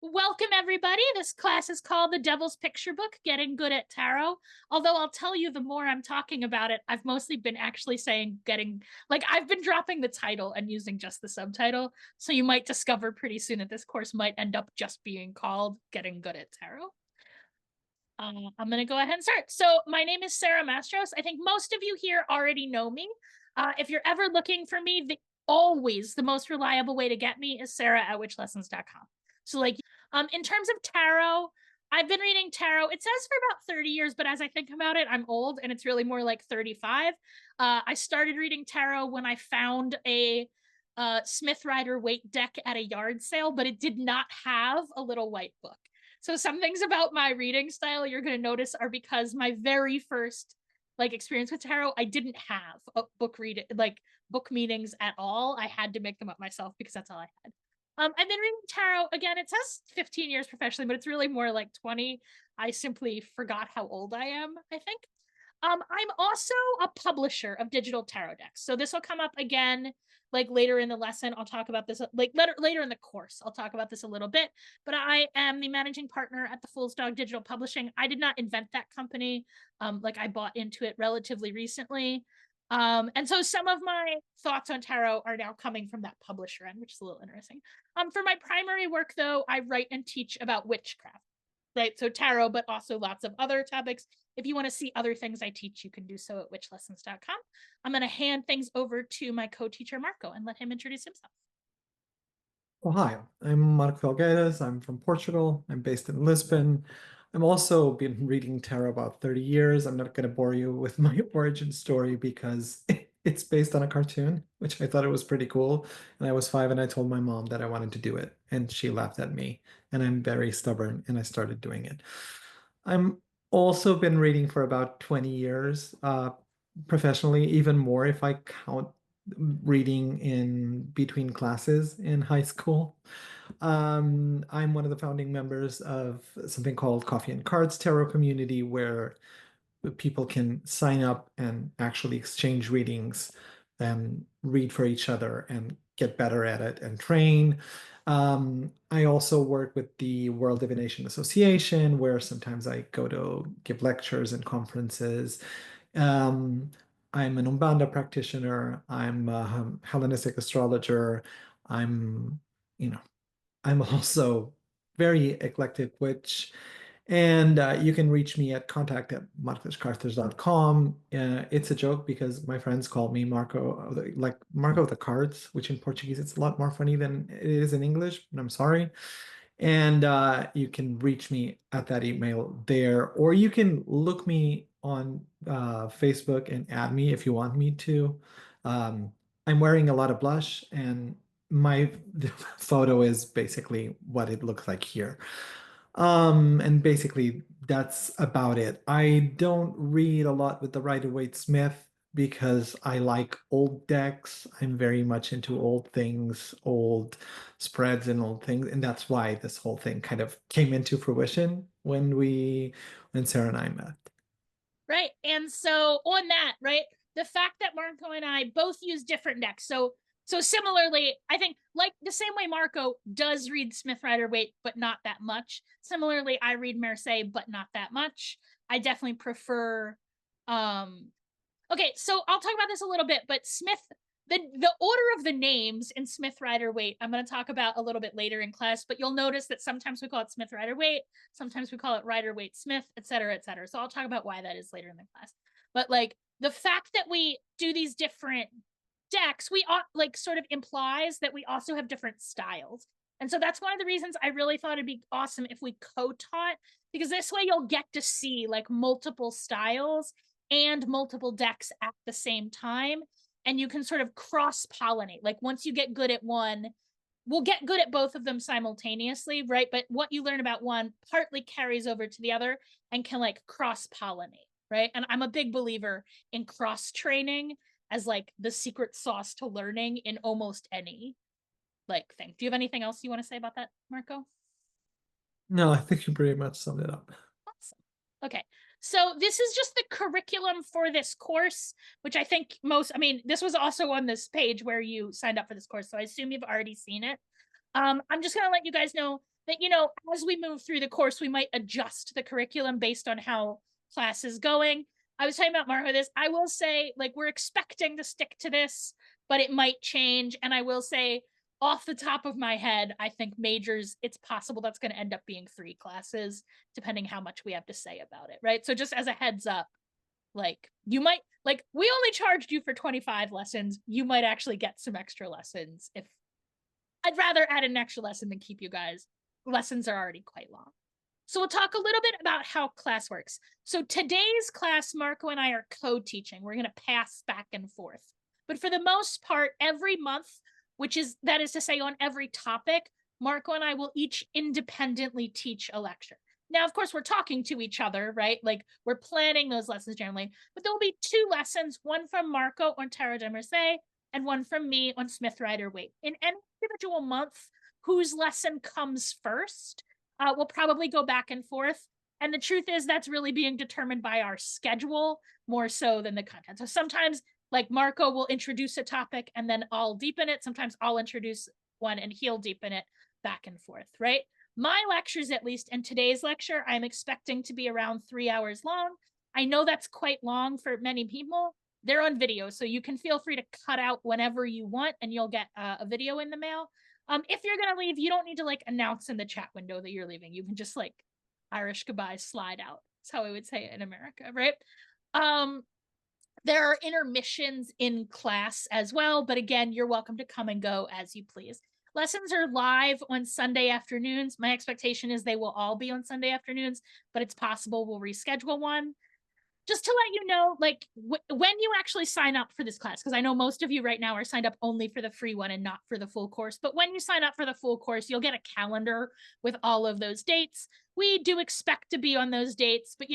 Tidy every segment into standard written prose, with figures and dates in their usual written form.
Welcome, everybody. This class is called The Devil's Picture Book, Getting Good at Tarot. Although I'll tell you, the more I'm talking about it, I've mostly been actually saying I've been dropping the title and using just the subtitle. So you might discover pretty soon that this course might end up just being called Getting Good at Tarot. I'm going to go ahead and start. So my name is Sara Mastros. I think most of you here already know me. If you're ever looking for me, always the most reliable way to get me is Sara@witchlessons.com. So in terms of tarot, I've been reading tarot. It says for about 30 years, but as I think about it, I'm old and it's really more like 35. I started reading tarot when I found a Smith Rider Waite deck at a yard sale, but it did not have a little white book. So some things about my reading style you're going to notice are because my very first experience with tarot, I didn't have a book meanings at all. I had to make them up myself because that's all I had. I've been reading tarot again. It says 15 years professionally, but it's really more like 20. I simply forgot how old I am, I think. I'm also a publisher of digital tarot decks. So this will come up again later in the lesson. I'll talk about this later in the course. I'll talk about this a little bit, but I am the managing partner at the Fool's Dog Digital Publishing. I did not invent that company. I bought into it relatively recently. And so some of my thoughts on tarot are now coming from that publisher end, which is a little interesting. For my primary work though, I write and teach about witchcraft, right? So tarot, but also lots of other topics. If you want to see other things I teach, you can do so at witchlessons.com. I'm going to hand things over to my co-teacher, Marco, and let him introduce himself. Well, hi, I'm Marco Felguieras. I'm from Portugal. I'm based in Lisbon. I'm also been reading tarot about 30 years. I'm not going to bore you with my origin story because it's based on a cartoon, which I thought it was pretty cool. And I was 5 and I told my mom that I wanted to do it, and she laughed at me. And I'm very stubborn, and I started doing it. I'm also been reading for about 20 years, professionally, even more if I count reading in between classes in high school. I'm one of the founding members of something called Coffee and Cards Tarot Community, where people can sign up and actually exchange readings and read for each other and get better at it and train. I also work with the World Divination Association, where sometimes I go to give lectures and conferences. Um, I'm an Umbanda practitioner. I'm a Hellenistic astrologer. I'm, you know, I'm also very eclectic, which, and you can reach me at contact@marcoscarthers.com. It's a joke because my friends call me Marco, like Marco of the Cards, which in Portuguese it's a lot more funny than it is in English, but I'm sorry. And you can reach me at that email there, or you can look me on Facebook and add me if you want me to. I'm wearing a lot of blush, and my photo is basically what it looks like here. And basically that's about it. I don't read a lot with the Rider Waite Smith because I like old decks. I'm very much into old things, old spreads and old things. And that's why this whole thing kind of came into fruition when Sara and I met. Right. And so on that, right, the fact that Marco and I both use different decks. So similarly, I think like the same way Marco does read Smith Rider Waite, but not that much. Similarly, I read Marseilles, but not that much. I definitely prefer okay, so I'll talk about this a little bit, but the order of the names in Smith Rider Waite, I'm going to talk about a little bit later in class, but you'll notice that sometimes we call it Smith Rider Waite, sometimes we call it Rider Waite Smith, et cetera, et cetera. So I'll talk about why that is later in the class. But the fact that we do these different decks, we sort of implies that we also have different styles. And so that's one of the reasons I really thought it'd be awesome if we co-taught, because this way you'll get to see multiple styles and multiple decks at the same time, and you can sort of cross-pollinate. Once you get good at one, we'll get good at both of them simultaneously, right? But what you learn about one partly carries over to the other and can cross-pollinate, right? And I'm a big believer in cross-training as the secret sauce to learning in almost any thing. Do you have anything else you want to say about that, Marco? No, I think you pretty much summed it up. Awesome. Okay. So this is just the curriculum for this course, which I think this was also on this page where you signed up for this course. So I assume you've already seen it. I'm just going to let you guys know that, as we move through the course, we might adjust the curriculum based on how class is going. I was talking about Marco this. I will say, like, we're expecting to stick to this, but it might change. And I will say, off the top of my head, I think majors, it's possible that's going to end up being 3 classes, depending how much we have to say about it, right? So just as a heads up, like, you might, like, we only charged you for 25 lessons. You might actually get some extra lessons. If I'd rather add an extra lesson than keep you guys. Lessons are already quite long. So we'll talk a little bit about how class works. So today's class, Marco and I are co-teaching. We're going to pass back and forth. But for the most part, every month, that is to say on every topic, Marco and I will each independently teach a lecture. Now, of course, we're talking to each other, right? Like, we're planning those lessons generally, but there will be 2 lessons, one from Marco on Tarot de Marseille and one from me on Smith Rider Waite. In any individual month, whose lesson comes first, we'll probably go back and forth. And the truth is that's really being determined by our schedule more so than the content. So sometimes, like, Marco will introduce a topic and then I'll deepen it. Sometimes I'll introduce one and he'll deepen it, back and forth, right? My lectures, at least, and today's lecture, I'm expecting to be around 3 hours long. I know that's quite long for many people. They're on video, so you can feel free to cut out whenever you want and you'll get a video in the mail. If you're gonna leave, you don't need to, like, announce in the chat window that you're leaving. You can just, like, Irish goodbye, slide out. That's how I would say it in America, right? There are intermissions in class as well, but again, you're welcome to come and go as you please. Lessons are live on Sunday afternoons. My expectation is they will all be on Sunday afternoons, but it's possible we'll reschedule one. Just to let you know, like, when you actually sign up for this class, because I know most of you right now are signed up only for the free one and not for the full course, but when you sign up for the full course, you'll get a calendar with all of those dates. We do expect to be on those dates, but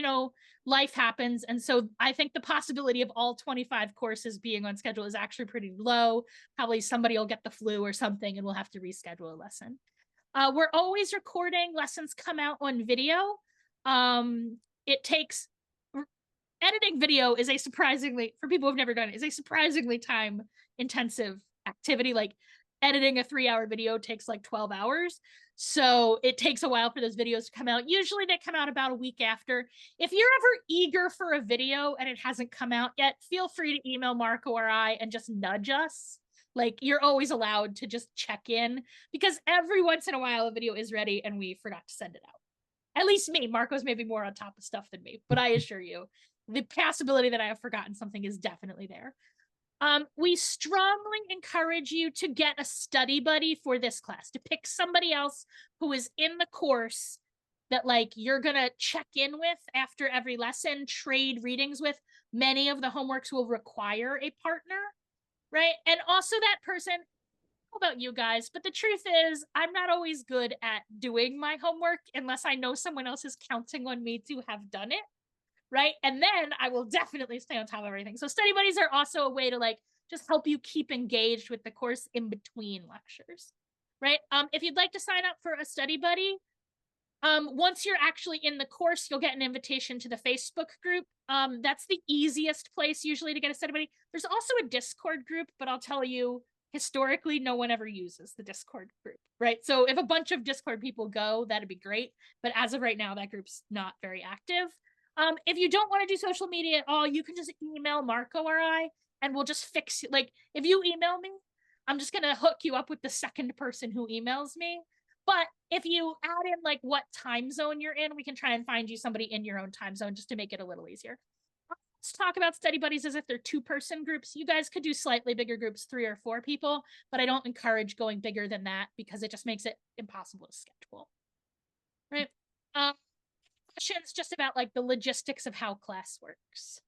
life happens. And so I think the possibility of all 25 courses being on schedule is actually pretty low. Probably somebody will get the flu or something and we'll have to reschedule a lesson. We're always recording. Lessons come out on video. Editing video is for people who've never done it, is a surprisingly time intensive activity. Like, editing a 3-hour video takes like 12 hours. So it takes a while for those videos to come out. Usually they come out about a week after. If you're ever eager for a video and it hasn't come out yet, feel free to email Marco or I and just nudge us. Like, you're always allowed to just check in, because every once in a while a video is ready and we forgot to send it out. At least me. Marco's maybe more on top of stuff than me, but I assure you, the possibility that I have forgotten something is definitely there. We strongly encourage you to get a study buddy for this class, to pick somebody else who is in the course that, like, you're gonna check in with after every lesson, trade readings with. Many of the homeworks will require a partner, right? And also that person, I don't know about you guys, but the truth is I'm not always good at doing my homework unless I know someone else is counting on me to have done it. Right. And then I will definitely stay on top of everything. So study buddies are also a way to, like, just help you keep engaged with the course in between lectures. Right. If you'd like to sign up for a study buddy, once you're actually in the course, you'll get an invitation to the Facebook group. That's the easiest place usually to get a study buddy. There's also a Discord group, but I'll tell you, historically, no one ever uses the Discord group, right? So if a bunch of Discord people go, that'd be great. But as of right now, that group's not very active. If you don't want to do social media at all, you can just email Marco or I, and we'll just fix it. Like, if you email me, I'm just going to hook you up with the second person who emails me. But if you add in, like, what time zone you're in, we can try and find you somebody in your own time zone just to make it a little easier. Let's talk about study buddies as if they're 2-person groups. You guys could do slightly bigger groups, 3 or 4 people, but I don't encourage going bigger than that because it just makes it impossible to schedule. Right? Questions just about, like, the logistics of how class works.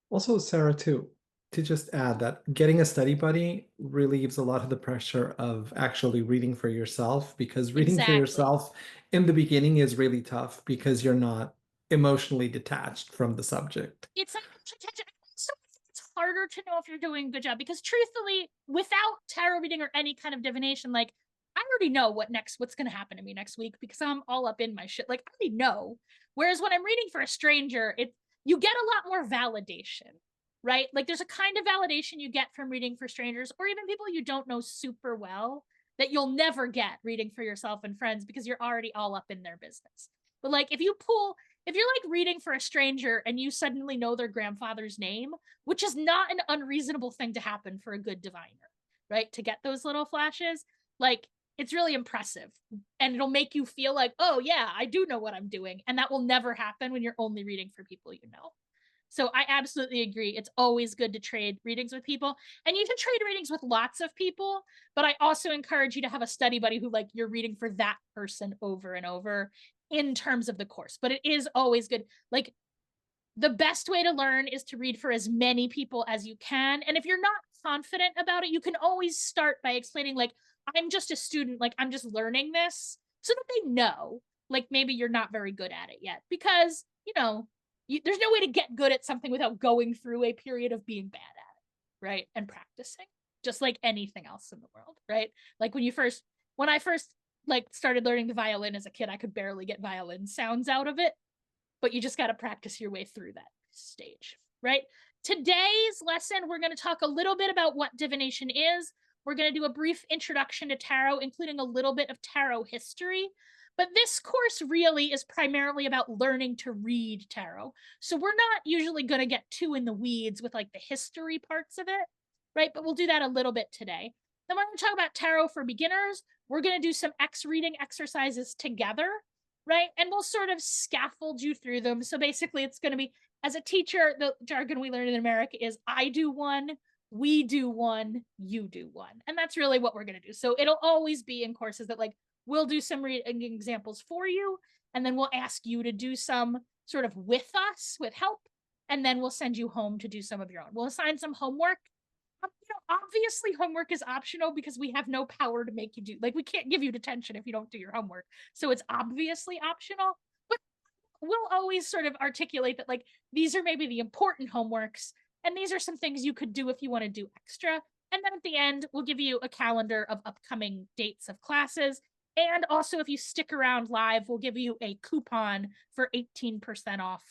Also, Sarah, too, to just add that getting a study buddy relieves a lot of the pressure of actually reading for yourself, because reading for yourself in the beginning is really tough because you're not emotionally detached from the subject. It's like, so it's harder to know if you're doing a good job, because truthfully, without tarot reading or any kind of divination, like, I already know what's going to happen to me next week because I'm all up in my shit. Like, I already know. Whereas when I'm reading for a stranger, you get a lot more validation, right? Like, there's a kind of validation you get from reading for strangers or even people you don't know super well. that you'll never get reading for yourself and friends because you're already all up in their business. But like if you're like reading for a stranger and you suddenly know their grandfather's name, which is not an unreasonable thing to happen for a good diviner, right? To get those little flashes, like it's really impressive, and it'll make you feel like, oh yeah, I do know what I'm doing. And that will never happen when you're only reading for people you know. So I absolutely agree. It's always good to trade readings with people, and you can trade readings with lots of people, but I also encourage you to have a study buddy who like you're reading for that person over and over in terms of the course. But it is always good. Like the best way to learn is to read for as many people as you can. And if you're not confident about it, you can always start by explaining like, I'm just a student, like I'm just learning this, so that they know, like maybe you're not very good at it yet, because, you know, there's no way to get good at something without going through a period of being bad at it, right? And practicing, just like anything else in the world, right? Like when I first like started learning the violin as a kid, I could barely get violin sounds out of it, but you just got to practice your way through that stage, right? Today's lesson, we're going to talk a little bit about what divination is. We're going to do a brief introduction to tarot, including a little bit of tarot history. But this course really is primarily about learning to read tarot. So we're not usually going to get too in the weeds with like the history parts of it, right? But we'll do that a little bit today. Then we're going to talk about tarot for beginners. We're going to do some reading exercises together, right? And we'll sort of scaffold you through them. So basically it's going to be, as a teacher, the jargon we learn in America is I do one, we do one, you do one. And that's really what we're going to do. So it'll always be in courses that like, we'll do some reading examples for you, and then we'll ask you to do some sort of with us, with help, and then we'll send you home to do some of your own. We'll assign some homework. Obviously homework is optional because we have no power to make you do, like we can't give you detention if you don't do your homework. So it's obviously optional, but we'll always sort of articulate that like these are maybe the important homeworks, and these are some things you could do if you want to do extra. And then at the end, we'll give you a calendar of upcoming dates of classes. And also, if you stick around live, we'll give you a coupon for 18% off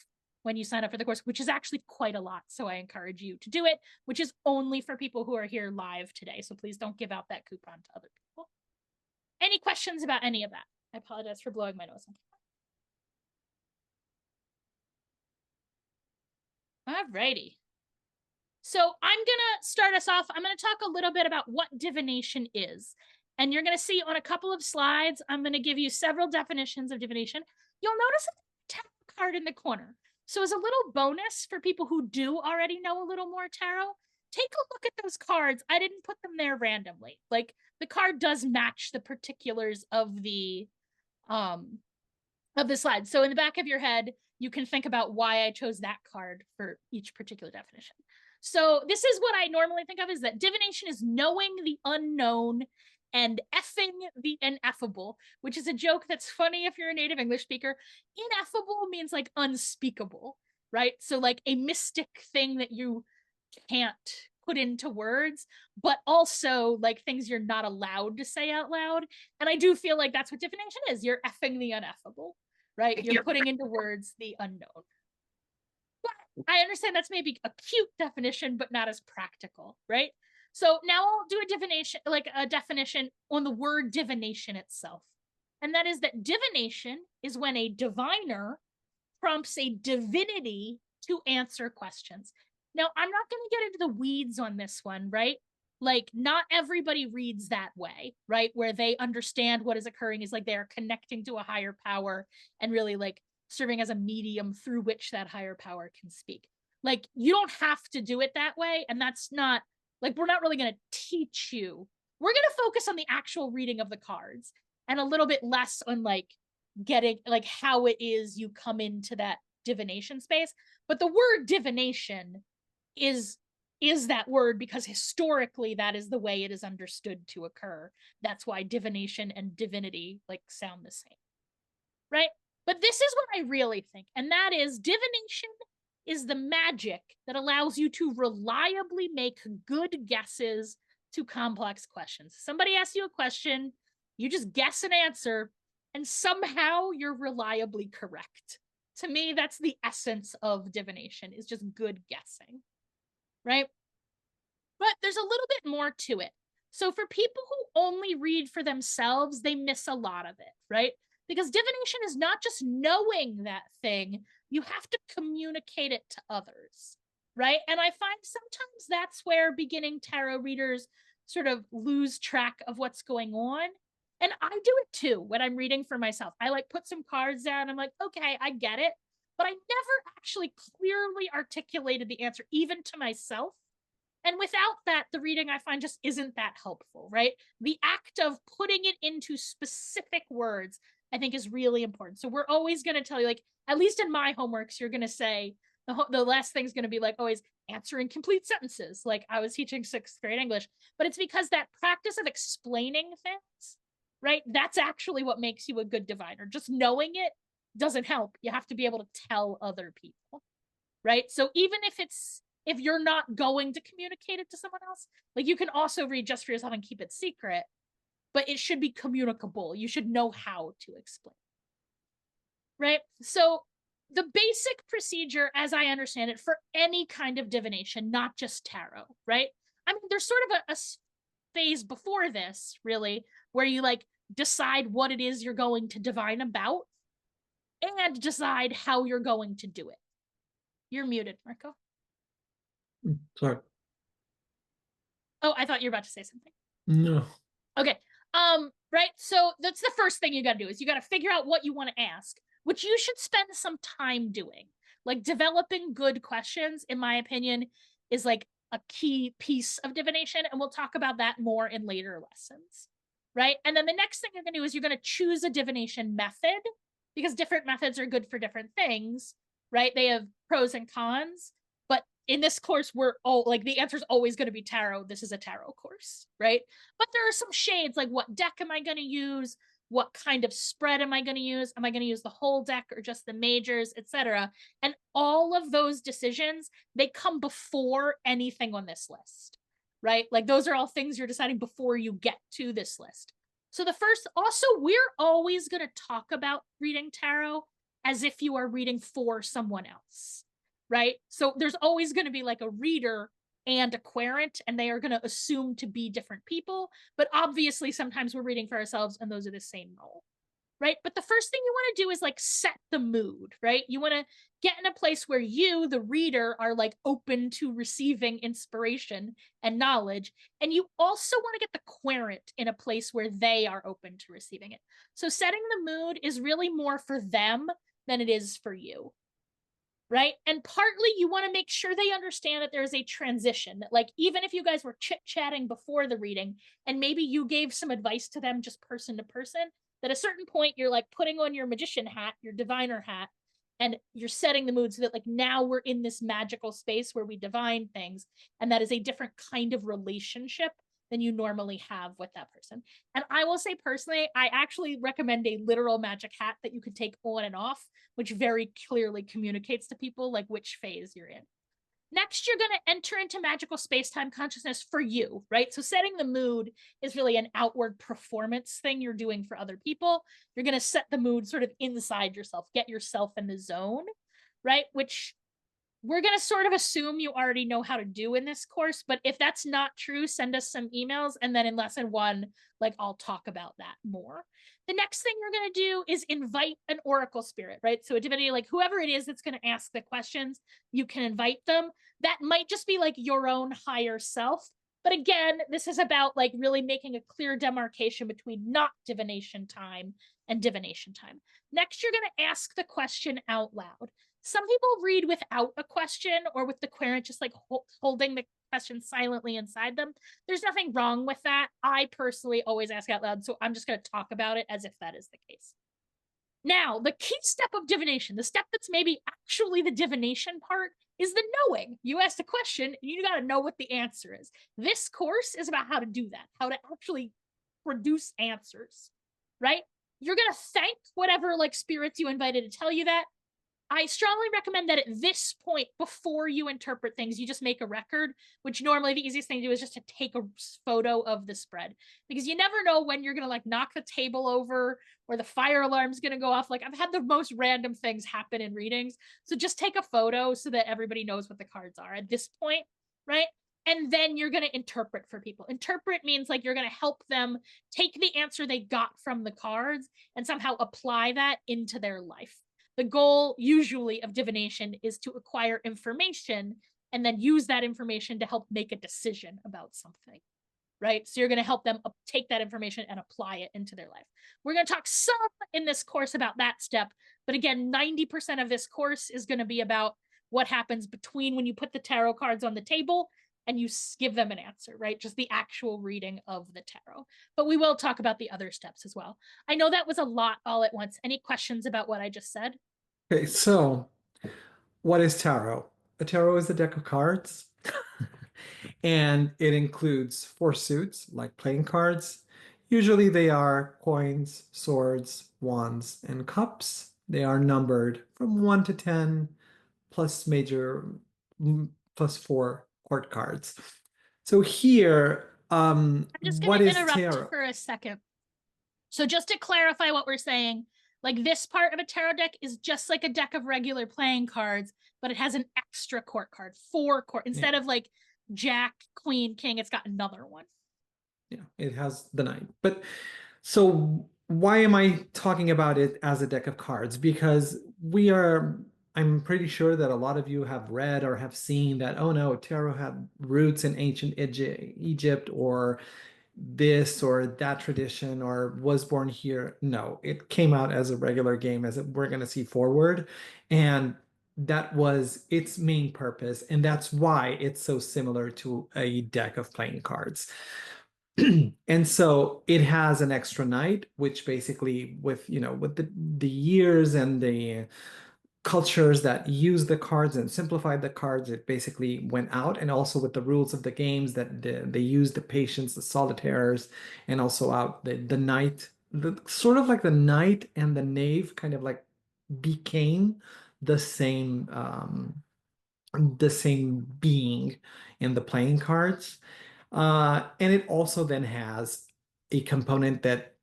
when you sign up for the course, which is actually quite a lot. So I encourage you to do it, which is only for people who are here live today. So please don't give out that coupon to other people. Any questions about any of that? I apologize for blowing my nose. All righty. So I'm going to start us off. I'm going to talk a little bit about what divination is. And you're going to see on a couple of slides, I'm going to give you several definitions of divination. You'll notice a tarot card in the corner. So as a little bonus for people who do already know a little more tarot, take a look at those cards. I didn't put them there randomly. Like the card does match the particulars of the slide. So in the back of your head, you can think about why I chose that card for each particular definition. So this is what I normally think of, is that divination is knowing the unknown and effing the ineffable, which is a joke that's funny if you're a native English speaker. Ineffable means like unspeakable, right? So like a mystic thing that you can't put into words, but also like things you're not allowed to say out loud. And I do feel like that's what divination is. You're effing the ineffable, right? You're putting into words the unknown. But I understand that's maybe a cute definition, but not as practical, right? So now I'll do a definition on the word divination itself. And that is that divination is when a diviner prompts a divinity to answer questions. Now, I'm not going to get into the weeds on this one, right? Like, not everybody reads that way, right? Where they understand what is occurring is like they are connecting to a higher power and really like serving as a medium through which that higher power can speak. Like, you don't have to do it that way. And that's not, like, we're not really going to teach you. We're going to focus on the actual reading of the cards and a little bit less on like getting like how it is you come into that divination space. But the word divination is that word because historically that is the way it is understood to occur. That's why divination and divinity like sound the same, right? But this is what I really think, and that is divination is the magic that allows you to reliably make good guesses to complex questions. Somebody asks you a question, you just guess an answer, and somehow you're reliably correct. To me, that's the essence of divination, is just good guessing, right? But there's a little bit more to it. So for people who only read for themselves, they miss a lot of it, right? Because divination is not just knowing that thing, you have to communicate it to others, right? And I find sometimes that's where beginning tarot readers sort of lose track of what's going on. And I do it too when I'm reading for myself. I like put some cards down. I'm like, okay, I get it. But I never actually clearly articulated the answer, even to myself. And without that, the reading I find just isn't that helpful, right? The act of putting it into specific words, I think, is really important. So we're always going to tell you, like, at least in my homeworks, you're going to say the last thing's going to be like always answering complete sentences. Like I was teaching sixth grade English, but it's because that practice of explaining things, right? That's actually what makes you a good diviner. Just knowing it doesn't help. You have to be able to tell other people, right? So even if you're not going to communicate it to someone else, like you can also read just for yourself and keep it secret, but it should be communicable. You should know how to explain, right? So the basic procedure, as I understand it, for any kind of divination, not just tarot, right? I mean, there's sort of a phase before this, really, where you like decide what it is you're going to divine about and decide how you're going to do it. You're muted, Marco. Sorry. Oh, I thought you were about to say something. No. Okay. Right. So that's the first thing you got to do is you got to figure out what you want to ask, which you should spend some time doing. Like developing good questions, in my opinion, is like a key piece of divination. And we'll talk about that more in later lessons. Right. And then the next thing you're going to do is you're going to choose a divination method because different methods are good for different things. Right. They have pros and cons. But in this course, we're all like the answer is always going to be tarot. This is a tarot course, right? But there are some shades like what deck am I going to use? What kind of spread am I going to use? Am I going to use the whole deck or just the majors, etc.? And all of those decisions, they come before anything on this list, right? Like those are all things you're deciding before you get to this list. So the first, also, we're always going to talk about reading tarot as if you are reading for someone else, right? So there's always going to be like a reader and a querent, and they are going to assume to be different people. But obviously, sometimes we're reading for ourselves, and those are the same role, right? But the first thing you want to do is like set the mood, right? You want to get in a place where you, the reader, are like open to receiving inspiration and knowledge. And you also want to get the querent in a place where they are open to receiving it. So setting the mood is really more for them than it is for you, right? And partly you want to make sure they understand that there's a transition, that like even if you guys were chit-chatting before the reading and maybe you gave some advice to them just person to person, that at a certain point you're like putting on your magician hat, your diviner hat, and you're setting the mood so that like now we're in this magical space where we divine things, and that is a different kind of relationship than you normally have with that person. And I will say personally, I actually recommend a literal magic hat that you could take on and off, which very clearly communicates to people like which phase you're in. Next, you're going to enter into magical space-time consciousness for you, right? So setting the mood is really an outward performance thing you're doing for other people. You're going to set the mood sort of inside yourself, get yourself in the zone, right? Which we're going to sort of assume you already know how to do in this course, but if that's not true, send us some emails, and then in lesson 1, like I'll talk about that more. The next thing you're going to do is invite an oracle spirit, right? So a divinity, like whoever it is that's going to ask the questions, you can invite them. That might just be like your own higher self. But again, this is about like really making a clear demarcation between not divination time and divination time. Next, you're going to ask the question out loud. Some people read without a question or with the querent just like holding the question silently inside them. There's nothing wrong with that. I personally always ask out loud, so I'm just going to talk about it as if that is the case. Now, the key step of divination, the step that's maybe actually the divination part, is the knowing. You asked a question and you got to know what the answer is. This course is about how to do that, how to actually produce answers, right? You're going to thank whatever like spirits you invited to tell you that. I strongly recommend that at this point, before you interpret things, you just make a record, which normally the easiest thing to do is just to take a photo of the spread, because you never know when you're going to like knock the table over or the fire alarm's going to go off. Like I've had the most random things happen in readings. So just take a photo so that everybody knows what the cards are at this point, right? And then you're going to interpret for people. Interpret means like you're going to help them take the answer they got from the cards and somehow apply that into their life. The goal usually of divination is to acquire information and then use that information to help make a decision about something, right? So you're going to help them take that information and apply it into their life. We're going to talk some in this course about that step, but again, 90% of this course is going to be about what happens between when you put the tarot cards on the table and you give them an answer, right? Just the actual reading of the tarot. But we will talk about the other steps as well. I know that was a lot all at once. Any questions about what I just said? Okay, so what is tarot? A tarot is a deck of cards, and it includes four suits like playing cards. Usually they are coins, swords, wands, and cups. They are numbered from 1 to 10, plus major, plus four court cards. So here, I'm just going what to is interrupt tarot? for a second. So just to clarify what we're saying, like this part of a tarot deck is just like a deck of regular playing cards, but it has an extra court card, four court, instead Yeah, of like Jack, Queen, King, it's got another one. yeah, it has the nine. But so why am I talking about it as a deck of cards? Because I'm pretty sure that a lot of you have read or have seen that, oh no, tarot had roots in ancient Egypt or this or that tradition or was born here. No, it came out as a regular game as we're going to see forward. And that was its main purpose. And that's why it's so similar to a deck of playing cards. And so it has an extra knight, which basically with the years and the cultures that use the cards and simplified the cards, it basically went out. And also with the rules of the games that they used the patience, the solitaires, and also out the knight, sort of like the knight and the knave kind of like became the same the same being in the playing cards. And it also then has a component that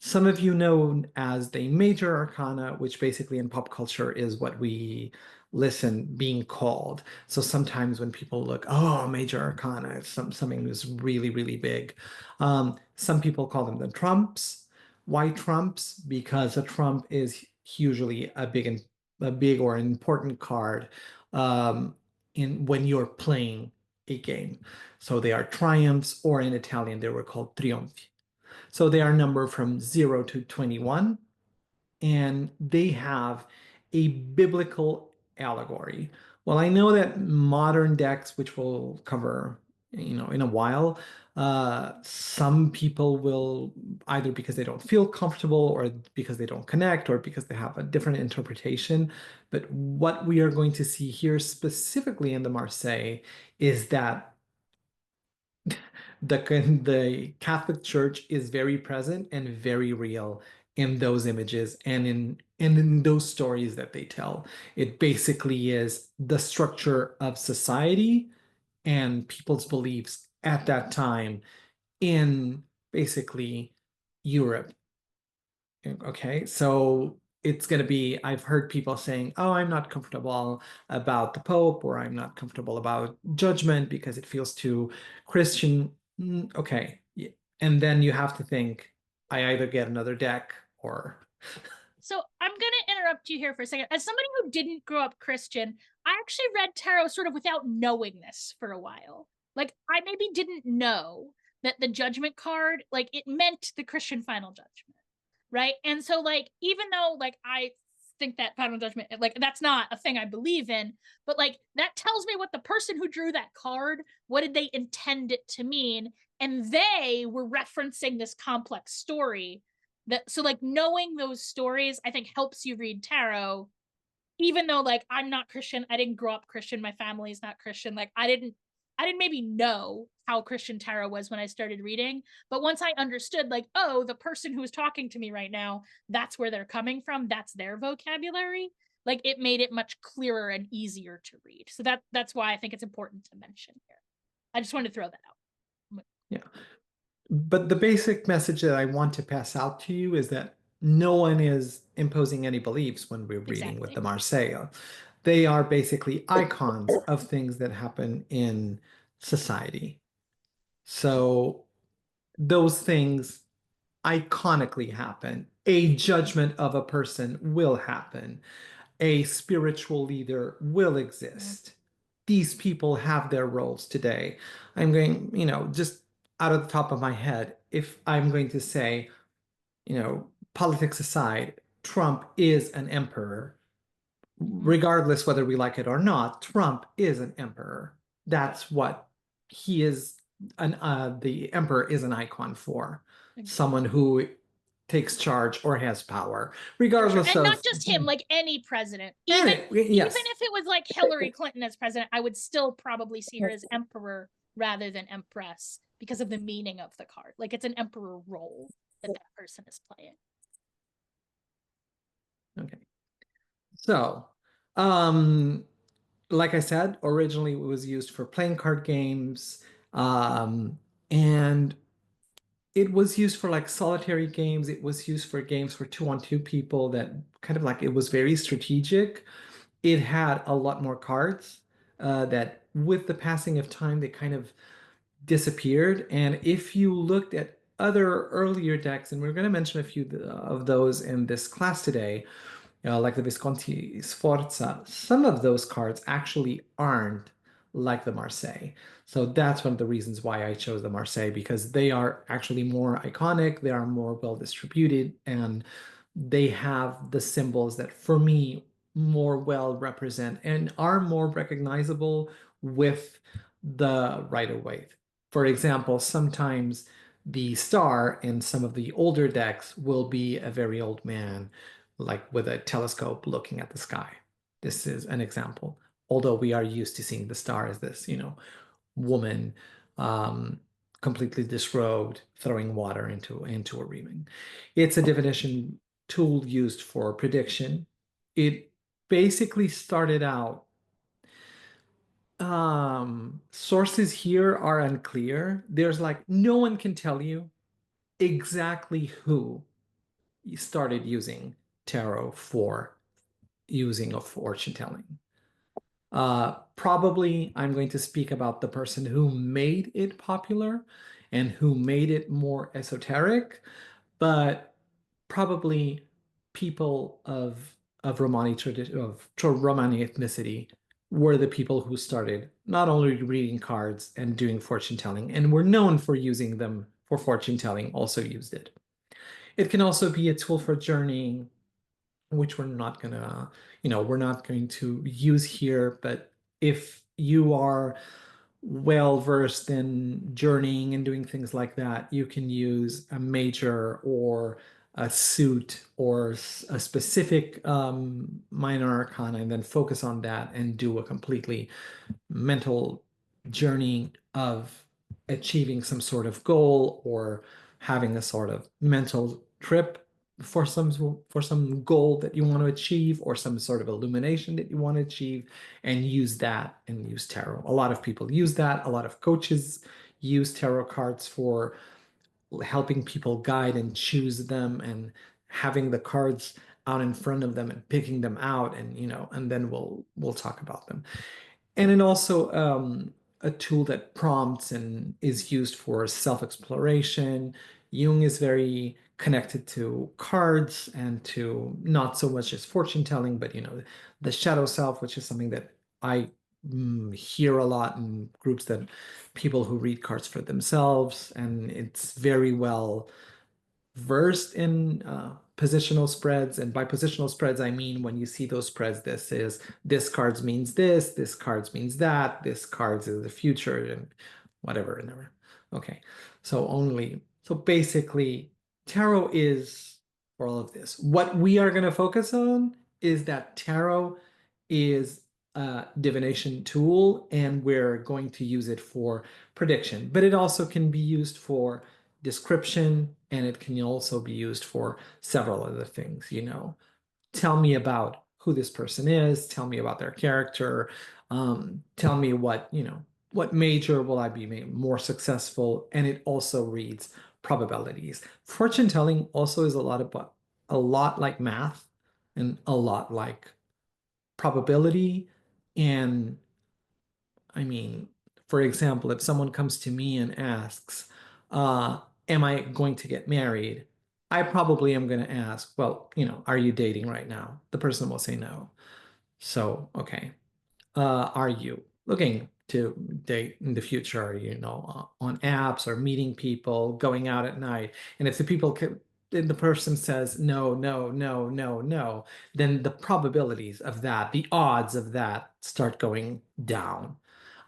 some of you know as the major arcana, which basically in pop culture is what we listen being called. So sometimes when people look, oh, major arcana, it's something that's really, really big. Some people call them the trumps. Why trumps? Because a trump is usually a big or an important card in when you're playing a game. So they are triumphs, or in Italian, they were called trionfi. So they are numbered from 0 to 21, and they have a biblical allegory. Well, I know that modern decks, which we'll cover, in a while, some people will either because they don't feel comfortable or because they don't connect or because they have a different interpretation. But what we are going to see here specifically in the Marseille is that the Catholic Church is very present and very real in those images and in those stories that they tell. It basically is the structure of society and people's beliefs at that time in basically Europe. Okay, so it's going to be, I've heard people saying, oh, I'm not comfortable about the Pope, or I'm not comfortable about judgment because it feels too Christian. Okay. And then you have to think, I either get another deck or. So I'm going to interrupt you here for a second. As somebody who didn't grow up Christian, I actually read tarot sort of without knowing this for a while. Like I maybe didn't know that the judgment card, like it meant the Christian final judgment, right? And so like even though like I think that final judgment like that's not a thing I believe in, but like that tells me what the person who drew that card, what did they intend it to mean? And they were referencing this complex story that so like knowing those stories I think helps you read tarot, even though like I'm not Christian, I didn't grow up Christian, my family's not Christian, like I didn't maybe know how Christian tarot was when I started reading, but once I understood like, oh, the person who's talking to me right now, that's where they're coming from, that's their vocabulary, like it made it much clearer and easier to read. So that's why I think it's important to mention here. I just wanted to throw that out. Yeah. But the basic message that I want to pass out to you is that no one is imposing any beliefs when we're reading with Exactly. the Marseille. They are basically icons of things that happen in society. So those things iconically happen. A judgment of a person will happen. A spiritual leader will Mm, exist. These people have their roles today. I'm going, just out of the top of my head, if I'm going to say, politics aside, Trump is an emperor, mm, regardless whether we like it or not. Trump is an emperor. That's what he is. The emperor is an icon for someone exactly. who takes charge or has power, For sure. regardless And not of. just him, like any president. Even And even yes, if it was like Hillary Clinton as president, I would still probably see her as emperor rather than empress because of the meaning of the card. Like it's an emperor role that that person is playing. okay. So, um, like I said, originally it was used for playing card games, and it was used for like solitary games. It was used for games for two-on-two people that kind of like it was very strategic. It had a lot more cards that with the passing of time, they kind of disappeared. And if you looked at other earlier decks, and we're going to mention a few of those in this class today, like the Visconti Sforza, some of those cards actually aren't like the Marseille. So that's one of the reasons why I chose the Marseille, because they are actually more iconic, they are more well distributed, and they have the symbols that, for me, more well represent and are more recognizable with the Rider Waite. For example, sometimes the star in some of the older decks will be a very old man like with a telescope looking at the sky. This is an example. Although we are used to seeing the star as this, woman um, completely disrobed, throwing water into a reaming. It's a divination tool used for prediction. It basically started out. Sources here are unclear. There's like no one can tell you exactly who started using tarot for using of fortune telling. Probably I'm going to speak about the person who made it popular and who made it more esoteric, but probably people of Romani tradition of Romani ethnicity were the people who started not only reading cards and doing fortune telling and were known for using them for fortune telling, also used it. It can also be a tool for journeying, which we're not going to use here. But if you are well versed in journeying and doing things like that, you can use a major or a suit or a specific minor arcana and then focus on that and do a completely mental journey of achieving some sort of goal or having a sort of mental trip for some goal that you want to achieve or some sort of illumination that you want to achieve, and use that and use tarot. A lot of people use that. A lot of coaches use tarot cards for helping people guide and choose them and having the cards out in front of them and picking them out, and then we'll talk about them. And then also a tool that prompts and is used for self-exploration. Jung is very connected to cards and to not so much as fortune telling, but the shadow self, which is something that I hear a lot in groups, that people who read cards for themselves, and it's very well versed in positional spreads. And by positional spreads, I mean when you see those spreads, this cards means this cards means that, this cards is the future, and whatever and whatever. Okay, so basically, tarot is for all of this. What we are going to focus on is that tarot is a divination tool, and we're going to use it for prediction, but it also can be used for description, and it can also be used for several other things. Tell me about who this person is, tell me about their character, tell me what major will I be more successful, and it also reads probabilities. Fortune telling also is a lot like math and a lot like probability. And I mean, For example, if someone comes to me and asks, am I going to get married? I probably am going to ask, well, are you dating right now? The person will say no. So, okay. Are you looking to date in the future, on apps or meeting people, going out at night? And if the person says no, no, no, no, no, then the probabilities of that, the odds of that start going down.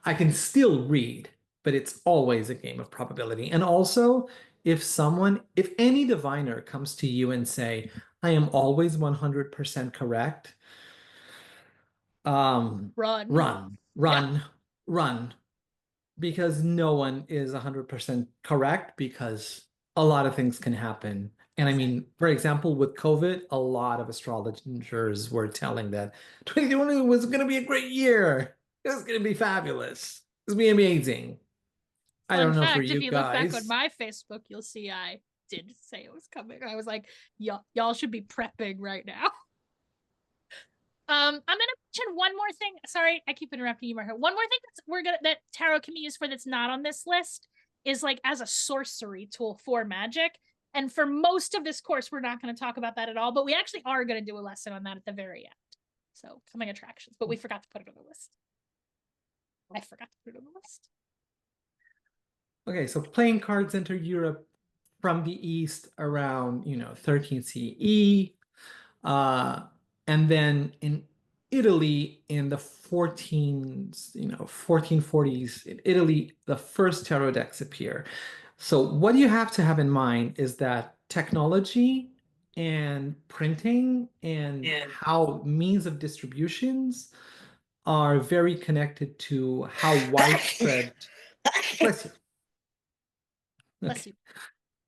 I can still read, but it's always a game of probability. And also, if any diviner comes to you and say, I am always 100% correct, Run. run, Yeah, run, run, because no one is 100% correct because a lot of things can happen. And I exactly. mean, for example, with COVID, a lot of astrologers were telling that 2020 was going to be a great year. It was going to be fabulous. It was going to be amazing. I Fun don't know for fact, if you you look back on guys. my Facebook, you'll see I did say it was coming. I was like, y'all should be prepping right now. I'm gonna mention one more thing. Sorry, I keep interrupting you, Marco. One more thing that tarot can be used for that's not on this list is like as a sorcery tool for magic. And for most of this course, we're not going to talk about that at all, but we actually are going to do a lesson on that at the very end. So coming attractions, but we forgot to put it on the list. I forgot to put it on the list. Okay, so playing cards enter Europe from the East around, 13 CE. Uh, and then in Italy in the 1440s, in Italy, the first tarot decks appear. So what you have to have in mind is that technology and printing and how means of distributions are very connected to how widespread. Bless you. Bless Okay. you.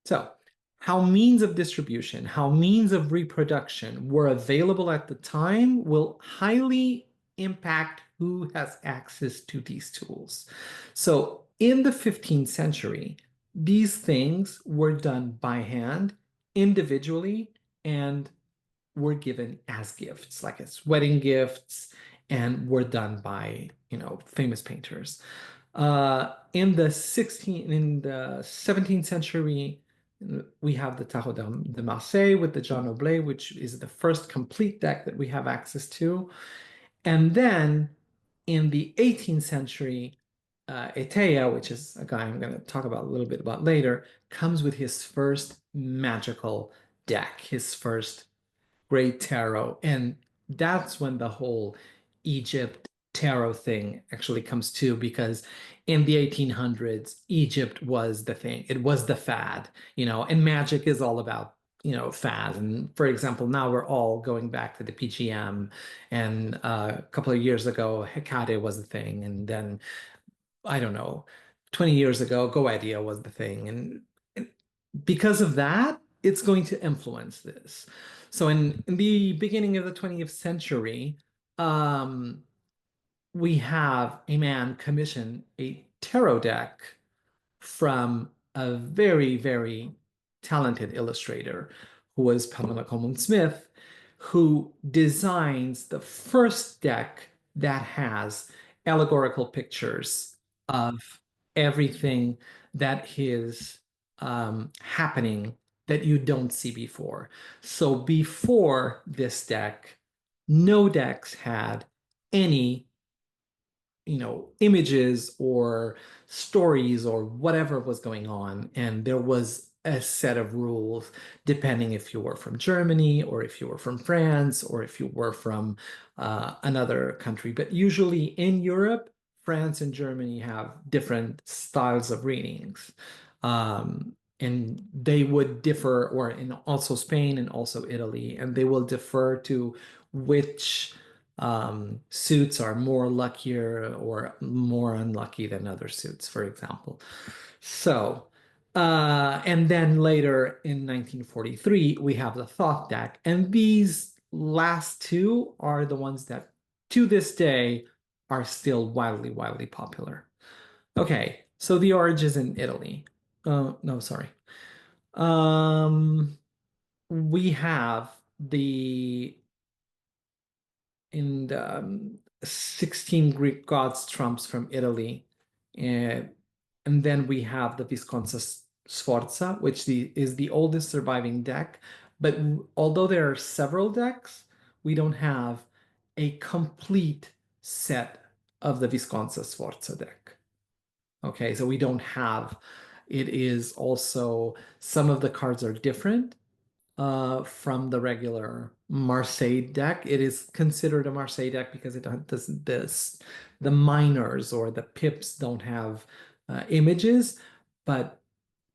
So, how means of distribution, how means of reproduction were available at the time will highly impact who has access to these tools. So, in the 15th century, these things were done by hand, individually, and were given as gifts, like as wedding gifts, and were done by, famous painters. In the 17th century, we have the Tarot de Marseille with the John Oblay, which is the first complete deck that we have access to. And then in the 18th century, Eteia, which is a guy I'm going to talk about a little bit about later, comes with his first magical deck, his first great tarot. And that's when the whole Egypt tarot thing actually comes to, because in the 1800s, Egypt was the thing. It was the fad, and magic is all about, fad. And for example, now we're all going back to the PGM. And a couple of years ago, Hecate was the thing. And then, I don't know, 20 years ago, Goetia was the thing. And because of that, it's going to influence this. So in the beginning of the 20th century, um, we have a man commission a tarot deck from a very, very talented illustrator who was Pamela Coleman Smith, who designs the first deck that has allegorical pictures of everything that is happening that you don't see before. So before this deck, no decks had any images or stories or whatever was going on. And there was a set of rules depending if you were from Germany or if you were from France or if you were from another country. But usually in Europe, France and Germany have different styles of readings. And they would differ, or in also Spain and also Italy, and they will differ to which suits are more luckier or more unlucky than other suits, for example. So, and then later in 1943, we have the Thoth deck. And these last two are the ones that to this day are still wildly, wildly popular. Okay, so the origins in Italy. No, sorry. Um, we have the in the 16 Greek gods trumps from Italy. And, and then we have the Visconza Sforza, which is the oldest surviving deck. But although there are several decks, we don't have a complete set of the Visconza Sforza deck. Okay, so we don't have, it is also, some of the cards are different from the regular Marseille deck. It is considered a Marseille deck because it doesn't this the minors or the pips don't have images, but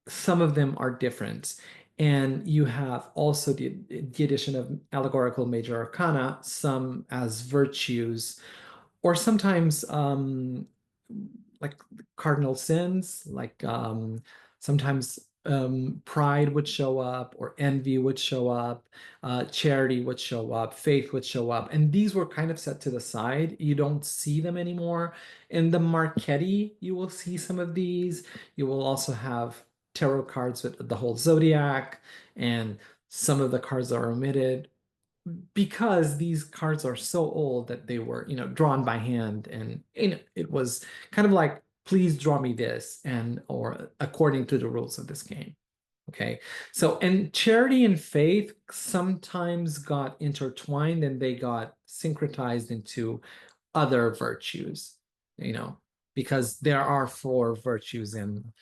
some of them are different. And you have also the addition of allegorical major arcana, some as virtues, or sometimes like cardinal sins, like sometimes pride would show up, or envy would show up, charity would show up, faith would show up, and these were kind of set to the side. You don't see them anymore. In the Marchetti, you will see some of these. You will also have tarot cards with the whole zodiac, and some of the cards are omitted because these cards are so old that they were, drawn by hand, and it was kind of like, please draw me this, and or according to the rules of this game. Okay. So, and charity and faith sometimes got intertwined and they got syncretized into other virtues, you know, because there are four virtues in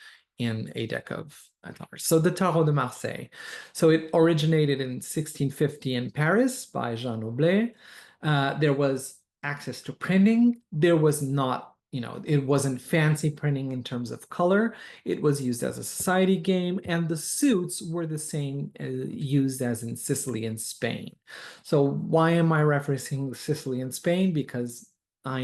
a deck of cards. So the Tarot de Marseille. So it originated in 1650 in Paris by Jean Noblet. There was access to printing. There was not, it wasn't fancy printing in terms of color. It was used as a society game, and the suits were the same used as in Sicily and Spain. So why am I referencing Sicily and Spain? Because I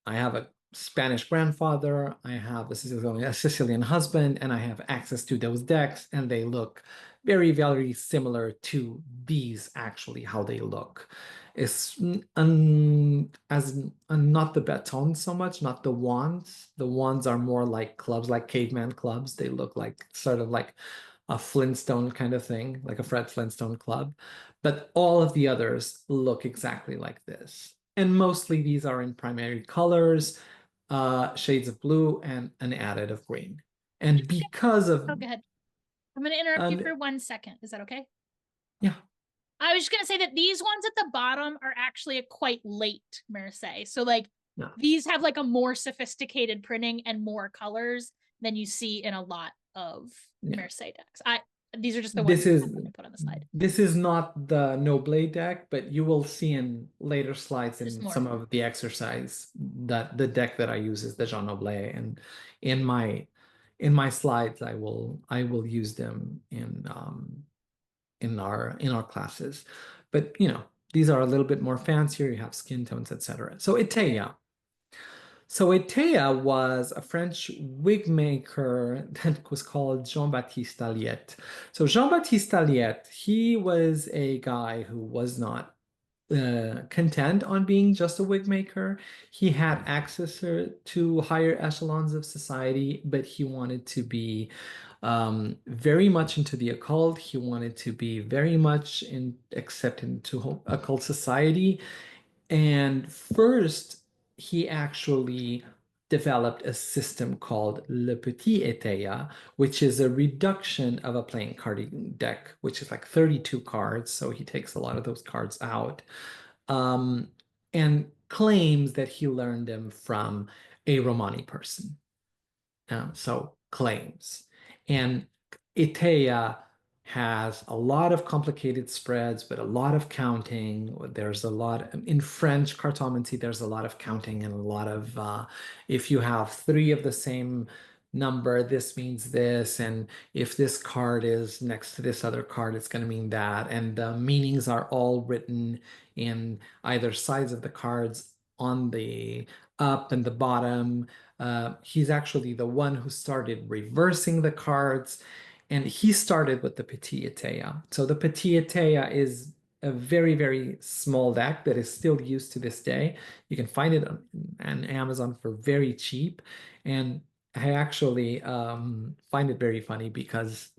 have a Spanish grandfather, I have a Sicilian husband, and I have access to those decks, and they look very, very similar to these, actually, how they look. It's not the baton so much, not the wands. The wands are more like clubs, like caveman clubs. They look like sort of like a Flintstone kind of thing, like a Fred Flintstone club. But all of the others look exactly like this. And mostly these are in primary colors, shades of blue, and an added of green. And because of Oh, go ahead. I'm going to interrupt you um, for 1 second. Is that okay? yeah, I was just going to say that these ones at the bottom are actually a quite late Marseille. So, like, no, these have like a more sophisticated printing and more colors than you see in a lot of yeah. Marseille decks. These are just the This ones is I put on the slide. this is not the Noble deck, but you will see in later slides Just in more. some of the exercise that the deck that I use is the Jean Noble, and in my slides I will use them in our classes. But these are a little bit more fancier. You have skin tones, etc. So Iteia. So Iteia was a French wig maker that was called Jean-Baptiste Alliette. So Jean-Baptiste Alliette, he was a guy who was not content on being just a wig maker. He had access to higher echelons of society, but he wanted to be very much into the occult. He wanted to be very much accepted into occult society. And first, he actually developed a system called Le Petit Étaya, which is a reduction of a playing card deck, which is like 32 cards. So he takes a lot of those cards out, um, and claims that he learned them from a Romani person. So claims. And Itea has a lot of complicated spreads, but a lot of counting. There's a lot in French cartomancy, there's a lot of counting and a lot of if you have three of the same number, this means this, and if this card is next to this other card, it's going to mean that. And the meanings are all written in either sides of the cards on the up and the bottom. He's actually the one who started reversing the cards, and he started with the Petit Etea. So the Petit Etea is a very, very small deck that is still used to this day. You can find it on Amazon for very cheap. And I actually find it very funny because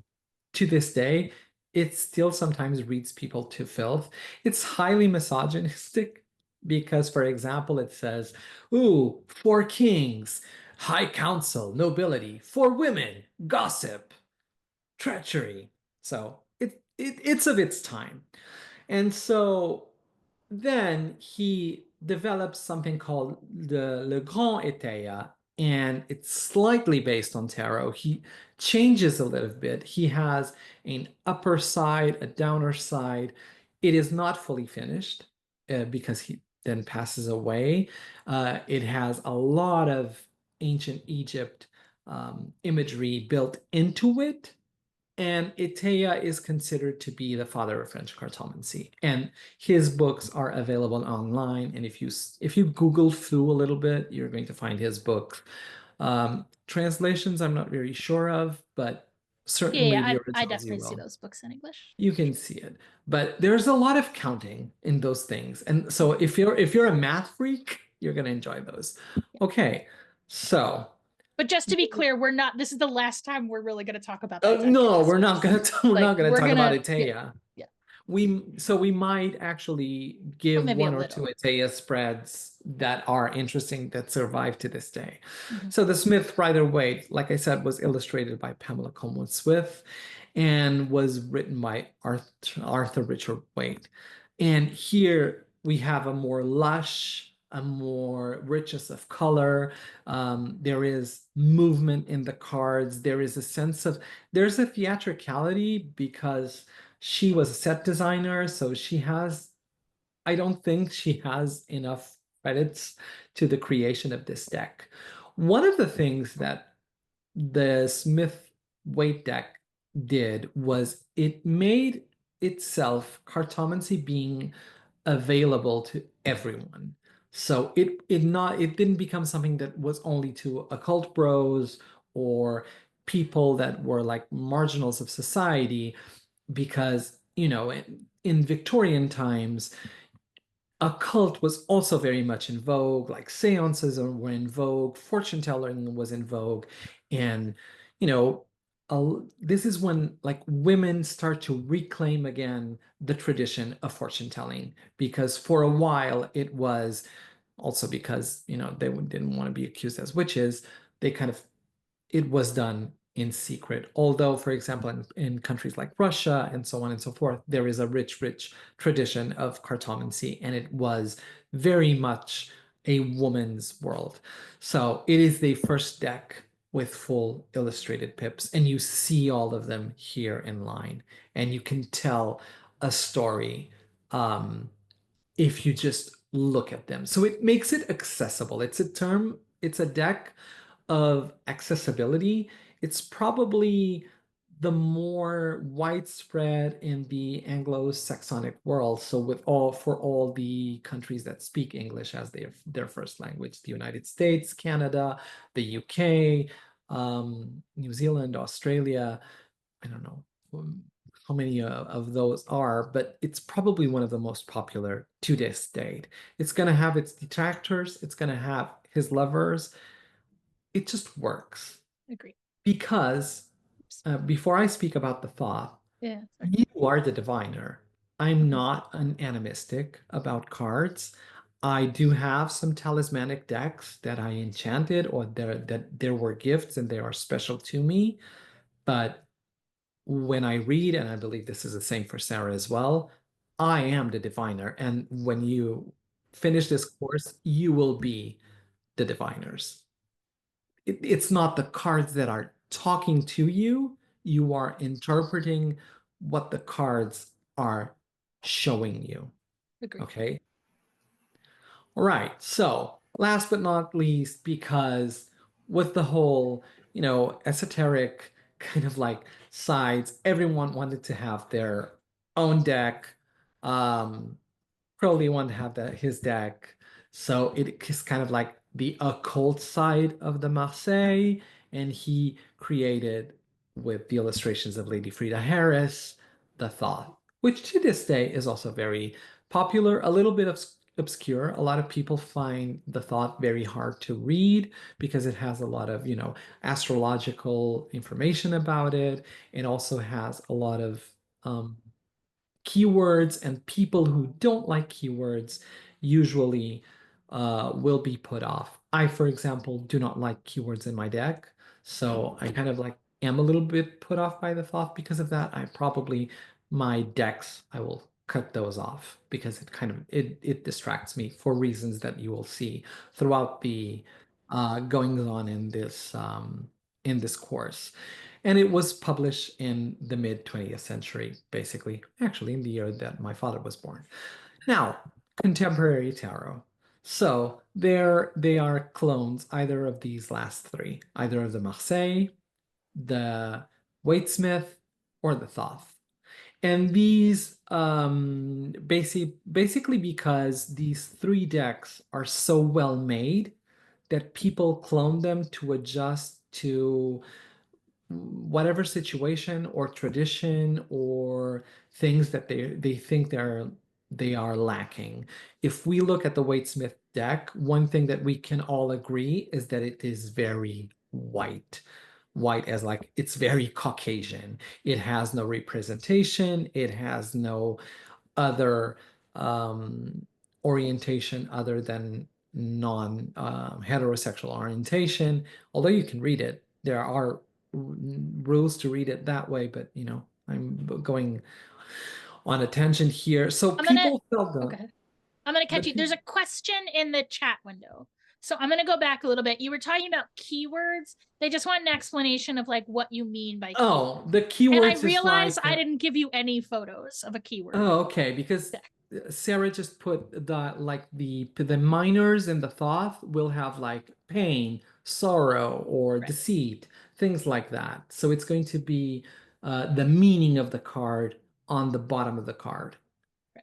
to this day, it still sometimes reads people to filth. It's highly misogynistic because, for example, it says, "Ooh, four kings. high council, nobility, for women, gossip, treachery. So it's of its time. And so then he develops something called the Le Grand Étaya, and it's slightly based on tarot. He changes a little bit. He has an upper side, a downer side. It is not fully finished because he then passes away. It has a lot of ancient Egypt imagery built into it, and Itea is considered to be the father of French cartomancy. And his books are available online. And if you Google through a little bit, you're going to find his books. Translations, I'm not very sure of, but Yeah, certainly yeah, the I originals you definitely see will. those books in English. You can see it. But there's a lot of counting in those things. And so if you're a math freak, you're going to enjoy those. Yeah. Okay. So But just to be clear, we're not, this is the last time we're really going to talk about that deck in no, this we're not space. gonna we're Like, not gonna we're talk about gonna, yeah, Itea. yeah, We might actually but give maybe a one or two little. Itea spreads that are interesting that survive to this day. Mhm. So the Smith Rider Waite, like I said, was illustrated by Pamela Colman Swift and was written by Arthur Richard Waite. And here we have a more lush, a more richness of color. There is movement in the cards. There is a sense of, there's a theatricality because she was a set designer, so I don't think she has enough credits to the creation of this deck. One of the things that the Smith Waite deck did was it made itself cartomancy being available to everyone. So it didn't become something that was only to occult bros or people that were like marginals of society, because in Victorian times a cult was also very much in vogue, like seances were in vogue, fortune telling was in vogue, and you know, this is when like women start to reclaim again the tradition of fortune telling, because for a while it was also because they didn't want to be accused as witches. They kind of it was done in secret. Although, for example, in countries like Russia and so on and so forth, there is a rich, rich tradition of cartomancy, and it was very much a woman's world. So it is the first deck with full illustrated pips, and you see all of them here in line, and you can tell a story if you just look at them. So it makes it accessible. It's a deck of accessibility. It's probably the more widespread in the Anglo-Saxonic world. So for all the countries that speak English as their first language, the United States, Canada, the UK, New Zealand, Australia. I don't know how many of those are, but it's probably one of the most popular to this date. It's going to have its detractors, it's going to have his lovers. It just works Agree. because Oops. before I speak about the thought, Yeah, sorry. you are the diviner. I'm Mhm. not an animistic about cards. I do have some talismanic decks that I enchanted or that there were gifts and they are special to me. But when I read, and I believe this is the same for Sara as well, I am the diviner. And when you finish this course, you will be the diviners. It's not the cards that are talking to you. You are interpreting what the cards are showing you. Agree. Okay. All right. So, last but not least, because with the whole, esoteric kind of like sides, everyone wanted to have their own deck. Um, Crowley wanted to have his deck. So it is kind of like the occult side of the Marseille. And he created, with the illustrations of Lady Frida Harris, the Thought, which to this day is also very popular, a little bit obscure. A lot of people find the Thought very hard to read because it has a lot of, astrological information about it. It also has a lot of keywords, and people who don't like keywords usually will be put off I, for example, do not like keywords in my deck, so I kind of like am a little bit put off by the thought because of that. I probably my decks I will cut those off because it kind of it distracts me for reasons that you will see throughout the goings on in this course. And it was published in the mid 20th century, basically, actually in the year that my father was born. Now, contemporary tarot. So they are clones either of these last three, either of the Marseille, the Waitesmith, or the Thoth. And these basically because these three decks are so well made that people clone them to adjust to whatever situation or tradition or things that they think they are lacking. If we look at the Waite-Smith deck, one thing that we can all agree is that it is very white. White as like it's very Caucasian. It has no representation. It has no other orientation other than non heterosexual orientation. Although you can read it, there are rules to read it that way, but I'm going on a tangent here. So I'm gonna people felt okay. I'm gonna catch the you. There's a question in the chat window. So I'm gonna go back a little bit. You were talking about keywords. They just want an explanation of like what you mean by keyword. oh, the And I keywords is realize like I didn't give you any photos of a keyword oh, okay, because deck. Sarah just put the minors and the Thoth will have like pain, sorrow, or Right. deceit, things like that. So it's going to be the meaning of the card on the bottom of the card.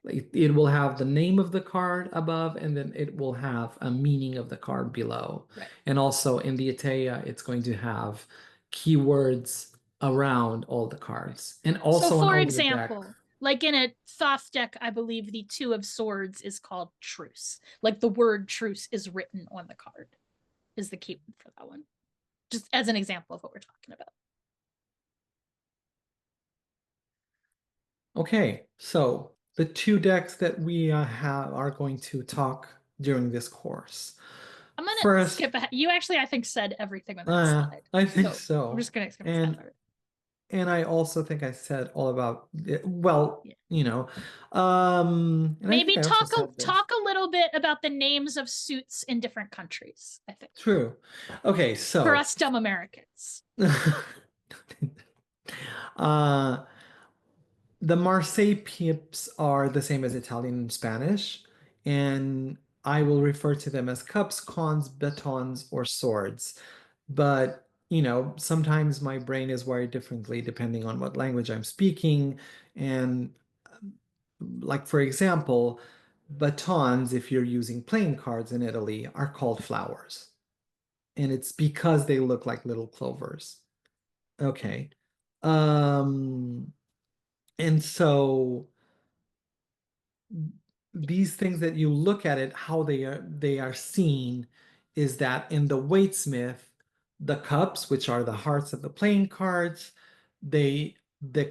Right. It will have the name of the card above, and then it will have a meaning of the card below. Right. And also in the Atea, it's going to have keywords around all the Right. cards, and So also on for all the deck. example, like in a Thoth deck, I believe the Two of Swords is called truce. Like the word truce is written on the card, is the keyword for that one. Just as an example of what we're talking about. Okay, so the two decks that we have are going to talk during this course. I'm gonna First, skip ahead. You actually, I think, said everything on that slide. I think So I'm so. just gonna skip ahead. And I also think I said all about it. Well, Yeah. and I think Maybe I also said this. talk a little bit about the names of suits in different countries, I think. True. Okay, For so us dumb Americans. uh the Marseille pips are the same as Italian and Spanish, and I will refer to them as cups, cons, batons, or swords. But, sometimes my brain is wired differently depending on what language I'm speaking. And, like, for example, batons, if you're using playing cards in Italy, are called flowers. And it's because they look like little clovers. Okay. Um, and so these things that you look at it, how they are seen, is that in the Waitesmith, the cups, which are the hearts of the playing cards, the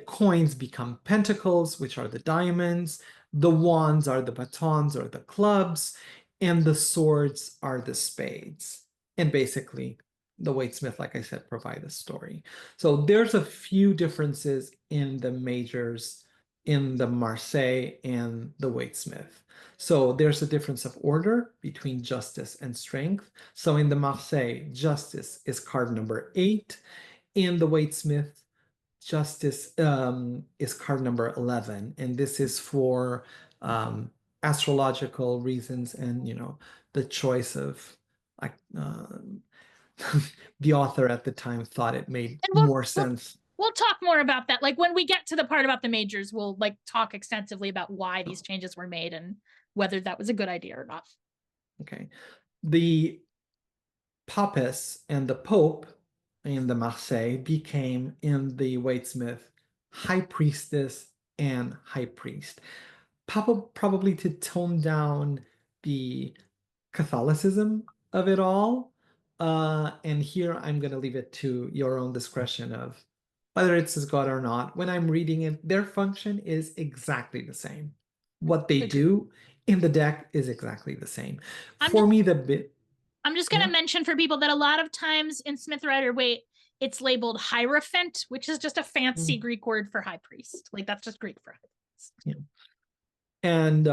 coins become pentacles, which are the diamonds, the wands are the batons or the clubs, and the swords are the spades. And basically, the Waitesmith, like I said, provide a story. So there's a few differences in the majors in the Marseille and the Waitesmith. So there's a difference of order between justice and strength. So in the Marseille, justice is card number 8. In the Waitesmith, justice is card number 11. And this is for astrological reasons and, the choice of like the author at the time thought it made And more sense. we'll talk more about that. Like when we get to the part about the majors, we'll like talk extensively about why these changes were made and whether that was a good idea or not. Okay. The Papas and the Pope in the Marseille became in the Waitesmith high priestess and high priest. Papa probably to tone down the Catholicism of it all. And here I'm going to leave it to your own discretion of whether it's as God or not. When I'm reading it, their function is exactly the same. What they Agreed. do in the deck is exactly the same. I'm For just me, the bit. I'm just going to Yeah. mention for people that a lot of times in Smith Rider Waite, it's labeled Hierophant, which is just a fancy Mm, Greek word for high priest. Like that's just Greek for high priest. yeah. And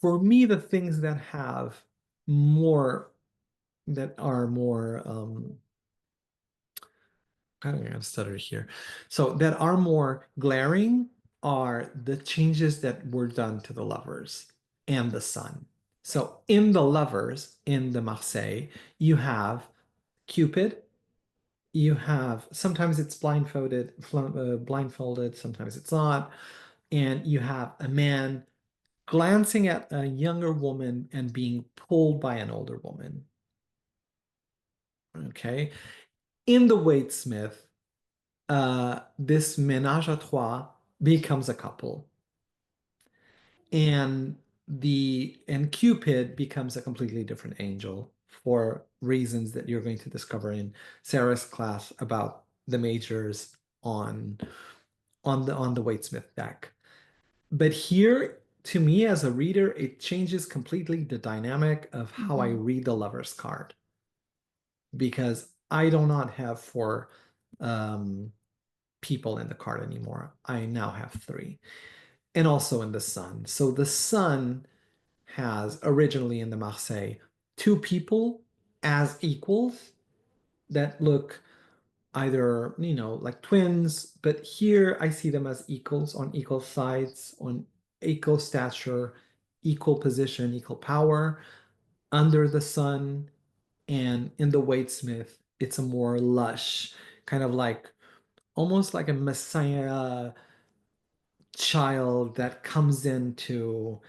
for me, the things that have more, that are more, I don't know, I've stuttered here. So that are more glaring are the changes that were done to the lovers and the sun. Right. So in the lovers, in the Marseille, you have Cupid, you have sometimes it's blindfolded, sometimes it's not, and you have a man glancing at a younger woman and being pulled by an older woman. Okay. In the Waitsmith, this ménage à trois becomes a couple, and Cupid becomes a completely different angel for reasons that you're going to discover in Sarah's class about the majors on the Waitsmith deck. But here, to me as a reader, it changes completely the dynamic of how I Mm-hmm. read the Lover's card, because I do not have four um, people in the card anymore. I now have three, and also in the Sun. So the Sun has originally in the Marseille two people as equals that look either, like twins, but here I see them as equals on equal sides, on equal stature, equal position, equal power under the sun. And in the Waitsmith, it's a more lush, kind of like almost like a messiah child that comes into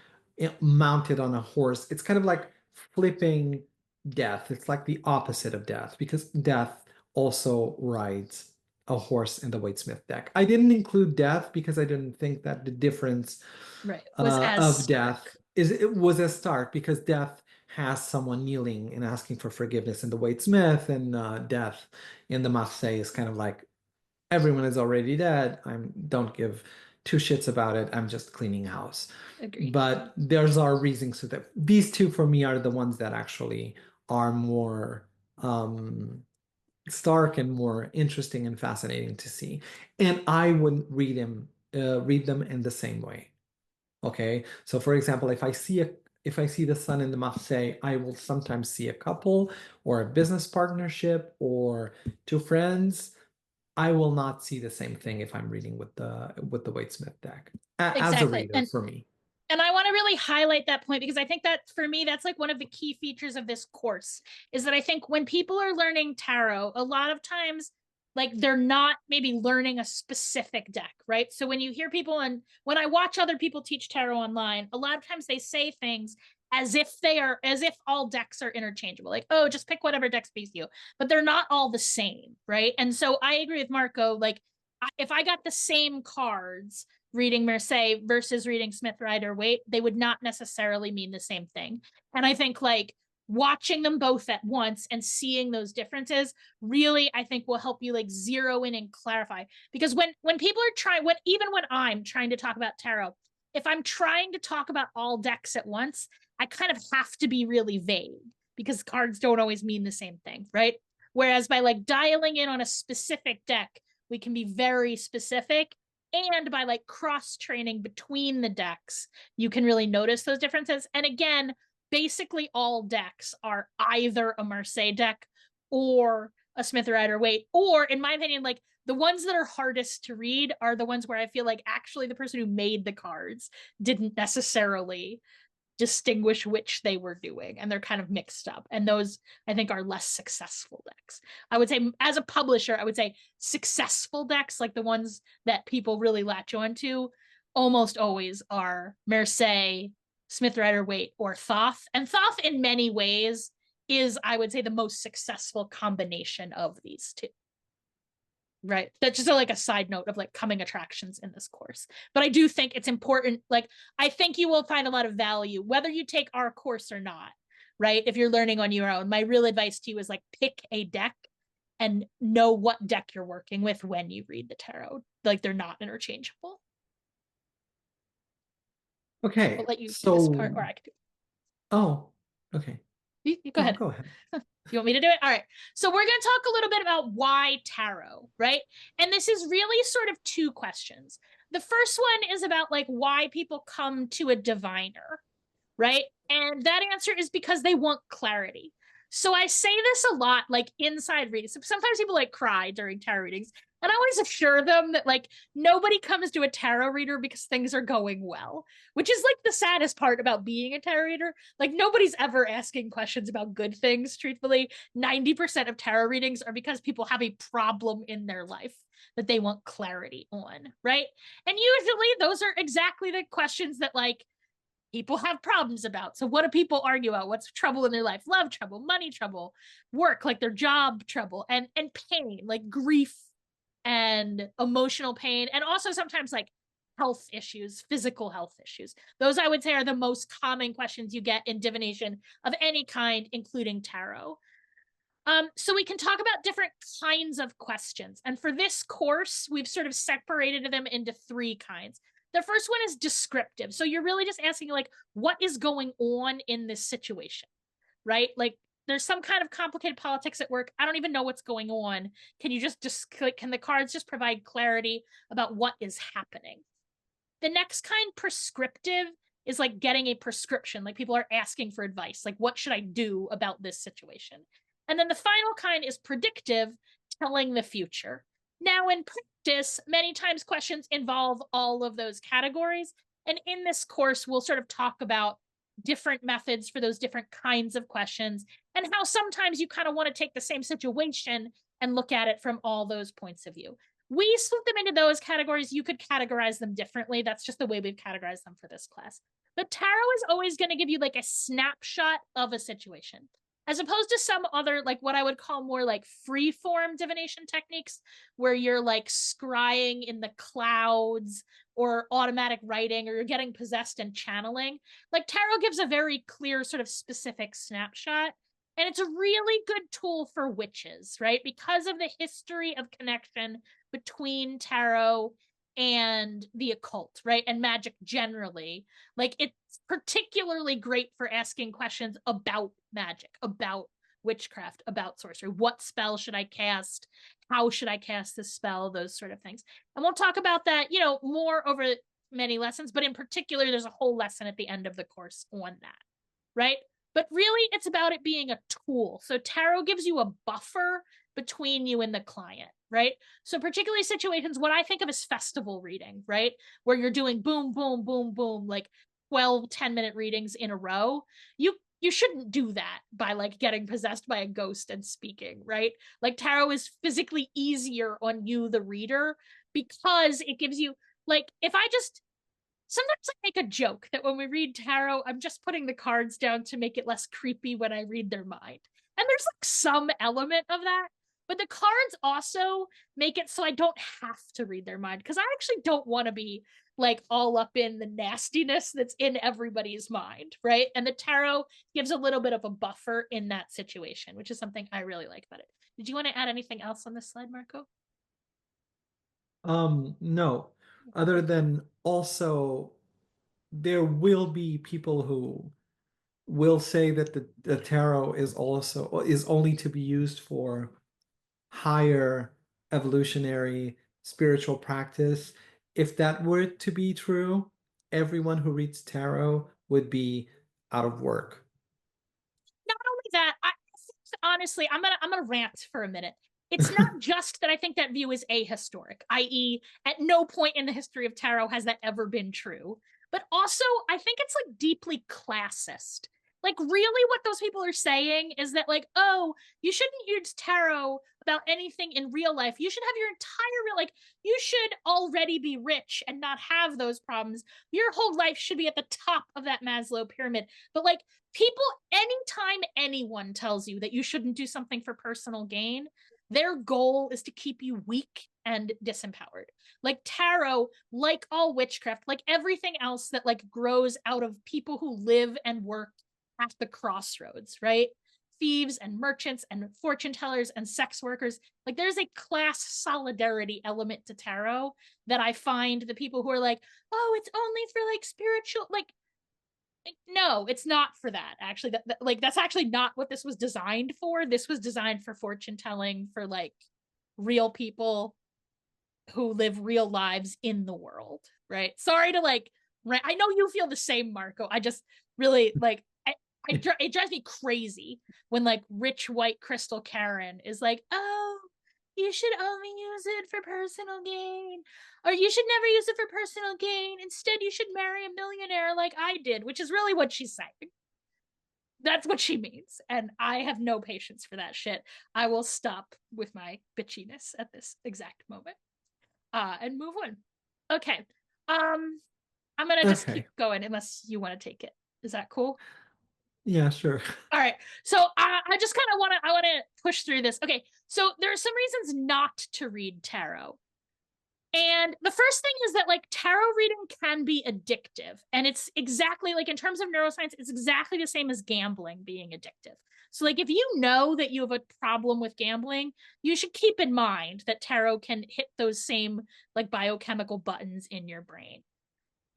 mounted on a horse. It's kind of like flipping death. It's like the opposite of death because death also rides a horse in the Waitsmith deck. I didn't include death because I didn't think that the difference Right. Was as of death stark. is it was as stark because death has someone kneeling and asking for forgiveness in the Waitsmith, and death in the Marseille is kind of like everyone is already dead. I don't give two shits about it. I'm just cleaning house. Agreed. But there's our reasons so that these two for me are the ones that actually are more stark and more interesting and fascinating to see. And I wouldn't read them in the same way. Okay. So for example, if I see the sun in the Marseille, I will sometimes see a couple or a business partnership or two friends. I will not see the same thing if I'm reading with the Waitsmith deck as a Exactly. reader for me. And I want to really highlight that point because I think that for me, that's like one of the key features of this course is that I think when people are learning tarot, a lot of times, like they're not maybe learning a specific deck, right? So when you hear people and when I watch other people teach tarot online, a lot of times they say things as if all decks are interchangeable. Like, oh, just pick whatever deck speaks to you. But they're not all the same, right? And so I agree with Marco. Like, if I got the same cards reading Marseille versus reading Smith Rider Waite, they would not necessarily mean the same thing. And I think like watching them both at once and seeing those differences really I think will help you like zero in and clarify. Because when people are trying when I'm trying to talk about tarot, if I'm trying to talk about all decks at once, I kind of have to be really vague because cards don't always mean the same thing, right? Whereas by like dialing in on a specific deck, we can be very specific, and by like cross training between the decks you can really notice those differences. And again, basically all decks are either a Marseille deck or a Smith Rider Waite, or in my opinion, like the ones that are hardest to read are the ones where I feel like actually the person who made the cards didn't necessarily distinguish which they were doing, and they're kind of mixed up, and those I think are less successful decks. I would say as a publisher, I would say successful decks, like the ones that people really latch onto, almost always are Marseille, Smith Rider Waite, or Thoth. And Thoth in many ways is, I would say, the most successful combination of these two. Right. That's just like a side note of like coming attractions in this course. But I do think it's important. Like, I think you will find a lot of value, whether you take our course or not, right? If you're learning on your own, my real advice to you is like pick a deck and know what deck you're working with when you read the tarot. Like, they're not interchangeable. I'll Okay, let you do this part, so or I can do oh, okay. it. You go No, ahead. go ahead. You want me to do it? All right. So we're going to talk a little bit about why tarot, right? And this is really sort of two questions. The first one is about like why people come to a diviner, right? And that answer is because they want clarity. So I say this a lot, like inside readings. Sometimes people like cry during tarot readings. And I always assure them that like nobody comes to a tarot reader because things are going well, which is like the saddest part about being a tarot reader. Like nobody's ever asking questions about good things, truthfully. 90% of tarot readings are because people have a problem in their life that they want clarity on, right? And usually those are exactly the questions that like people have problems about. So what do people argue about? What's trouble in their life? Love trouble, money trouble, work, like their job trouble, and pain, like grief and emotional pain, and also sometimes like health issues, physical health issues. Those I would say are the most common questions you get in divination of any kind, including tarot. So we can talk about different kinds of questions. And for this course, we've sort of separated them into three kinds. The first one is descriptive. So you're really just asking, like, what is going on in this situation, right? Like, there's some kind of complicated politics at work. I don't even know what's going on. Can you just can the cards just provide clarity about what is happening? The next kind, prescriptive, is like getting a prescription. Like people are asking for advice. Like, what should I do about this situation? And then the final kind is predictive, telling the future. Now, in practice, many times questions involve all of those categories. And in this course, we'll sort of talk about different methods for those different kinds of questions and how sometimes you kind of want to take the same situation and look at it from all those points of view. We split them into those categories. You could categorize them differently. That's just the way we've categorized them for this class. But tarot is always going to give you like a snapshot of a situation, as opposed to some other, like what I would call more like free form divination techniques, where you're like scrying in the clouds or automatic writing, or you're getting possessed and channeling. Like tarot gives a very clear, sort of specific snapshot. And it's a really good tool for witches, right? Because of the history of connection between tarot and the occult, right? And magic generally. Like it's particularly great for asking questions about magic, about witchcraft, about sorcery. What spell should I cast? How should I cast this spell? Those sort of things. And we'll talk about that, more over many lessons, but in particular, there's a whole lesson at the end of the course on that, right? But really, it's about it being a tool. So tarot gives you a buffer between you and the client, right? So particularly situations, what I think of as festival reading, right? Where you're doing boom, boom, boom, boom, like 12, 10-minute readings in a row. You shouldn't do that by like getting possessed by a ghost and speaking, right? Like tarot is physically easier on you, the reader, because it gives you, like, if I just sometimes I make a joke that when we read tarot, I'm just putting the cards down to make it less creepy when I read their mind. And there's like some element of that. But the cards also make it so I don't have to read their mind, because I actually don't want to be like all up in the nastiness that's in everybody's mind, right? And the tarot gives a little bit of a buffer in that situation, which is something I really like about it. Did you want to add anything else on this slide, Marco? No, other than also there will be people who will say that the tarot is only to be used for higher evolutionary spiritual practice. If that were to be true, everyone who reads tarot would be out of work. Not only that, honestly, I'm gonna rant for a minute. It's not just that I think that view is ahistoric, i.e., at no point in the history of tarot has that ever been true. But also, I think it's like deeply classist. Like, really, what those people are saying is that, like, oh, you shouldn't use tarot about anything in real life. You should have your entire real, like, you should already be rich and not have those problems. Your whole life should be at the top of that Maslow pyramid. But, like, people, anytime anyone tells you that you shouldn't do something for personal gain, their goal is to keep you weak and disempowered. Like tarot, like all witchcraft, like everything else that like grows out of people who live and work at the crossroads, right? Thieves and merchants and fortune tellers and sex workers. Like there's a class solidarity element to tarot that I find the people who are like, oh, it's only for like spiritual, like No, it's not for that. Actually, like that's actually not what this was designed for. This was designed for fortune telling for like real people who live real lives in the world, right? Sorry to like, I know you feel the same, Marco. I just really like, it drives me crazy when like rich white crystal Karen is like, oh, you should only use it for personal gain, or you should never use it for personal gain. Instead, you should marry a millionaire like I did, which is really what she's saying. That's what she means. And I have no patience for that shit. I will stop with my bitchiness at this exact moment and move on. Okay. I'm gonna just keep Okay. going unless you want to take it. Is that cool? Yeah, sure. All right. So I just kind of want to push through this. Okay. So there are some reasons not to read tarot. And the first thing is that like tarot reading can be addictive. And it's exactly like in terms of neuroscience, it's exactly the same as gambling being addictive. So like if you know that you have a problem with gambling, you should keep in mind that tarot can hit those same like biochemical buttons in your brain.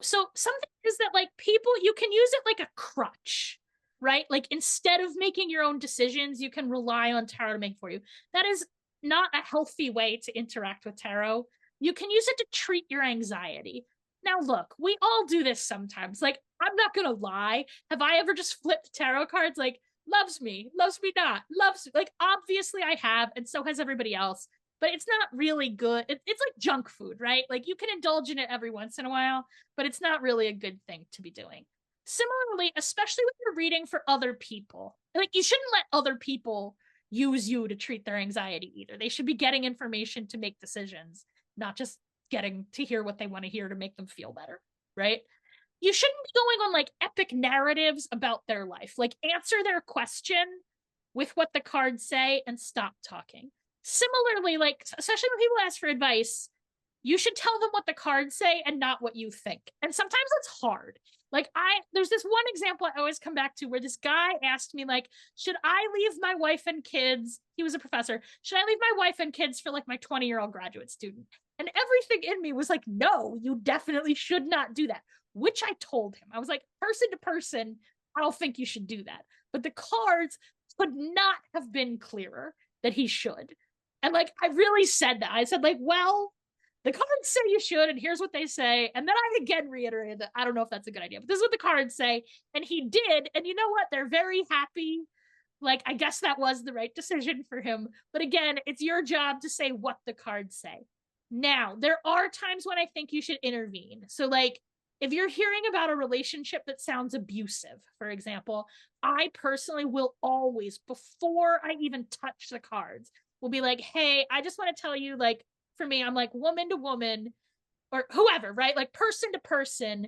So something is that like people you can use it like a crutch, right? Like instead of making your own decisions, you can rely on tarot to make for you. That is not a healthy way to interact with tarot. You can use it to treat your anxiety. Now look, we all do this sometimes. Like I'm not going to lie, have I ever just flipped tarot cards like loves me not, loves like obviously I have and so has everybody else, but it's not really good. It's like junk food, right? Like you can indulge in it every once in a while, but it's not really a good thing to be doing. Similarly, especially when you're reading for other people, like you shouldn't let other people use you to treat their anxiety either. They should be getting information to make decisions, not just getting to hear what they want to hear to make them feel better, right? You shouldn't be going on like epic narratives about their life. Like answer their question with what the cards say and stop talking. Similarly, like especially when people ask for advice, you should tell them what the cards say and not what you think. And sometimes it's hard. Like there's this one example I always come back to where this guy asked me like, should I leave my wife and kids? He was a professor. Should I leave my wife and kids for like my 20-year-old graduate student? And everything in me was like, no, you definitely should not do that, which I told him. I was like, person to person, I don't think you should do that. But the cards could not have been clearer that he should. And like, I really said that. I said, like, well, the cards say you should, and here's what they say. And then I again reiterated that I don't know if that's a good idea, but this is what the cards say. And he did. And you know what? They're very happy. Like, I guess that was the right decision for him. But again, it's your job to say what the cards say. Now, there are times when I think you should intervene. So, like, if you're hearing about a relationship that sounds abusive, for example, I personally will always, before I even touch the cards, will be like, hey, I just want to tell you, like, for me, I'm like woman to woman or whoever, right? Like person to person,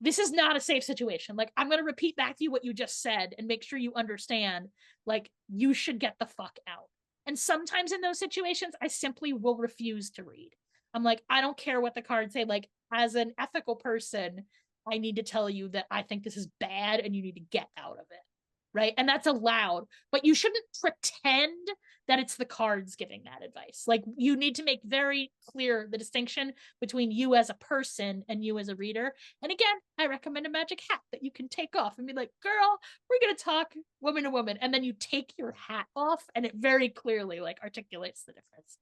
this is not a safe situation. Like, I'm going to repeat back to you what you just said and make sure you understand, like, you should get the fuck out. And sometimes in those situations, I simply will refuse to read. I'm like, I don't care what the cards say. Like, as an ethical person, I need to tell you that I think this is bad and you need to get out of it. Right. And that's allowed, but you shouldn't pretend that it's the cards giving that advice. Like, you need to make very clear the distinction between you as a person and you as a reader. And again, I recommend a magic hat that you can take off and be like, girl, we're going to talk woman to woman. And then you take your hat off and it very clearly like articulates the difference.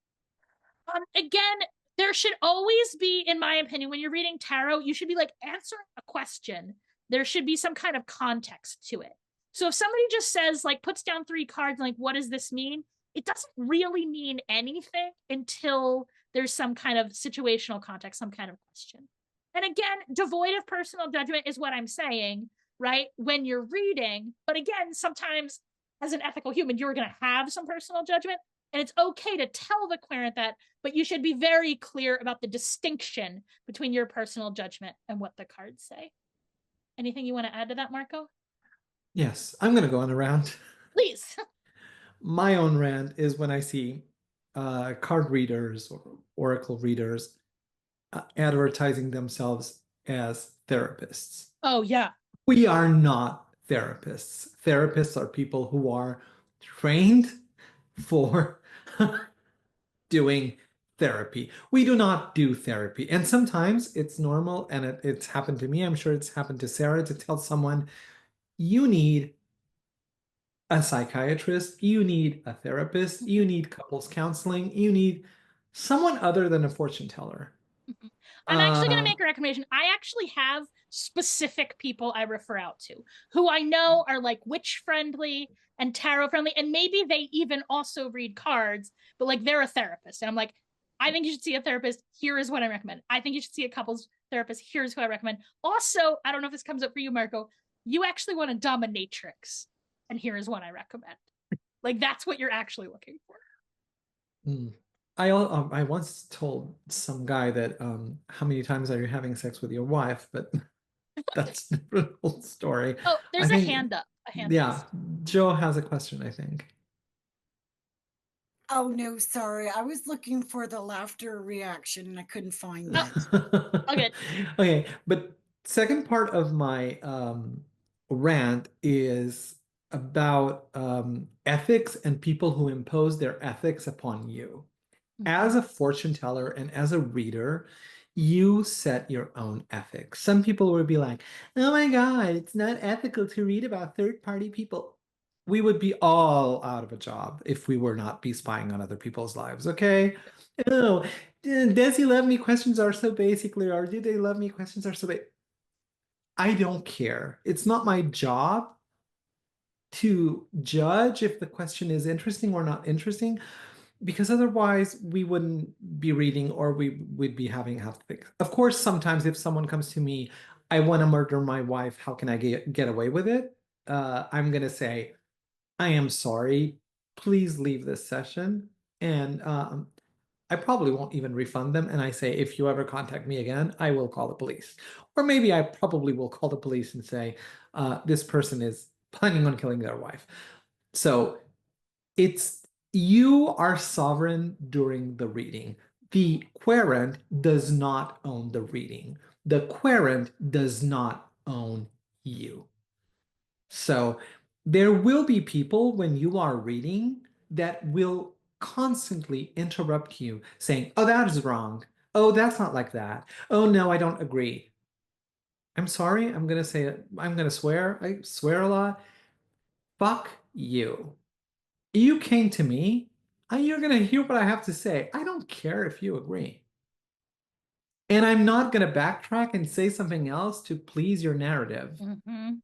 Again, there should always be, in my opinion, when you're reading tarot, you should be like answering a question. There should be some kind of context to it. So if somebody just says, like, puts down three cards, like, what does this mean? It doesn't really mean anything until there's some kind of situational context, some kind of question. And again, devoid of personal judgment is what I'm saying, right? When you're reading, but again, sometimes as an ethical human, you're going to have some personal judgment. And it's okay to tell the querent that, but you should be very clear about the distinction between your personal judgment and what the cards say. Anything you want to add to that, Marco? Yes, I'm going to go on a round. Please. My own rant is when I see card readers or oracle readers advertising themselves as therapists. Oh, yeah. We are not therapists. Therapists are people who are trained for doing therapy. We do not do therapy. And sometimes it's normal, and it's happened to me. I'm sure it's happened to Sarah, to tell someone, you need a psychiatrist, you need a therapist, you Mhm. need couples counseling, you need someone other than a fortune teller. Mhm. I'm actually going to Uh, make a recommendation. I actually have specific people I refer out to who I know are like witch friendly and tarot friendly, and maybe they even also read cards, but like they're a therapist. And I'm like, I think you should see a therapist. Here is what I recommend. I think you should see a couples therapist. Here's who I recommend. Also, I don't know if this comes up for you, Marco. You actually want a dominatrix, and here is what I recommend. Like that's what you're actually looking for. mm. I once told some guy that how many times are you having sex with your wife? But that's a different whole story. Oh, I there's a think, hand up, a hand yeah, raised. Joe has a question, I think. Oh no, sorry. I was looking for the laughter reaction and I couldn't find Oh, it. all good. Okay, but second part of my rant is about ethics and people who impose their ethics upon you. As Mhm. a fortune teller and as a reader, you set your own ethics. Some people will be like, oh my God, it's not ethical to read about third-party people. We would be all out of a job if we were not be spying on other people's lives, okay? Oh, does he love me questions are so basically, or do they love me questions are so basic. I don't care. It's not my job to judge if the question is interesting or not interesting, because otherwise we wouldn't be reading, or we would be having half things. Of course, sometimes if someone comes to me, I want to murder my wife, how can I get away with it? I'm gonna say, I am sorry, please leave this session. And I probably won't even refund them. And I say, if you ever contact me again, I will call the police. Or maybe I probably will call the police and say, this person is planning on killing their wife. So it's, you are sovereign during the reading. The querent does not own the reading. The querent does not own you. So there will be people when you are reading that will constantly interrupt you, saying, oh, that is wrong. Oh, that's not like that. Oh, no, I don't agree. I'm sorry. I'm going to say it. I'm going to swear. I swear a lot. Fuck you. You came to me, and you're going to hear what I have to say. I don't care if you agree. And I'm not going to backtrack and say something else to please your narrative. Mhm.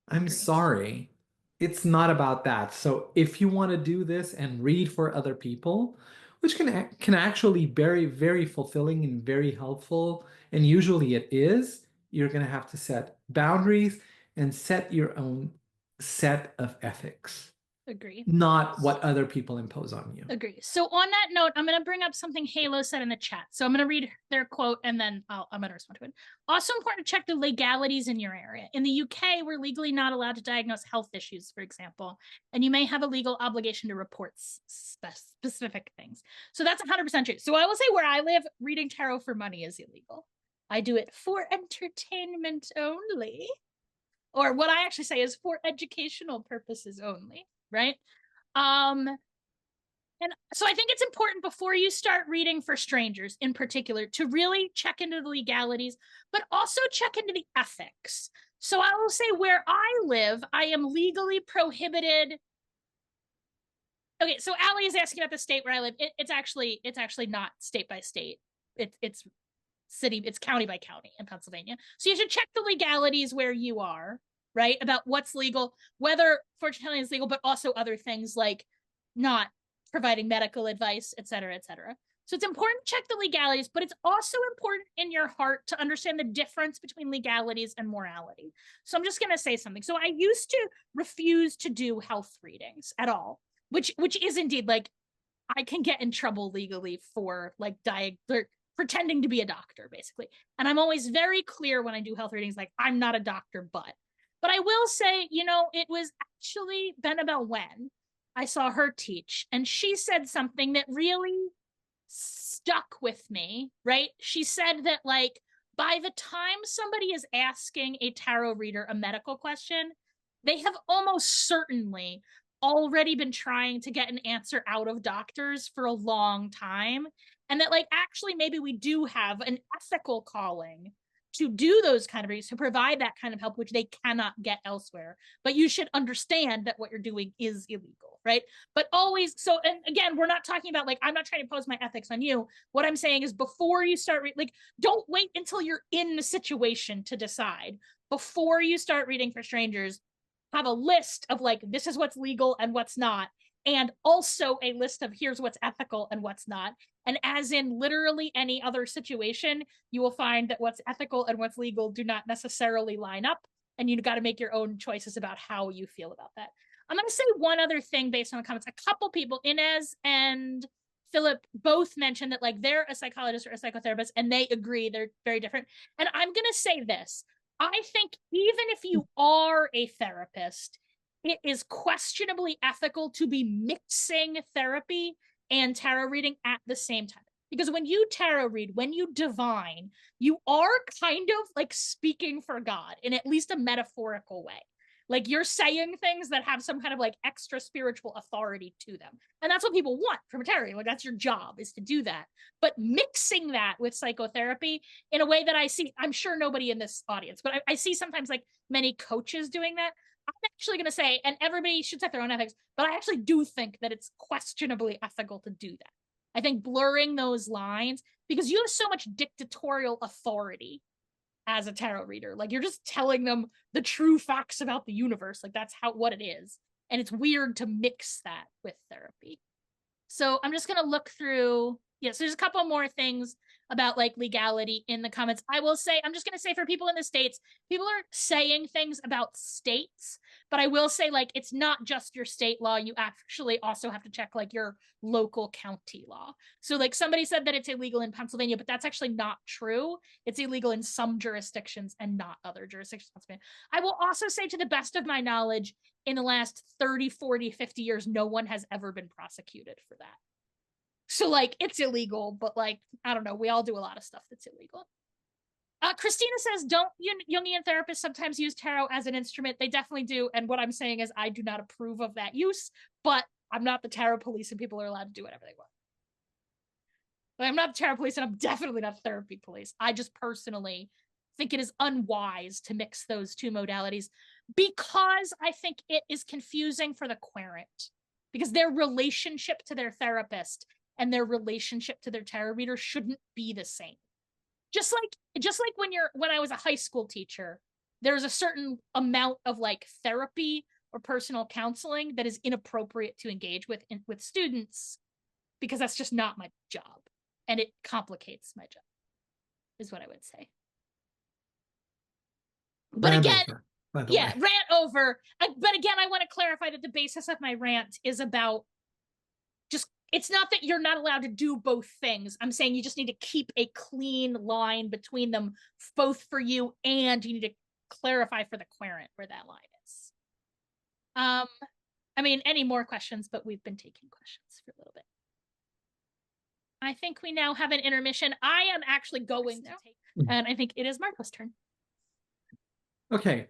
I'm Agree. sorry. It's not about that. So if you want to do this and read for other people, which can actually be very, very fulfilling and very helpful, and usually it is, you're going to have to set boundaries and set your own set of ethics, Agree. not what other people impose on you. Agree. So on that note, I'm going to bring up something Halo said in the chat. So I'm going to read their quote and then I'm going to respond to it. Also important to check the legalities in your area. In the UK, we're legally not allowed to diagnose health issues, for example, and you may have a legal obligation to report specific things. So that's 100% true. So I will say where I live, reading tarot for money is illegal. I do it for entertainment only. Or what I actually say is for educational purposes only, right? Um, and so I think it's important before you start reading for strangers in particular to really check into the legalities, but also check into the ethics. So I will say where I live, I am legally prohibited. Okay, so Allie is asking about the state where I live. It's actually not state by state. It's city, it's county by county in Pennsylvania. So you should check the legalities where you are, right? About what's legal, whether fortune telling is legal, but also other things like not providing medical advice, et cetera, et cetera. So it's important to check the legalities, but it's also important in your heart to understand the difference between legalities and morality. So I'm just going to say something. So I used to refuse to do health readings at all, which is indeed like I can get in trouble legally for like pretending to be a doctor, basically. And I'm always very clear when I do health readings, like I'm not a doctor, but I will say, it was actually Benabel when I saw her teach, and she said something that really stuck with me, right? She said that like by the time somebody is asking a tarot reader a medical question, they have almost certainly already been trying to get an answer out of doctors for a long time. And that, like, actually, maybe we do have an ethical calling to do those kind of readings, to provide that kind of help, which they cannot get elsewhere. But you should understand that what you're doing is illegal, right? But always, so, and again, we're not talking about, like, I'm not trying to pose my ethics on you. What I'm saying is, before you start, like, don't wait until you're in the situation to decide. Before you start reading for strangers, have a list of, like, this is what's legal and what's not, and also a list of here's what's ethical and what's not. And as in literally any other situation, you will find that what's ethical and what's legal do not necessarily line up, and you've got to make your own choices about how you feel about that. I'm going to say one other thing based on the comments. A couple people, Inez and Philip, both mentioned that, like, they're a psychologist or a psychotherapist and they agree they're very different. And I'm going to say this. I think even if you are a therapist, it is questionably ethical to be mixing therapy and tarot reading at the same time. Because when you tarot read, when you divine, you are kind of like speaking for God in at least a metaphorical way. Like, you're saying things that have some kind of, like, extra spiritual authority to them. And that's what people want from a tarot. Like, that's your job, is to do that. But mixing that with psychotherapy in a way that I see, I'm sure nobody in this audience, but I see sometimes, like, many coaches doing that. I'm actually going to say, and everybody should set their own ethics, but I actually do think that it's questionably ethical to do that. I think blurring those lines, because you have so much dictatorial authority as a tarot reader. Like, you're just telling them the true facts about the universe. Like, that's what it is. And it's weird to mix that with therapy. So I'm just going to look through. Yes, there's a couple more things about, like, legality in the comments. I will say, I'm just going to say, for people in the States, people are saying things about states, but I will say, like, it's not just your state law. You actually also have to check, like, your local county law. So, like, somebody said that it's illegal in Pennsylvania, but that's actually not true. It's illegal in some jurisdictions and not other jurisdictions. I will also say, to the best of my knowledge, in the last 30, 40, 50 years, no one has ever been prosecuted for that. So, like, it's illegal, but, like, I don't know. We all do a lot of stuff that's illegal. Christina says, don't Jungian therapists sometimes use tarot as an instrument? They definitely do. And what I'm saying is, I do not approve of that use, but I'm not the tarot police, and people are allowed to do whatever they want. But I'm not the tarot police, and I'm definitely not the therapy police. I just personally think it is unwise to mix those two modalities, because I think it is confusing for the querent, because their relationship to their therapist and their relationship to their tarot reader shouldn't be the same. Just like when I was a high school teacher, there's a certain amount of, like, therapy or personal counseling that is inappropriate to engage with students, because that's just not my job, and it complicates my job, is what I would say. But again, yeah, rant over. But again, I want to clarify that the basis of my rant is about, just, it's not that you're not allowed to do both things. I'm saying you just need to keep a clean line between them, both for you, and you need to clarify for the querent where that line is. I mean, any more questions, but we've been taking questions for a little bit. I think we now have an intermission. I am actually going to take, and I think it is Marco's turn. Okay,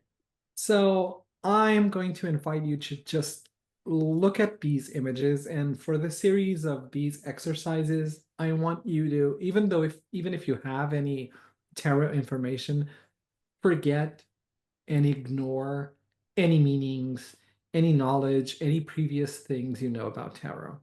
so I'm going to invite you to just look at these images, and for the series of these exercises, I want you to, even if you have any tarot information, forget and ignore any meanings, any knowledge, any previous things you know about tarot.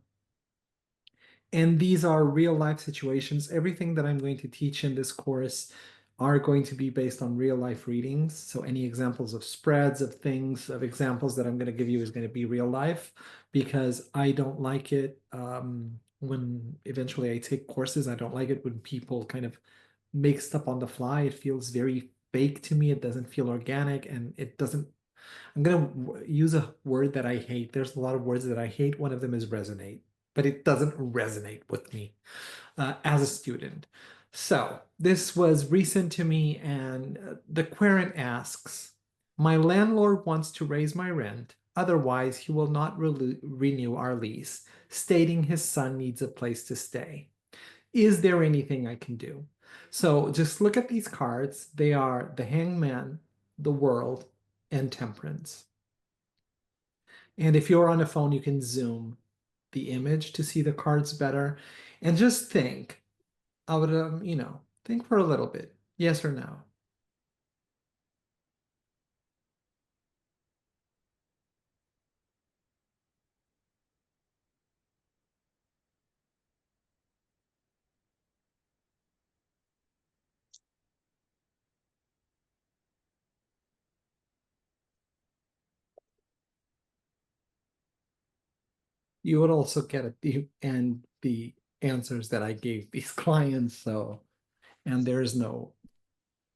And these are real life situations. Everything that I'm going to teach in this course are going to be based on real life readings. So any examples of spreads of things, of examples that I'm going to give you is going to be real life, because I don't like it when eventually I take courses. I don't like it when people kind of make stuff on the fly. It feels very fake to me. It doesn't feel organic, and it doesn't. I'm going to use a word that I hate. There's a lot of words that I hate. One of them is resonate, but it doesn't resonate with me as a student. So this was recent to me, and the querent asks, my landlord wants to raise my rent, otherwise he will not renew our lease, stating his son needs a place to stay. Is there anything I can do? So just look at these cards. They are the Hangman, the World, and Temperance. And if you're on a phone, you can zoom the image to see the cards better. And just think, I would, think for a little bit. Yes or no? You would also get the answers that I gave these clients. So, and there's no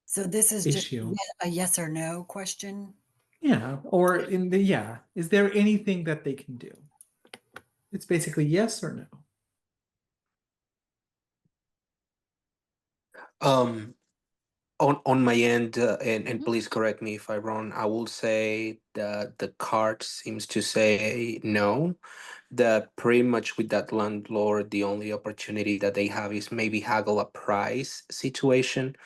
So this is just issue. a yes or no question. Yeah. Or is there anything that they can do? It's basically yes or no. Um, on my end, and Mhm. please correct me if I'm wrong, I will say that the card seems to say no. That pretty much with that landlord, the only opportunity that they have is maybe haggle a price situation.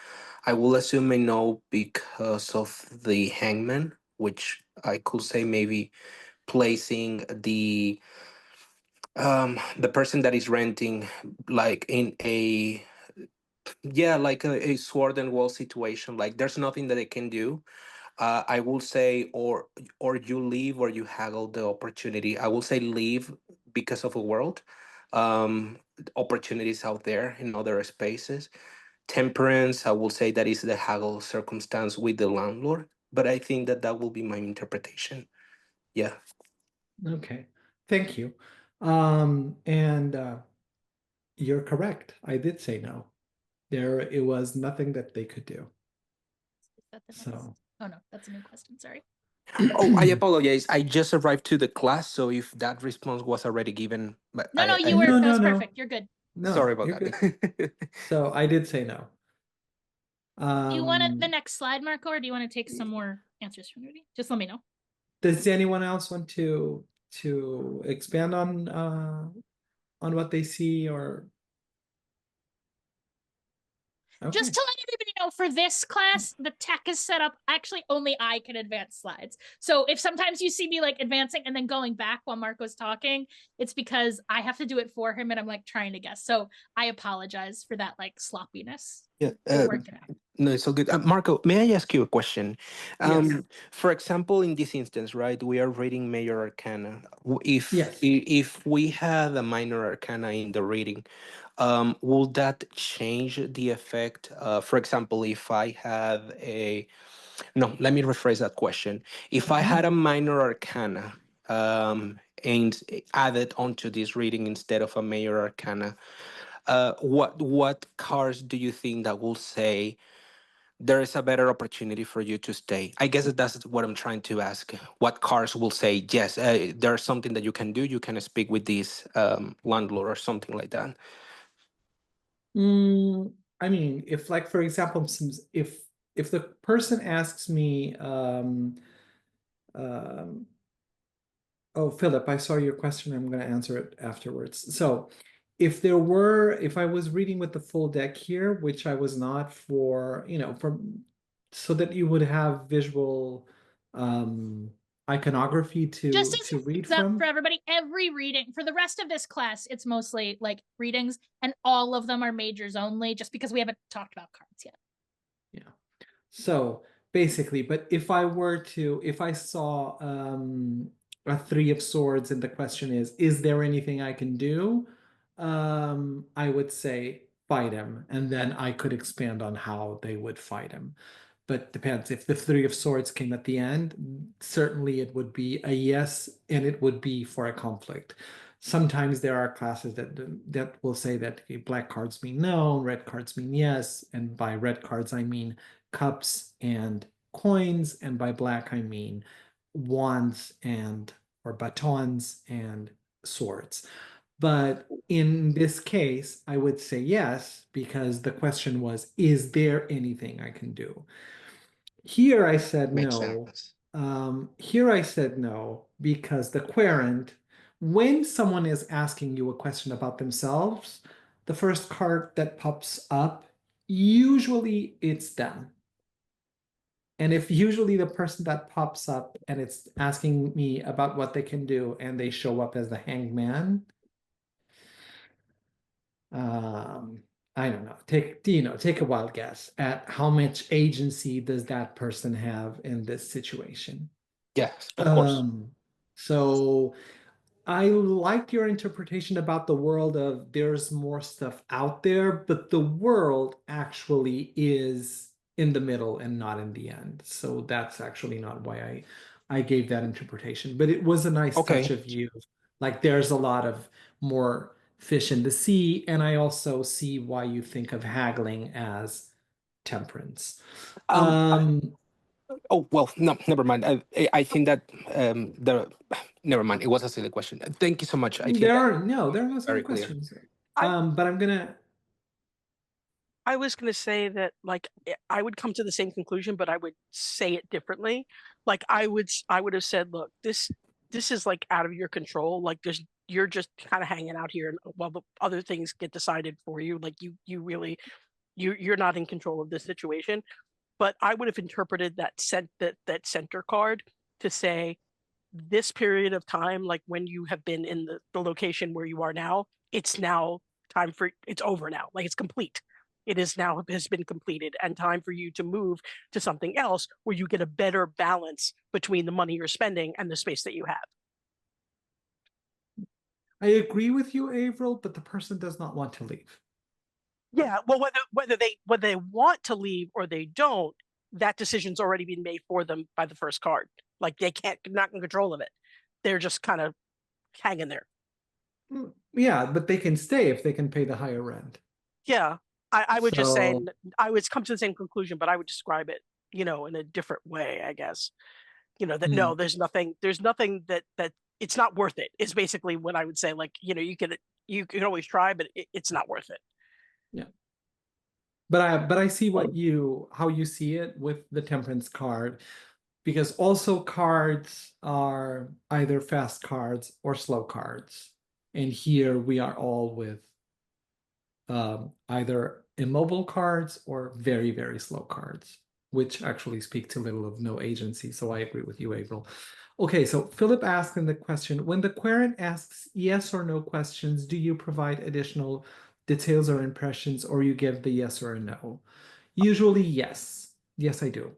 I will assume a no because of the hangman, which I could say maybe placing the person that is renting like in a, yeah, like a sword and wall situation. Like there's nothing that they can do. I will say, or you leave or you haggle the opportunity. I will say leave because of a world, opportunities out there in other spaces. Temperance, I will say that is the haggle circumstance with the landlord. But I think that that will be my interpretation. Yeah. Okay. Thank you. And you're correct. I did say no. It was nothing that they could do. Is that the next? So Oh no, that's a new question. Sorry. Oh, I apologize. I just arrived to the class, so if that response was already given, but No, no, you I were. No, That was no. perfect. You're good. sorry No, about you're good. that. So I did say no. Do you want the Um, next slide, Marco, or do you want to take some more answers from Rudy? Just let me know. does anyone else want to expand on what they see or Just okay. to let everybody know, for this class, the tech is set up. Actually, only I can advance slides. So if sometimes you see me like advancing and then going back while Marco's talking, it's because I have to do it for him and I'm like trying to guess. So I apologize for that like sloppiness. Yeah. We'll work it out. No, it's all good. Marco, may I ask you a question? Yes. For example, in this instance, right, we are reading major arcana. Yes. If we had a minor arcana in the reading, will that change the effect? For example, if I have a no, let me rephrase that question. If I had a minor arcana, and added onto this reading instead of a major arcana, what cards do you think that will say there is a better opportunity for you to stay? I guess that's what I'm trying to ask. What cards will say yes, there's something that you can do, you can speak with this landlord or something like that? I mean, if like for example, if the person asks me, um, oh, Philip, I saw your question. I'm going to answer it afterwards. So, if I was reading with the full deck here, which I was not for, so that you would have visual iconography Just to as to a read heads up from. for everybody, every reading for the rest of this class, it's mostly like readings, and all of them are majors only, just because we haven't talked about cards yet. Yeah. So basically, but if I saw a three of swords and the question is there anything I can do? I would say fight him, and then I could expand on how they would fight him. But depends. If the three of swords came at the end, certainly it would be a yes, and it would be for a conflict. Sometimes there are classes that will say that okay, black cards mean no, red cards mean yes, and by red cards I mean cups and coins, and by black I mean wands and or batons and swords. But in this case, I would say yes, because the question was, is there anything I can do? Here I said Makes no. sense. Here I said no because the querent, when someone is asking you a question about themselves, the first card that pops up, usually it's them. And if usually the person that pops up and it's asking me about what they can do and they show up as the hanged man, I don't know. Take a wild guess at how much agency does that person have in this situation. Yes, of course. So I like your interpretation about the world of there's more stuff out there, but the world actually is in the middle and not in the end. So that's actually not why I gave that interpretation. But it was a nice touch Okay. of you. Like there's a lot of more fish in the sea, and I also see why you think of haggling as temperance. Um, oh well, no, never mind. I think that never mind. It was a silly question. Thank you so much. I think that There are no silly very clear. questions. I- But I'm gonna I was going to say that like I would come to the same conclusion, but I would say it differently. Like I would have said, look, this is like out of your control. Like you're just kind of hanging out here, and while the other things get decided for you, like you really you're not in control of this situation. But I would have interpreted that that center card to say this period of time, like when you have been in the location where you are now, it's now time for it's over now. Like it's complete. It is now has been completed and time for you to move to something else where you get a better balance between the money you're spending and the space that you have. I agree with you, Avril, but the person does not want to leave. Yeah, well, whether they want to leave or they don't, that decision's already been made for them by the first card. Like they can't not in control of it. They're just kind of hanging there. Yeah, but they can stay if they can pay the higher rent. Yeah, I would just say So- I would come to the same conclusion, but I would describe it, in a different way, I guess. That no, there's nothing that it's not worth it. Is basically what I would say. Like, you can always try, but it's not worth it. Yeah. But I see how you see it with the temperance card, because also cards are either fast cards or slow cards. And here we are all with either immobile cards or very, very slow cards, which actually speak to little of no agency. So I agree with you, April. Okay, so Philip asked in the question, when the querent asks yes or no questions, do you provide additional details or impressions, or you give the yes or no? Usually yes. Yes, I do.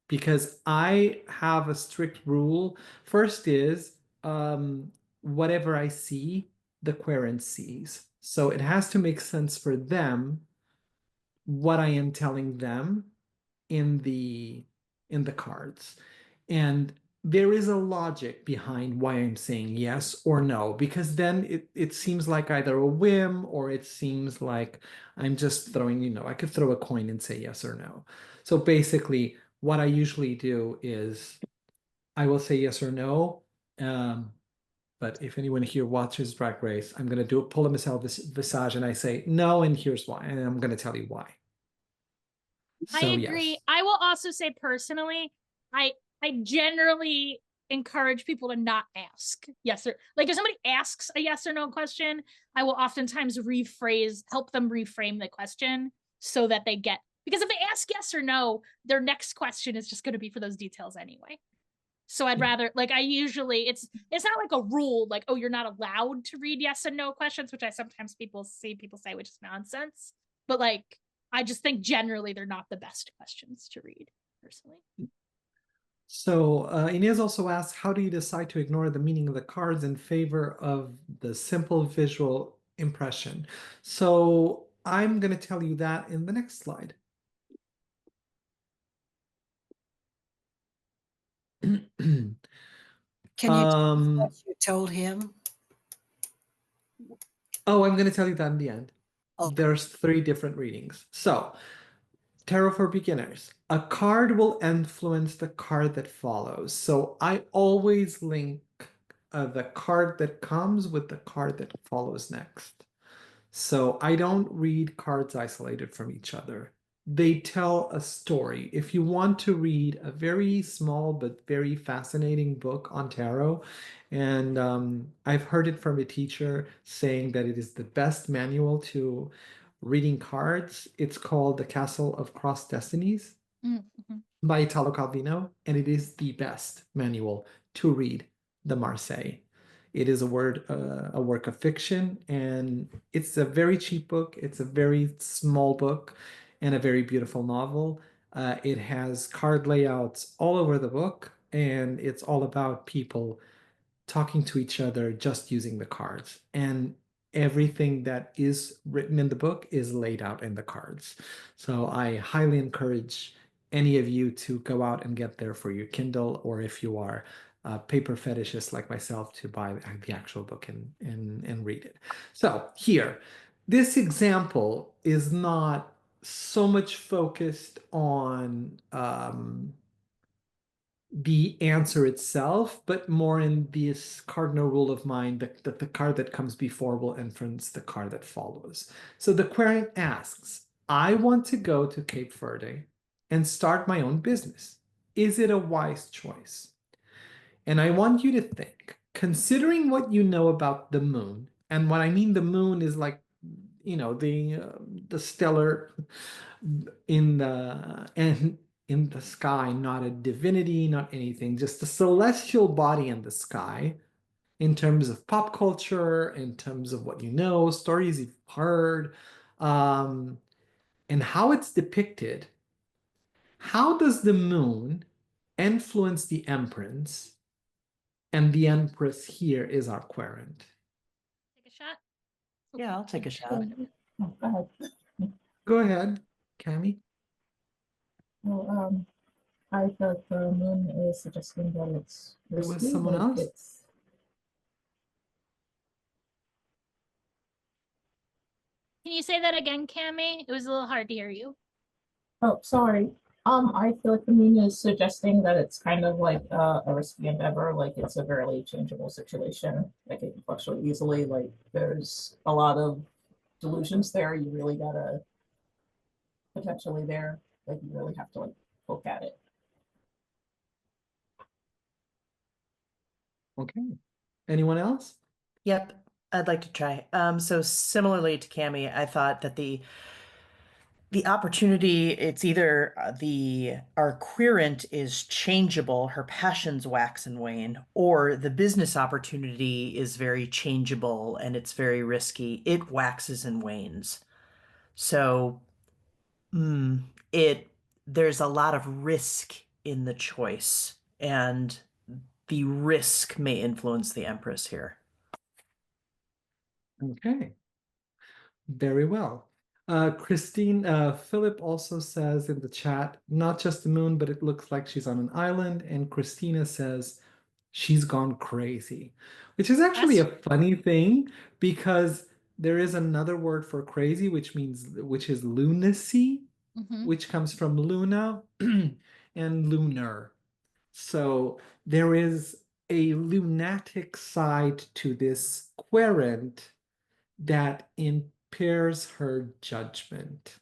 Because I have a strict rule. First is whatever I see, the querent sees. So it has to make sense for them what I am telling them in the cards. And there is a logic behind why I'm saying yes or no, because then it seems like either a whim or it seems like I'm just throwing, I could throw a coin and say yes or no. So basically, what I usually do is I will say yes or no. But if anyone here watches Drag Race, I'm going to pull a Michelle Visage and I say no, and here's why. And I'm going to tell you why. I agree. Yes. I will also say personally, I generally encourage people to not ask yes or like if somebody asks a yes or no question, I will oftentimes help them reframe the question so that they get, because if they ask yes or no, their next question is just going to be for those details anyway. So I'd rather, like, I usually, it's not like a rule, like, oh, you're not allowed to read yes and no questions, which I sometimes people say, which is nonsense. But like, I just think generally they're not the best questions to read, personally. So Inez also asks, how do you decide to ignore the meaning of the cards in favor of the simple visual impression? So I'm going to tell you that in the next slide. Can you tell us what you told him? Oh, I'm going to tell you that in the end. Okay. There's 3 different readings. So, Tarot for Beginners. A card will influence the card that follows. So I always link the card that comes with the card that follows next. So I don't read cards isolated from each other. They tell a story. If you want to read a very small but very fascinating book on tarot, and I've heard it from a teacher saying that it is the best manual to reading cards. It's called The Castle of Crossed Destinies. Mm-hmm. by Italo Calvino, and it is the best manual to read the Marseilles. It is a work of fiction, and it's a very cheap book. It's a very small book and a very beautiful novel. It has card layouts all over the book, and it's all about people talking to each other just using the cards. And everything that is written in the book is laid out in the cards. So I highly encourage any of you to go out and get there for your Kindle, or if you are paper fetishists like myself, to buy the actual book and read it. So here, this example is not so much focused on the answer itself, but more in this cardinal rule of mind that the card that comes before will influence the card that follows. So the querent asks, I want to go to Cape Verde and start my own business. Is it a wise choice? And I want you to think, considering what you know about the moon, and what I mean the moon is like, the stellar in the sky, not a divinity, not anything, just a celestial body in the sky, in terms of pop culture, in terms of what you know, stories you've heard, and how it's depicted. How does the moon influence the empress? And the empress here is our querent. Take a shot. Yeah, I'll take a shot. Oh, go ahead. Go ahead, Cami. Well, I thought the moon is suggesting that it's There was risky, someone like else? it's Can you say that again, Cami? It was a little hard to hear you. oh sorry. I feel like the moon is suggesting that it's kind of like a risky endeavor, like it's a very changeable situation. Like it can fluctuate easily, like there's a lot of delusions there. You really gotta potentially there. Like you really have to like look at it. Okay. Anyone else? Yep, I'd like to try. So similarly to Cami, I thought that the opportunity, it's either our querent is changeable, her passions wax and wane, or the business opportunity is very changeable and it's very risky. It waxes and wanes. So it there's a lot of risk in the choice, and the risk may influence the Empress here. Okay. Very well. Philip also says in the chat, not just the moon, but it looks like she's on an island. And Christina says she's gone crazy, which is actually a funny thing because there is another word for crazy, which is lunacy, which comes from Luna and lunar. So there is a lunatic side to this querent that impairs her judgment.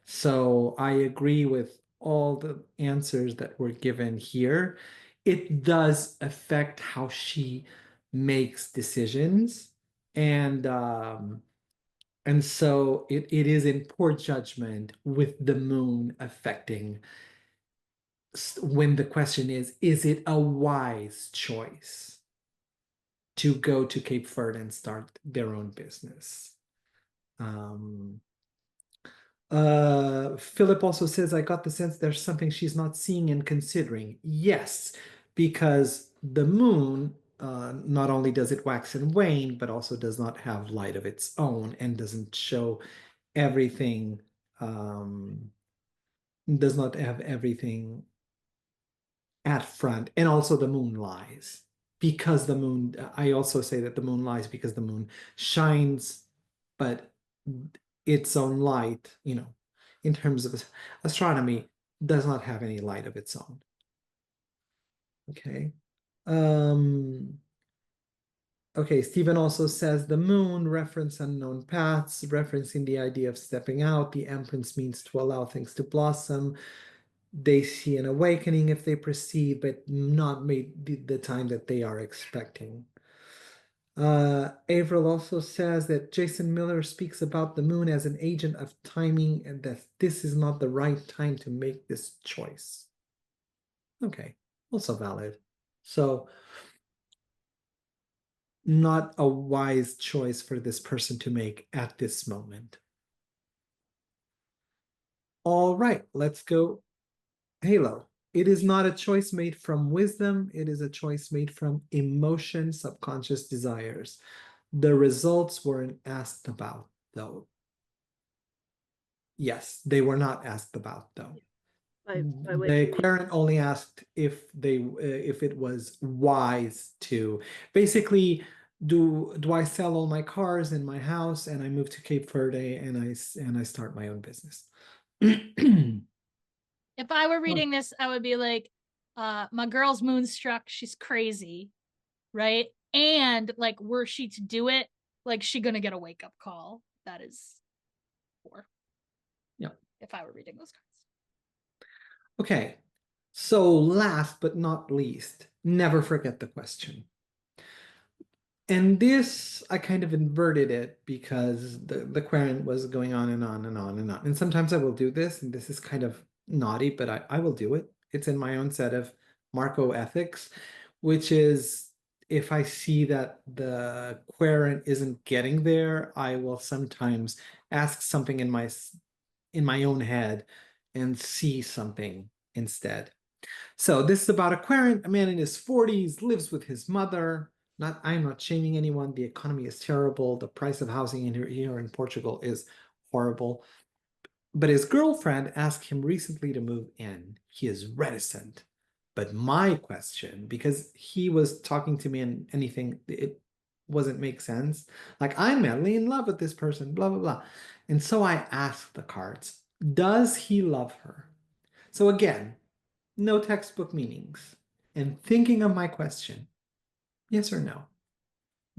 So I agree with all the answers that were given here. It does affect how she makes decisions, and so it is in poor judgment with the moon affecting when the question is it a wise choice to go to Cape Verde and start their own business? Philip also says, I got the sense there's something she's not seeing and considering. Yes, because the moon, not only does it wax and wane, but also does not have light of its own and doesn't show everything, does not have everything at front. And also the moon lies. Because the moon, I also say that the moon lies because the moon shines, but its own light, in terms of astronomy, does not have any light of its own. Okay. Okay, Stephen also says the moon, reference unknown paths, referencing the idea of stepping out. The empress means to allow things to blossom. They see an awakening if they proceed, but not made the time that they are expecting. Avril also says that Jason Miller speaks about the moon as an agent of timing and that this is not the right time to make this choice. Okay, also valid. So not a wise choice for this person to make at this moment. All right, let's go. Halo. It is not a choice made from wisdom. It is a choice made from emotion, subconscious desires. The results weren't asked about, though. Yes, they were not asked about, though. The querent only asked if it was wise to basically do I sell all my cars in my house and I move to Cape Verde and I start my own business. If I were reading this, I would be like, my girl's moonstruck, she's crazy, right? And like, were she to do it, like, she gonna get a wake up call. That is 4. Yeah. If I were reading those cards. Okay. So last but not least, never forget the question. And this, I kind of inverted it because the querent was going on and on and on and on. And sometimes I will do this, and this is kind of naughty, but I will do it. It's in my own set of Marco ethics, which is if I see that the querent isn't getting there, I will sometimes ask something in my own head and see something instead. So this is about a querent, a man in his 40s, lives with his mother. I'm not shaming anyone. The economy is terrible. The price of housing here in Portugal is horrible. But his girlfriend asked him recently to move in. He is reticent. But my question, because he was talking to me and anything, it wasn't make sense. Like, I'm madly in love with this person, blah, blah, blah. And so I asked the cards, does he love her? So again, no textbook meanings. And thinking of my question, yes or no?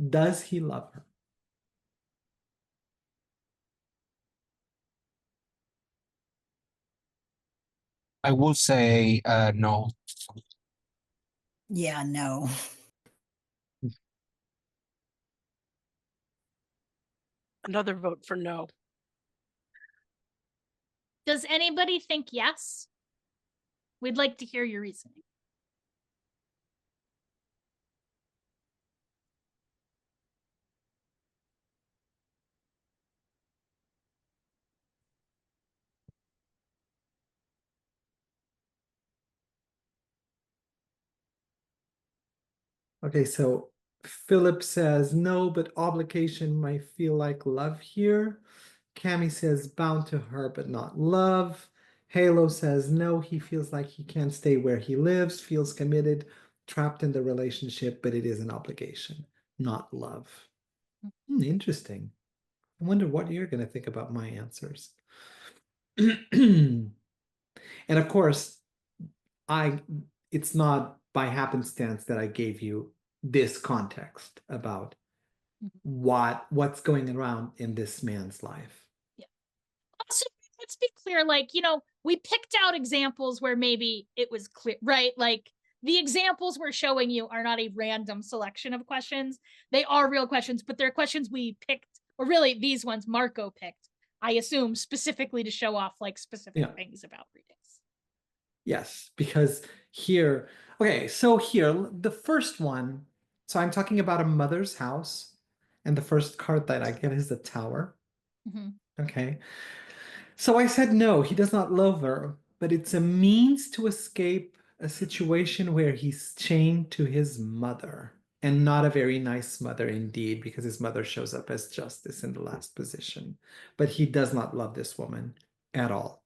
Does he love her? I will say no. Yeah, no. Another vote for no. Does anybody think yes? We'd like to hear your reasoning. Okay, so Philip says no, but obligation might feel like love here. Cami says bound to her, but not love. Halo says no, he feels like he can't stay where he lives, feels committed, trapped in the relationship, but it is an obligation, not love. Interesting. I wonder what you're going to think about my answers. And of course, it's not by happenstance that I gave you this context about what's going around in this man's life. Yeah. Also, let's be clear, like, we picked out examples where maybe it was clear, right? Like, the examples we're showing you are not a random selection of questions. They are real questions, but they're questions we picked, or really these ones Marco picked, I assume, specifically to show off like specific things about readings. Yes, because here, okay, so here, the first one, so I'm talking about a mother's house, and the first card that I get is the tower. Okay. So I said no, he does not love her, but it's a means to escape a situation where he's chained to his mother, and not a very nice mother indeed, because his mother shows up as justice in the last position. But he does not love this woman at all.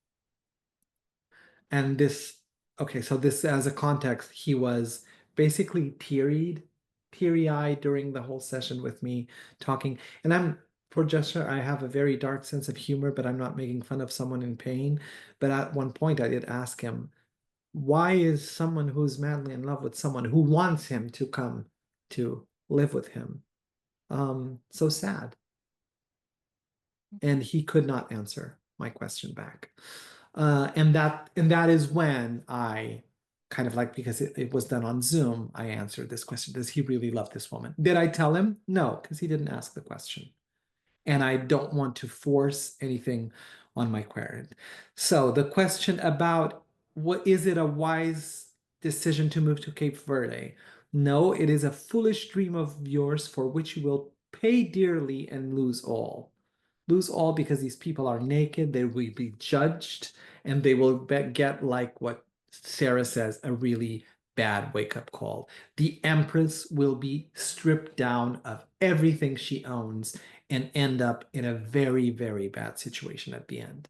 And this, okay, so this as a context, he was basically teary-eyed during the whole session with me talking. And for gesture, I have a very dark sense of humor, but I'm not making fun of someone in pain. But at one point, I did ask him, why is someone who's madly in love with someone who wants him to come to live with him so sad? And he could not answer my question back. And that is when I kind of like, because it was done on Zoom, I answered this question. Does he really love this woman? Did I tell him? No, because he didn't ask the question. And I don't want to force anything on my querent. So the question about what is it a wise decision to move to Cape Verde. No, it is a foolish dream of yours for which you will pay dearly and lose all. Lose all because these people are naked, they will be judged, and they will get, like what Sara says, a really bad wake-up call. The Empress will be stripped down of everything she owns and end up in a very, very bad situation at the end.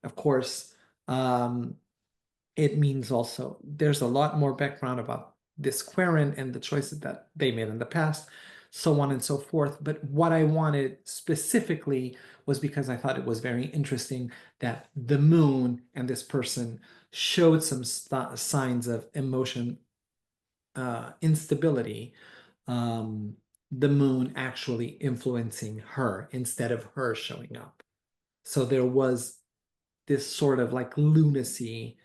Of course, it means also there's a lot more background about this Quarren and the choices that they made in the past, so on and so forth. But what I wanted specifically was because I thought it was very interesting that the moon and this person showed some signs of emotion instability. The moon actually influencing her instead of her showing up. So there was this sort of like lunacy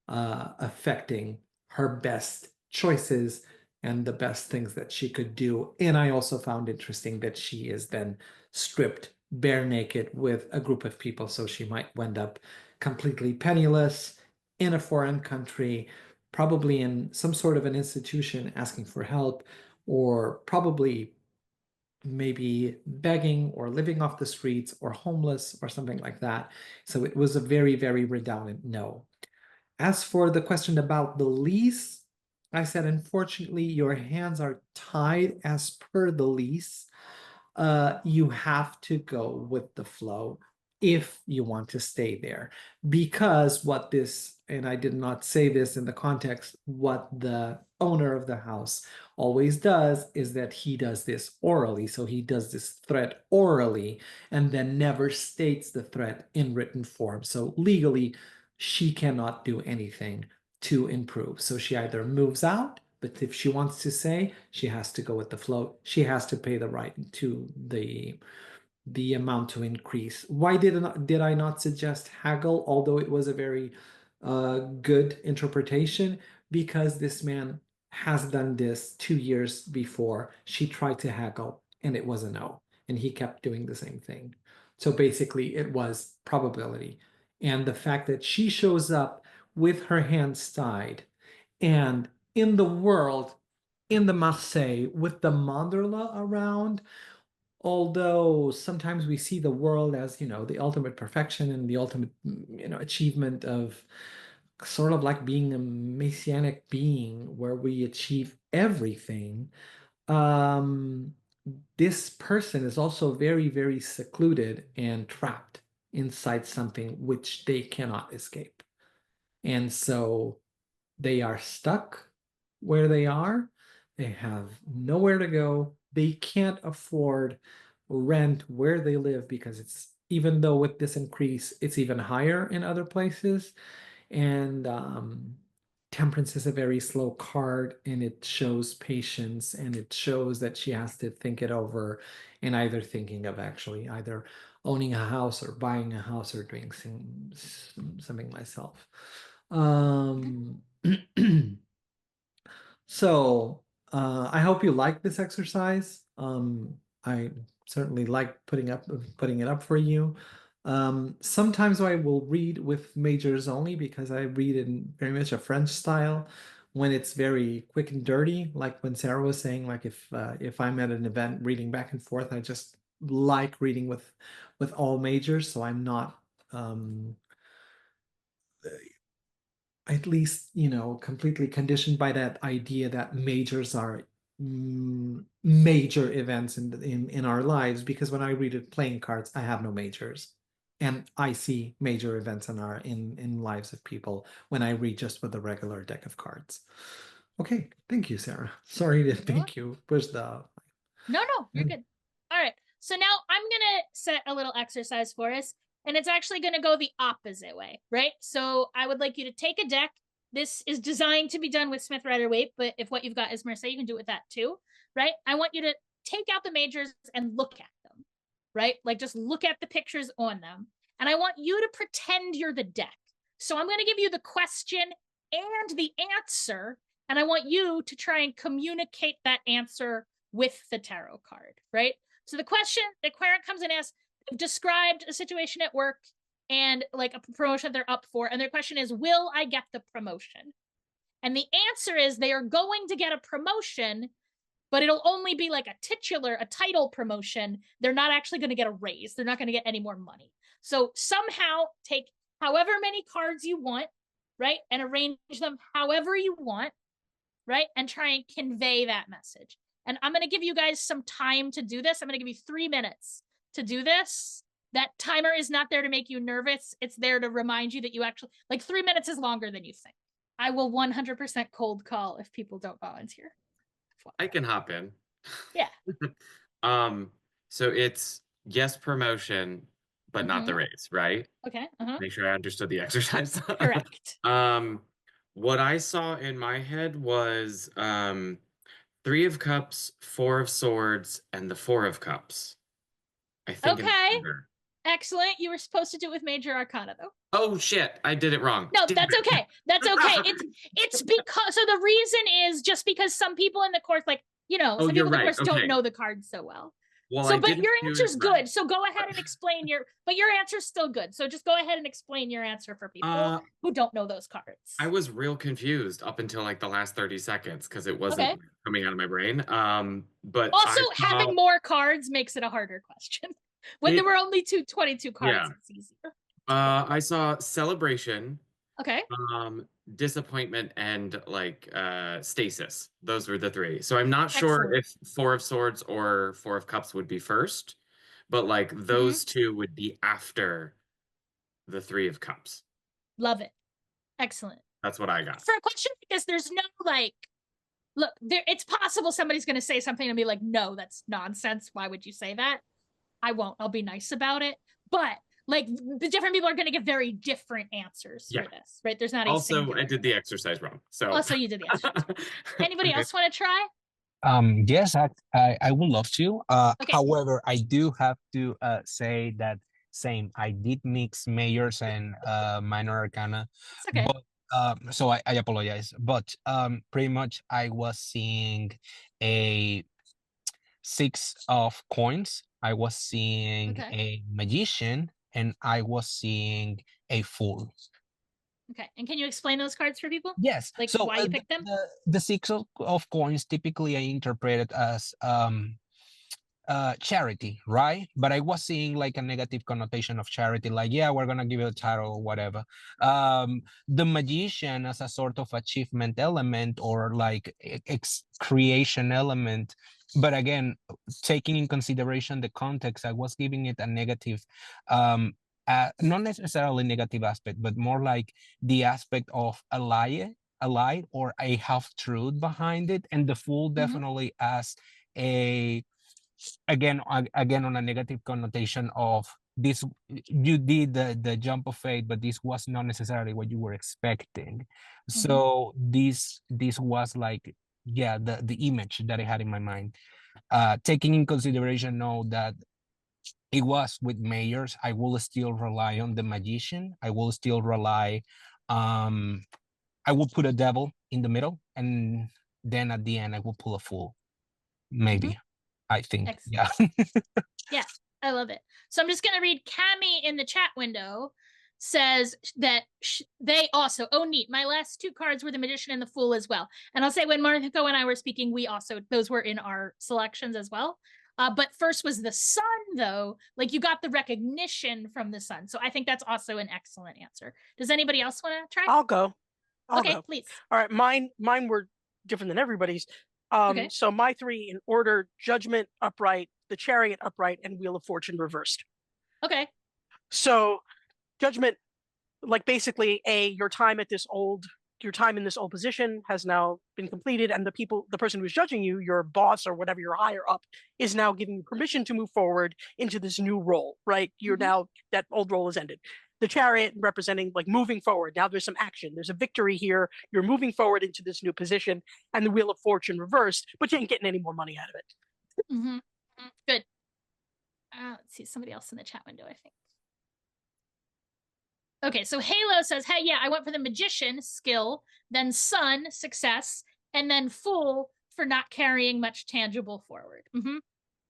affecting her best choices and the best things that she could do. And I also found interesting that she is then stripped bare naked with a group of people, so she might end up completely penniless in a foreign country, probably in some sort of an institution asking for help, or probably maybe begging or living off the streets or homeless or something like that. So it was a very, very redoundant no. As for the question about the lease, I said, unfortunately, your hands are tied as per the lease. You have to go with the flow if you want to stay there. Because what this, and I did not say this in the context, what the owner of the house always does is that he does this orally. So he does this threat orally and then never states the threat in written form. So legally, she cannot do anything to improve. So she either moves out, but if she wants to say, she has to go with the flow. She has to pay the right to the amount to increase. Why did I not suggest haggle, although it was a very good interpretation? Because this man has done this 2 years before. She tried to haggle and it was a no, and he kept doing the same thing. So basically it was probability. And the fact that she shows up with her hands tied and in the world, in the Marseille, with the mandorla around, although sometimes we see the world as, the ultimate perfection and the ultimate, achievement of sort of like being a messianic being where we achieve everything. This person is also very, very secluded and trapped inside something which they cannot escape. And so they are stuck where they are. They have nowhere to go. They can't afford rent where they live because it's, even though with this increase, it's even higher in other places. And Temperance is a very slow card, and it shows patience, and it shows that she has to think it over, and either thinking of actually either owning a house or buying a house or doing something myself. So I hope you like this exercise. I certainly like putting it up for you. Sometimes I will read with majors only because I read in very much a French style when it's very quick and dirty, like when Sara was saying, like if I'm at an event reading back and forth, I just like reading with all majors, so I'm not at least, completely conditioned by that idea that majors are major events in our lives, because when I read it playing cards, I have no majors. And I see major events in lives of people when I read just with a regular deck of cards. Okay, thank you, Sara. Sorry to thank you. Push the No, you're good. All right. So now I'm going to set a little exercise for us, and it's actually going to go the opposite way, right? So I would like you to take a deck. This is designed to be done with Smith Rider Waite, but if what you've got is Marseille, you can do it with that too, right? I want you to take out the majors and look at them, right? Like just look at the pictures on them. And I want you to pretend you're the deck. So I'm going to give you the question and the answer, and I want you to try and communicate that answer with the tarot card, right? So the question that Quarren comes and asks, described a situation at work and like a promotion they're up for, and their question is, will I get the promotion? And the answer is they are going to get a promotion, but it'll only be like a title promotion. They're not actually going to get a raise. They're not going to get any more money. So somehow take however many cards you want, right? And arrange them however you want, right? And try and convey that message. And I'm going to give you guys some time to do this. I'm going to give you 3 minutes to do this. That timer is not there to make you nervous. It's there to remind you that you actually, like 3 minutes is longer than you think. I will 100% cold call if people don't volunteer. I can hop in. Yeah. So it's yes promotion, but not the raise, right? Okay. Make sure I understood the exercise. Correct. What I saw in my head was 3 of Cups, 4 of Swords, and the 4 of Cups. I think. Okay. Excellent. You were supposed to do it with Major Arcana, though. Oh shit! I did it wrong. No, that's okay. That's okay. It's because so the reason is just because some people in the course, like some people in the course don't know the cards so well. Well, so, but your answer's good. So go ahead and explain but your answer's still good. So just go ahead and explain your answer for people who don't know those cards. I was real confused up until like the last 30 seconds because it wasn't coming out of my brain. But also having more cards makes it a harder question. When there were only 22 cards, it's easier. I saw Celebration. Okay. Disappointment and like Stasis. Those were the 3. So I'm not sure if 4 of Swords or 4 of Cups would be first, but like those 2 would be after the 3 of Cups. Love it. Excellent. That's what I got. For a question, because there's no look, it's possible somebody's going to say something and be like, no, that's nonsense. Why would you say that? I won't. I'll be nice about it. But like the different people are going to give very different answers for this, right? There's not also I did the exercise wrong. So also you did the exercise. Anybody else want to try? Yes, I would love to. However, I do have to say that same. I did mix majors and minor arcana. It's okay. But, so I apologize. But pretty much I was seeing a 6 of coins. I was seeing a magician, and I was seeing a fool. Okay, and can you explain those cards for people? Yes. Like so, why you picked them? The 6 of coins typically I interpret it as charity, right? But I was seeing like a negative connotation of charity, like, yeah, we're gonna give you a title or whatever. The magician as a sort of achievement element or like creation element. But again, taking in consideration the context, I was giving it a negative, not necessarily negative aspect, but more like the aspect of a lie or a half-truth behind it. And the fool definitely as again on a negative connotation of this, you did the jump of faith, but this was not necessarily what you were expecting. So this was like, yeah, the image that I had in my mind. Taking in consideration now that it was with mayors, I will still rely on the magician. I will still rely, I will put a devil in the middle, and then at the end I will pull a fool. Maybe. I think. Excellent. Yeah. Yeah, I love it. So I'm just going to read Cami in the chat window says that they also, oh neat, my last 2 cards were the magician and the fool as well. And I'll say when Marco and I were speaking, we also, those were in our selections as well. But first was the sun though, like you got the recognition from the sun. So I think that's also an excellent answer. Does anybody else want to try? I'll go. Okay, go. Please. All right, mine were different than everybody's. So my 3 in order: Judgment upright, the Chariot upright, and Wheel of Fortune reversed. Okay. So Judgment, like basically your time in this old position has now been completed, and the person who's judging you, your boss or whatever, your higher up, is now giving you permission to move forward into this new role, right? You're now, that old role has ended. The Chariot representing like moving forward. Now there's some action. There's a victory here. You're moving forward into this new position, and the Wheel of Fortune reversed, but you ain't getting any more money out of it. Good. Let's see, somebody else in the chat window, I think. Okay, so Halo says, hey, yeah, I went for the magician skill, then sun, success, and then fool for not carrying much tangible forward.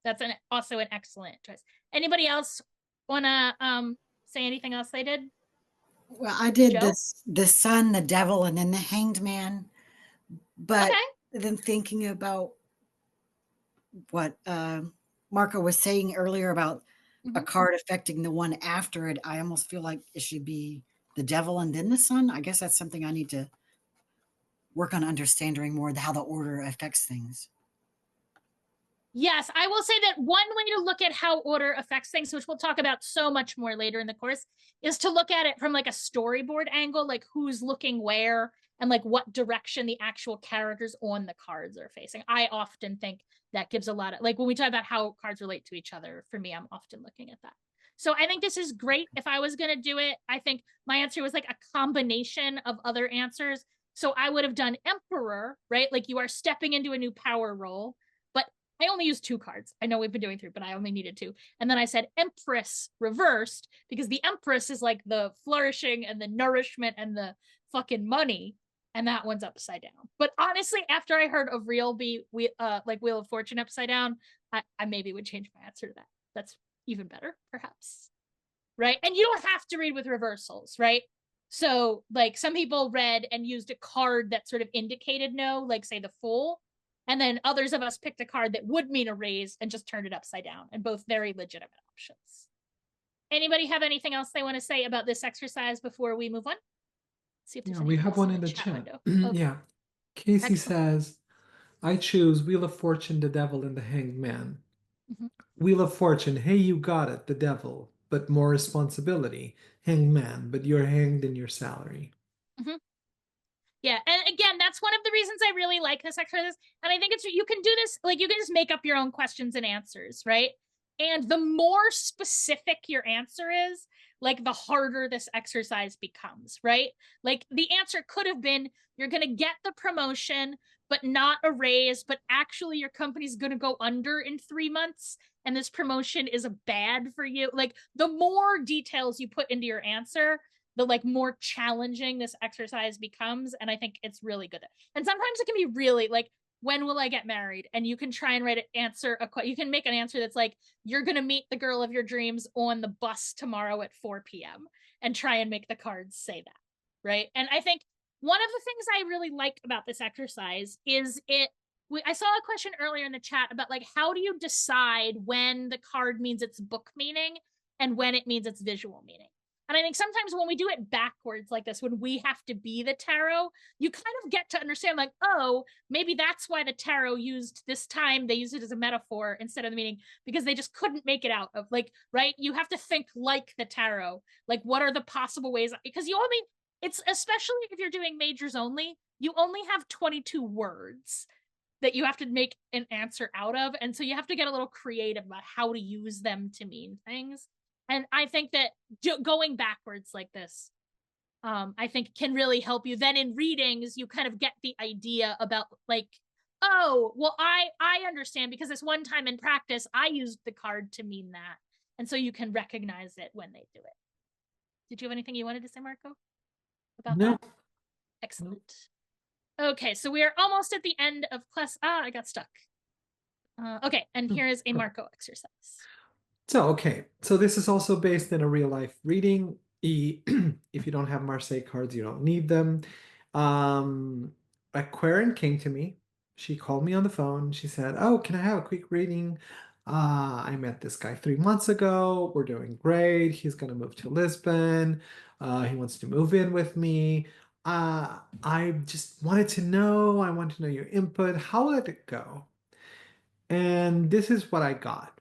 That's also an excellent choice. Anybody else want to say anything else they did? Well, I did the sun, the devil, and then the hanged man. But Okay. then thinking about what Marco was saying earlier about a card affecting the one after it, I almost feel like it should be the devil and then the sun. I guess that's something I need to work on understanding more how the order affects things. Yes, I will say that one way to look at how order affects things, which we'll talk about so much more later in the course, is to look at it from like a storyboard angle, like who's looking where and like what direction the actual characters on the cards are facing. I often think that gives a lot of, like when we talk about how cards relate to each other, for me, I'm often looking at that. So I think this is great. If I was going to do it, I think my answer was like a combination of other answers. So I would have done Emperor, right? Like you are stepping into a new power role. But I only used 2 cards. I know we've been doing 3, but I only needed 2. And then I said Empress reversed because the Empress is like the flourishing and the nourishment and the fucking money. And that one's upside down. But honestly, after I heard of Real be like Wheel of Fortune upside down, I maybe would change my answer to that. That's even better, perhaps. Right? And you don't have to read with reversals, right? So like some people read and used a card that sort of indicated no, like say the Fool. And then others of us picked a card that would mean a raise and just turned it upside down, and both very legitimate options. Anybody have anything else they want to say about this exercise before we move on? See if there's we have one in the chat. Yeah. Casey Excellent. says, I choose Wheel of Fortune, the devil, and the hanged man. Wheel of Fortune, hey, you got it, the devil, but more responsibility. Hanged man, but you're hanged in your salary. Yeah, and again, that's one of the reasons I really like this exercise. And I think it's, you can do this, like you can just make up your own questions and answers, right? And the more specific your answer is, like the harder this exercise becomes, right? Like the answer could have been, you're going to get the promotion, but not a raise, but actually your company's going to go under in 3 months. And this promotion is bad for you. Like the more details you put into your answer, the like more challenging this exercise becomes. And I think it's really good. And sometimes it can be really like, when will I get married? And you can try and write an answer. You can make an answer that's like, you're going to meet the girl of your dreams on the bus tomorrow at 4 p.m. and try and make the cards say that. Right. And I think one of the things I really like about this exercise is I saw a question earlier in the chat about like, how do you decide when the card means it's book meaning and when it means it's visual meaning? And I think sometimes when we do it backwards like this, when we have to be the tarot, you kind of get to understand like, oh, maybe that's why the tarot used this time. They used it as a metaphor instead of the meaning because they just couldn't make it out of like, right? You have to think like the tarot. Like what are the possible ways? Because you only, it's especially if you're doing majors only, you only have 22 words that you have to make an answer out of. And so you have to get a little creative about how to use them to mean things. And I think that going backwards like this, I think can really help you. Then in readings, you kind of get the idea about like, oh, well, I understand because this one time in practice, I used the card to mean that. And so you can recognize it when they do it. Did you have anything you wanted to say, Marco? About that? Excellent. Okay, so we are almost at the end of class. I got stuck. Okay, and here is a Marco exercise. So this is also based in a real life reading. If you don't have Marseille cards, you don't need them. A querent came to me. She called me on the phone. She said, oh, can I have a quick reading? I met this guy 3 months ago. We're doing great. He's going to move to Lisbon. He wants to move in with me. I just wanted to know. I want to know your input. How did it go? And this is what I got.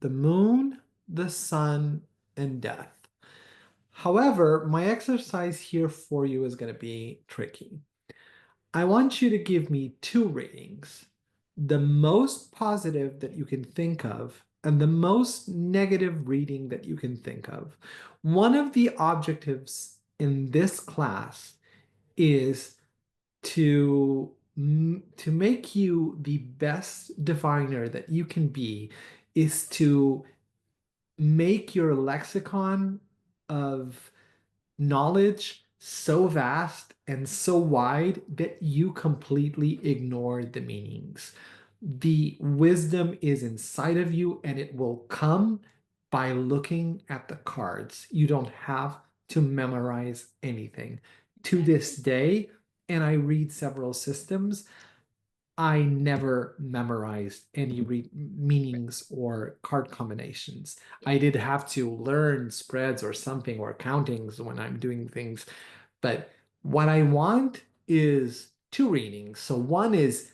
The moon, the sun, and death. However, my exercise here for you is going to be tricky. I want you to give me 2 ratings, the most positive that you can think of and the most negative reading that you can think of. One of the objectives in this class is to make you the best diviner that you can be, is to make your lexicon of knowledge so vast and so wide that you completely ignore the meanings. The wisdom is inside of you and it will come by looking at the cards. You don't have to memorize anything. To this day, and I read several systems, I never memorized any meanings or card combinations. I did have to learn spreads or something or countings when I'm doing things. But what I want is two readings. So one is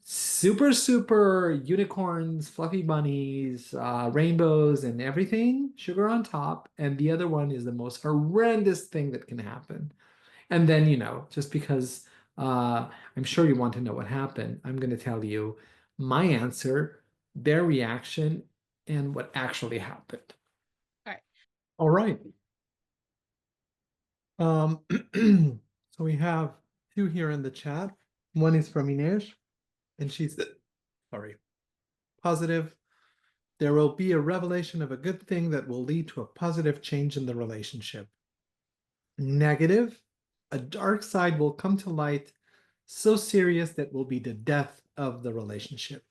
super, super unicorns, fluffy bunnies, rainbows, and everything, sugar on top. And the other one is the most horrendous thing that can happen. And then, just because I'm sure you want to know what happened, I'm going to tell you my answer, their reaction, and what actually happened. All right. All right. So we have two here in the chat. One is from Inez, and she said, sorry, positive. There will be a revelation of a good thing that will lead to a positive change in the relationship. Negative, a dark side will come to light, so serious that will be the death of the relationship.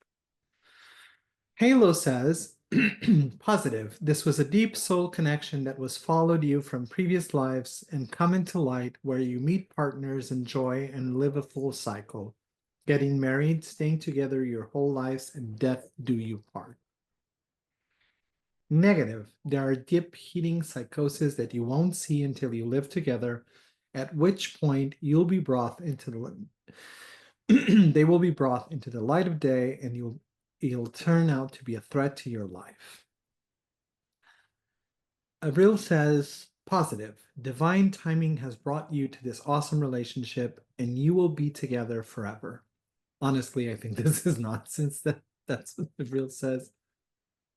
Halo says, positive, this was a deep soul connection that was followed you from previous lives and come into light where you meet partners, enjoy, and live a full cycle. Getting married, staying together your whole lives, and death do you part. Negative, there are deep heating psychoses that you won't see until you live together, at which point you'll be brought into they will be brought into the light of day, and it'll turn out to be a threat to your life. Avril says, positive, divine timing has brought you to this awesome relationship, and you will be together forever. Honestly, I think this is nonsense. That's what Avril says.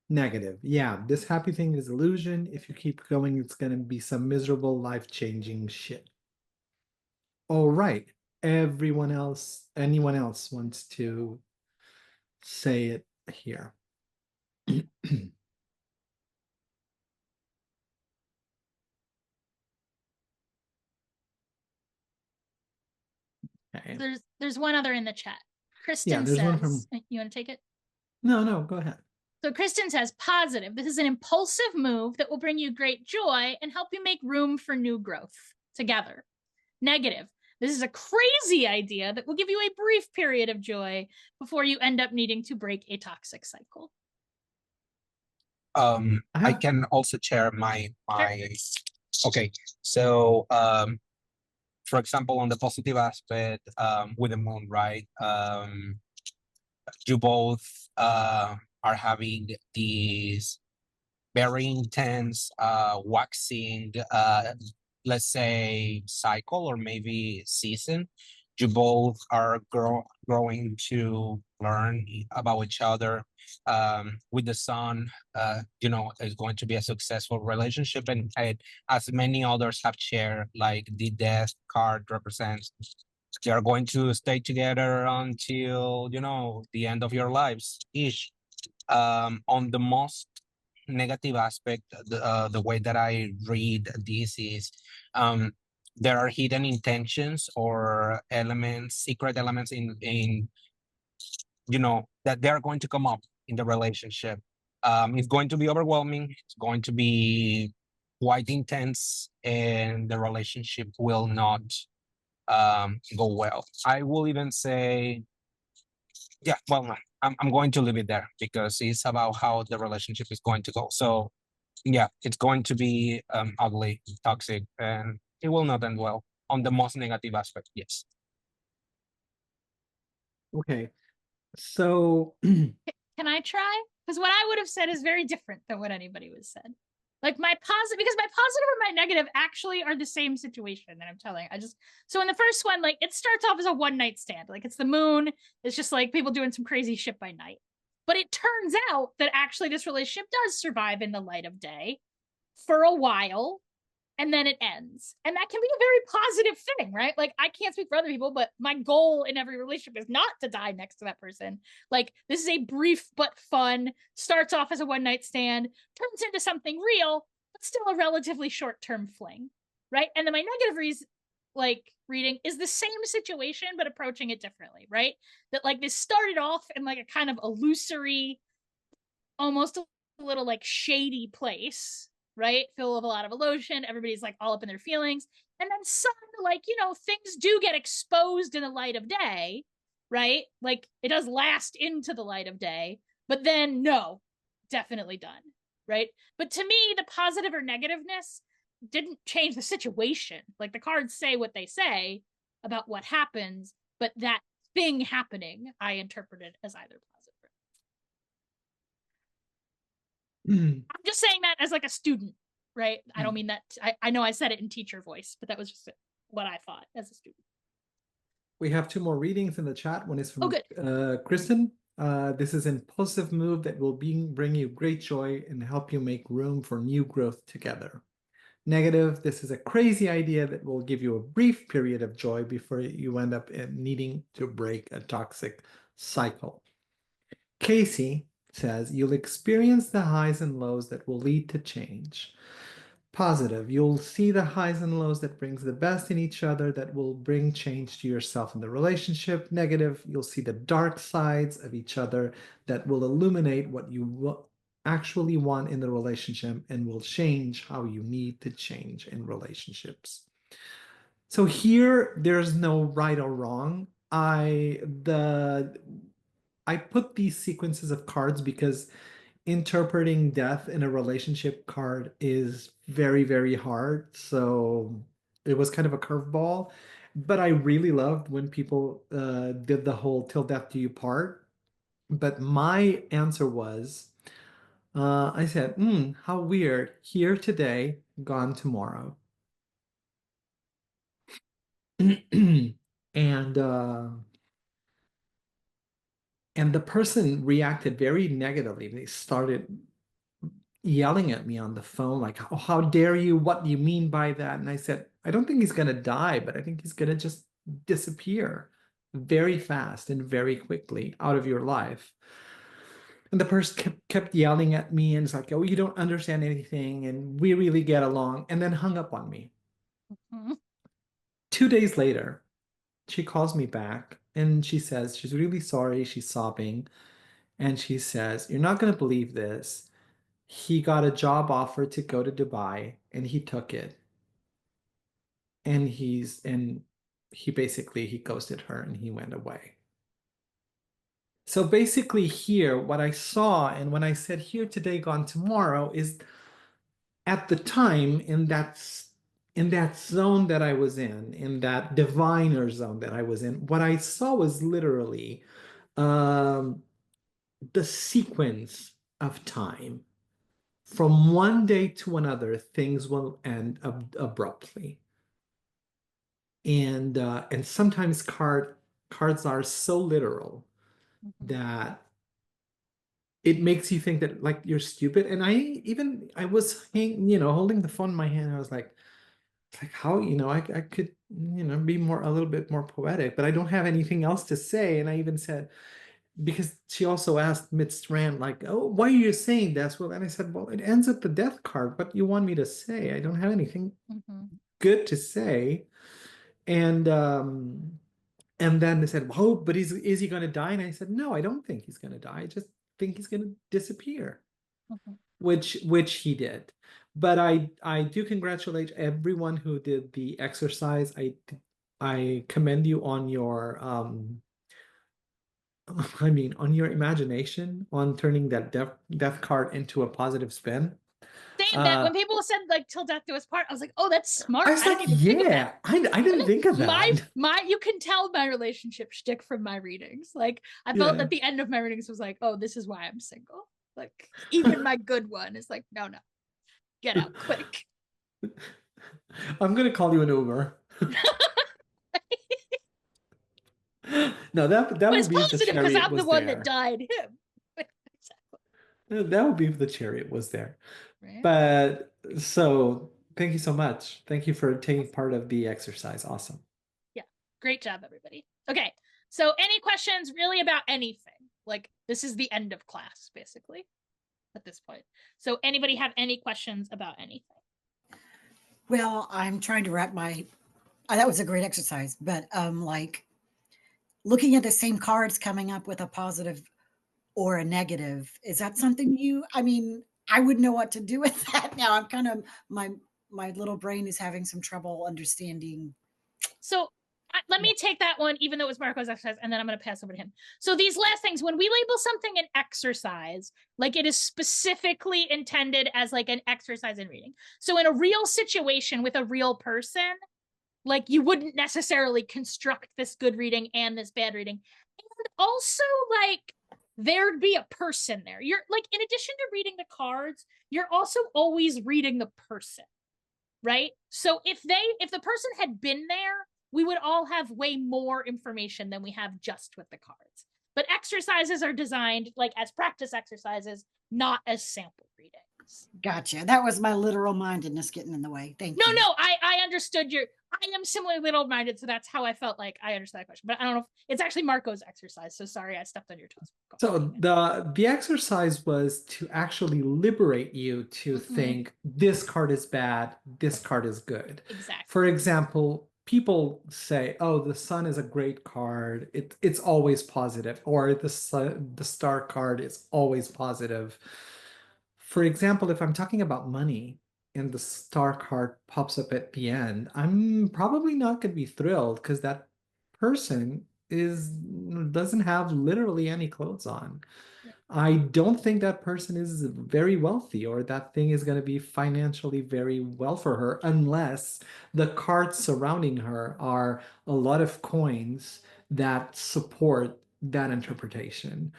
Negative, yeah, this happy thing is illusion. If you keep going, it's going to be some miserable, life-changing shit. All right. Anyone else wants to say it here? Okay. There's one other in the chat. Kristen there's one says, you want to take it? No, go ahead. So Kristen says, positive, this is an impulsive move that will bring you great joy and help you make room for new growth together. Negative, this is a crazy idea that will give you a brief period of joy before you end up needing to break a toxic cycle. I can also share my okay. So for example, on the positive aspect, with the moon, right? You both are having these very intense waxing let's say cycle or maybe season. You both are growing to learn about each other. With the sun, it's going to be a successful relationship, and as many others have shared, like the death card represents, they are going to stay together until the end of your lives ish. On the most negative aspect, the way that I read this is there are hidden intentions or elements, secret elements in that they're going to come up in the relationship. It's going to be overwhelming. It's going to be quite intense, and the relationship will not go well. I will even say, yeah, well, no, I'm going to leave it there because it's about how the relationship is going to go. So yeah, it's going to be ugly, toxic, and it will not end well on the most negative aspect. Yes. Okay. So can I try? Because what I would have said is very different than what anybody was said. Like my positive, because my positive and my negative actually are the same situation that I'm telling. So in the first one, like it starts off as a one night stand. Like it's the moon. It's just like people doing some crazy shit by night. But it turns out that actually this relationship does survive in the light of day for a while, and then it ends. And that can be a very positive thing, right? Like I can't speak for other people, but my goal in every relationship is not to die next to that person. Like this is a brief but fun, starts off as a one night stand, turns into something real, but still a relatively short-term fling, right? And then my negative reading is the same situation, but approaching it differently, right? That like this started off in like a kind of illusory, almost a little like shady place, right? Full of a lot of emotion. Everybody's like all up in their feelings. And then some, like, you know, things do get exposed in the light of day, right? Like it does last into the light of day, but then no, definitely done, right? But to me, the positive or negativeness didn't change the situation. Like the cards say what they say about what happens, but that thing happening, I interpreted as either positive. I'm just saying that as like a student, right? I don't mean that. I know I said it in teacher voice, but that was just what I thought as a student. We have 2 more readings in the chat. One is from good. Kristen. This is an impulsive move that will bring you great joy and help you make room for new growth together. Negative, this is a crazy idea that will give you a brief period of joy before you end up needing to break a toxic cycle. Casey says, you'll experience the highs and lows that will lead to change. Positive, you'll see the highs and lows that brings the best in each other that will bring change to yourself and the relationship. Negative, you'll see the dark sides of each other that will illuminate what you actually want in the relationship and will change how you need to change in relationships. So here, there's no right or wrong. I put these sequences of cards because interpreting death in a relationship card is very, very hard. So it was kind of a curveball. But I really loved when people did the whole till death do you part. But my answer was, I said, how weird. Here today, gone tomorrow. And the person reacted very negatively. They started yelling at me on the phone, like, oh, how dare you? What do you mean by that? And I said, I don't think he's going to die, but I think he's going to just disappear very fast and very quickly out of your life. And the person kept yelling at me and it's like, oh, you don't understand anything and we really get along, and then hung up on me. 2 days later, she calls me back and she says she's really sorry. She's sobbing. And she says, you're not going to believe this. He got a job offer to go to Dubai and he took it. And he basically he ghosted her and he went away. So basically here, what I saw, and when I said here today, gone tomorrow, is at the time in that zone that I was in that diviner zone that I was in, what I saw was literally the sequence of time. From one day to another, things will end abruptly. And sometimes cards are so literal that it makes you think that like you're stupid. And I was holding the phone in my hand. I was like how, I could, be a little bit more poetic, but I don't have anything else to say. And I even said, because she also asked mid-strand, like, oh, why are you saying this? Well, and I said, well, it ends at the death card. What you want me to say? I don't have anything good to say. And then they said, oh, but is he going to die? And I said, no, I don't think he's going to die. I just think he's going to disappear, which he did. But I do congratulate everyone who did the exercise. I commend you on your on your imagination on turning that death card into a positive spin. Saying that when people said like till death do us part, I was like, oh, that's smart. I was like, yeah, I didn't think of that. You can tell my relationship shtick from my readings. Like I felt at the end of my readings was like, oh, this is why I'm single. Like even my good one is like, no, get out quick. I'm gonna call you an Uber. No, that would be the chariot because I'm the one there. that died him. Exactly. That would be if the chariot was there. Right. But so thank you so much. Thank you for taking part of the exercise. Awesome. Yeah. Great job, everybody. Okay. So any questions really about anything? Like this is the end of class, basically, at this point. So anybody have any questions about anything? Well, I'm trying to wrap that was a great exercise, but like looking at the same cards coming up with a positive or a negative, is that something I wouldn't know what to do with that now. I'm kind of, my my little brain is having some trouble understanding. So let me take that one, even though it was Marco's exercise, and then I'm going to pass over to him. So these last things, when we label something an exercise, like it is specifically intended as like an exercise in reading. So in a real situation with a real person, like you wouldn't necessarily construct this good reading and this bad reading. And also like there'd be a person there. You're like, in addition to reading the cards, you're also always reading the person, right? So if the person had been there, we would all have way more information than we have just with the cards. But exercises are designed like as practice exercises, not as sample readings. Gotcha. That was my literal mindedness getting in the way. Thank you. No, I understood I am similarly little-minded, so that's how I felt like I understood that question. But I don't know if it's actually Marco's exercise, so sorry I stepped on your toes. So the exercise was to actually liberate you to think this card is bad, this card is good. Exactly. For example, people say, "Oh, the sun is a great card. It's always positive," or the star card is always positive. For example, if I'm talking about money and the star card pops up at the end, I'm probably not going to be thrilled because that person doesn't have literally any clothes on. I don't think that person is very wealthy or that thing is going to be financially very well for her unless the cards surrounding her are a lot of coins that support that interpretation.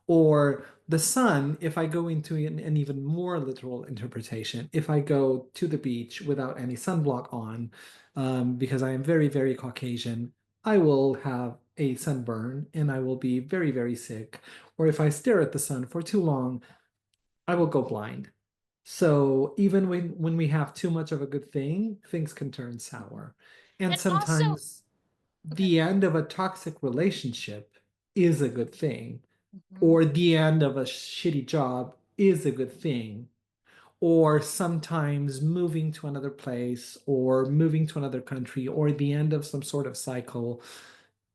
Or the sun, if I go into an even more literal interpretation, if I go to the beach without any sunblock on, because I am very, very Caucasian, I will have a sunburn and I will be very, very sick. Or if I stare at the sun for too long, I will go blind. So even when we have too much of a good thing, things can turn sour. And sometimes the end of a toxic relationship is a good thing, or the end of a shitty job is a good thing, or sometimes moving to another place or moving to another country or the end of some sort of cycle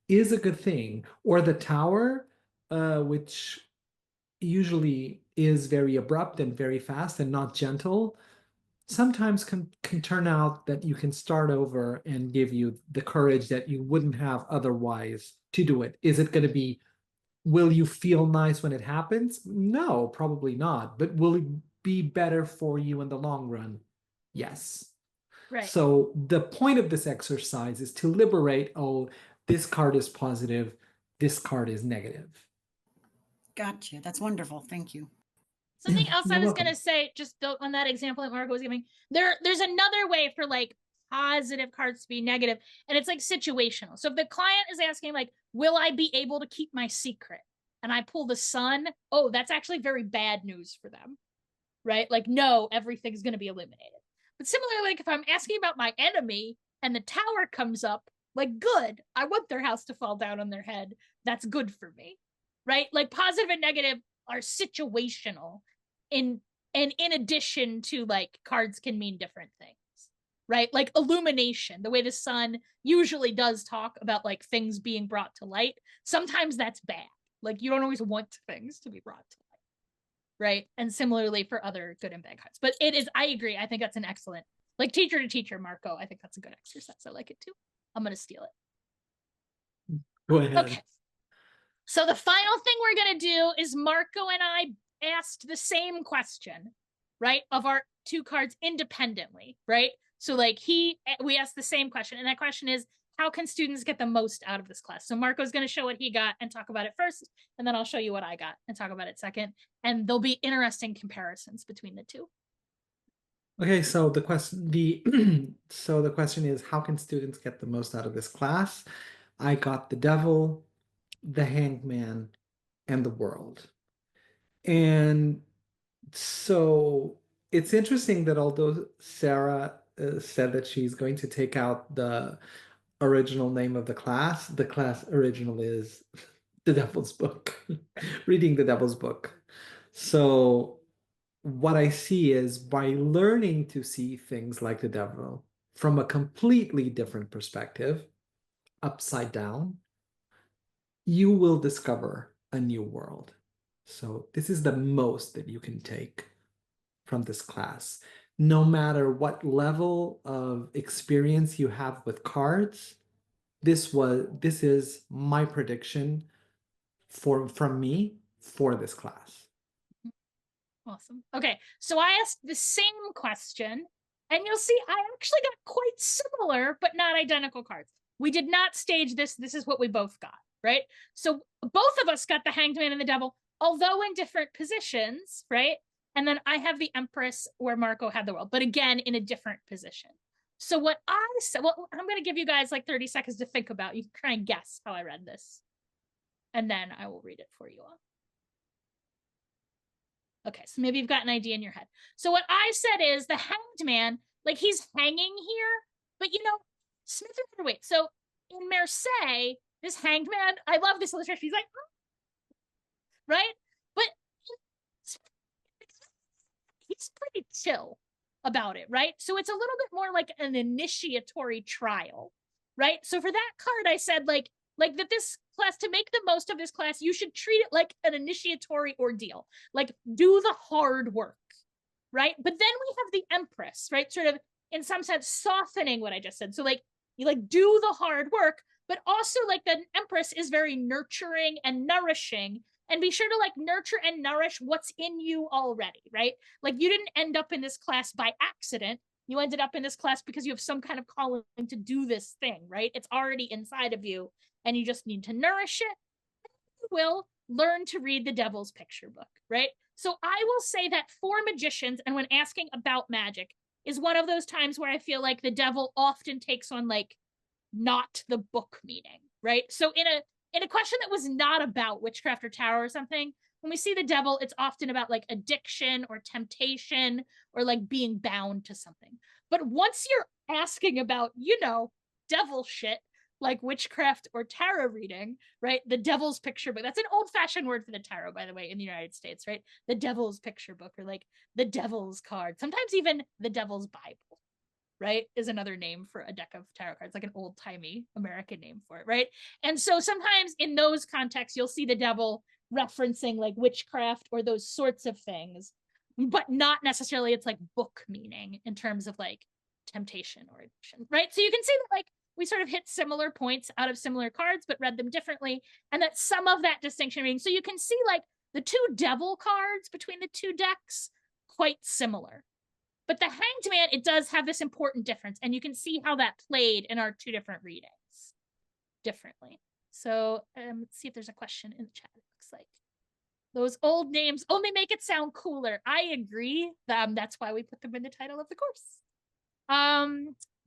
is a good thing. Or the tower, which usually is very abrupt and very fast and not gentle, sometimes can turn out that you can start over and give you the courage that you wouldn't have otherwise to do it. Is it going to be, will you feel nice when it happens? No, probably not. But will it be better for you in the long run? Yes. Right. So the point of this exercise is to liberate, oh, this card is positive, this card is negative. Gotcha. That's wonderful. Thank you. Something else I You're was welcome. gonna say, just built on that example that Marco was giving. There's another way for like positive cards to be negative, and it's like situational. So if the client is asking like, will I be able to keep my secret? And I pull the sun, oh, that's actually very bad news for them. Right? Like, no, everything's gonna be eliminated. But similarly, like if I'm asking about my enemy and the tower comes up, like good, I want their house to fall down on their head. That's good for me. Right? Like positive and negative are situational in addition to like cards can mean different things, right? Like illumination, the way the sun usually does talk about like things being brought to light, sometimes that's bad. Like you don't always want things to be brought to light, right? And similarly for other good and bad cards. But it is, I agree, I think that's an excellent, like teacher to teacher, Marco, I think that's a good exercise. I like it too. I'm gonna steal it. Go ahead. Okay. So the final thing we're going to do is Marco and I asked the same question, right, of our two cards independently, right? So like we asked the same question, and that question is, how can students get the most out of this class? So Marco's going to show what he got and talk about it first, and then I'll show you what I got and talk about it second. And there'll be interesting comparisons between the two. Okay, so the question is, how can students get the most out of this class? I got the devil, the hanged man, and the world. And so it's interesting that although Sara said that she's going to take out the original name of the class original is the Devil's Book, reading the Devil's Book. So what I see is by learning to see things like the devil from a completely different perspective, upside down, you will discover a new world. So this is the most that you can take from this class. no matter what level of experience you have with cards, this is my prediction from me for this class. Awesome. Okay, so I asked the same question, and you'll see I actually got quite similar, but not identical cards. We did not stage this. This is what we both got, right? So both of us got the Hanged Man and the Devil, although in different positions, right? And then I have the Empress where Marco had the World, but again, in a different position. So what I said, well, I'm going to give you guys like 30 seconds to think about. You can try and guess how I read this. And then I will read it for you all. Okay, so maybe you've got an idea in your head. So what I said is the Hanged Man, like he's hanging here, but you know, Smith Rider Waite. So in Marseilles, this Hanged Man, I love this illustration. He's like, right? But he's pretty chill about it, right? So it's a little bit more like an initiatory trial, right? So for that card, I said like that this class, to make the most of this class, you should treat it like an initiatory ordeal, like do the hard work, right? But then we have the Empress, right? Sort of in some sense softening what I just said. So like you like do the hard work, but also like the Empress is very nurturing and nourishing, and be sure to like nurture and nourish what's in you already, right? Like you didn't end up in this class by accident. You ended up in this class because you have some kind of calling to do this thing, right? It's already inside of you, and you just need to nourish it. You will learn to read the Devil's Picture book, right? So I will say that for magicians, and when asking about magic, is one of those times where I feel like the devil often takes on like not the book meaning, right? So in a question that was not about witchcraft or tarot or something, when we see the devil, it's often about like addiction or temptation or like being bound to something. But once you're asking about, you know, devil shit, like witchcraft or tarot reading, right? The Devil's Picture book. That's an old-fashioned word for the tarot, by the way, in the United States, right? The Devil's Picture book, or like the Devil's card. Sometimes even the Devil's Bible, right, is another name for a deck of tarot cards, like an old-timey American name for it, right? And so sometimes in those contexts, you'll see the devil referencing like witchcraft or those sorts of things, but not necessarily it's like book meaning in terms of like temptation or addiction, right? So you can see that like we sort of hit similar points out of similar cards, but read them differently, and that some of that distinction reading. So you can see like the two devil cards between the two decks, quite similar. But the Hanged Man, it does have this important difference, and you can see how that played in our two different readings differently. So let's see if there's a question in the chat. It looks like those old names only make it sound cooler. I agree. That's why we put them in the title of the course.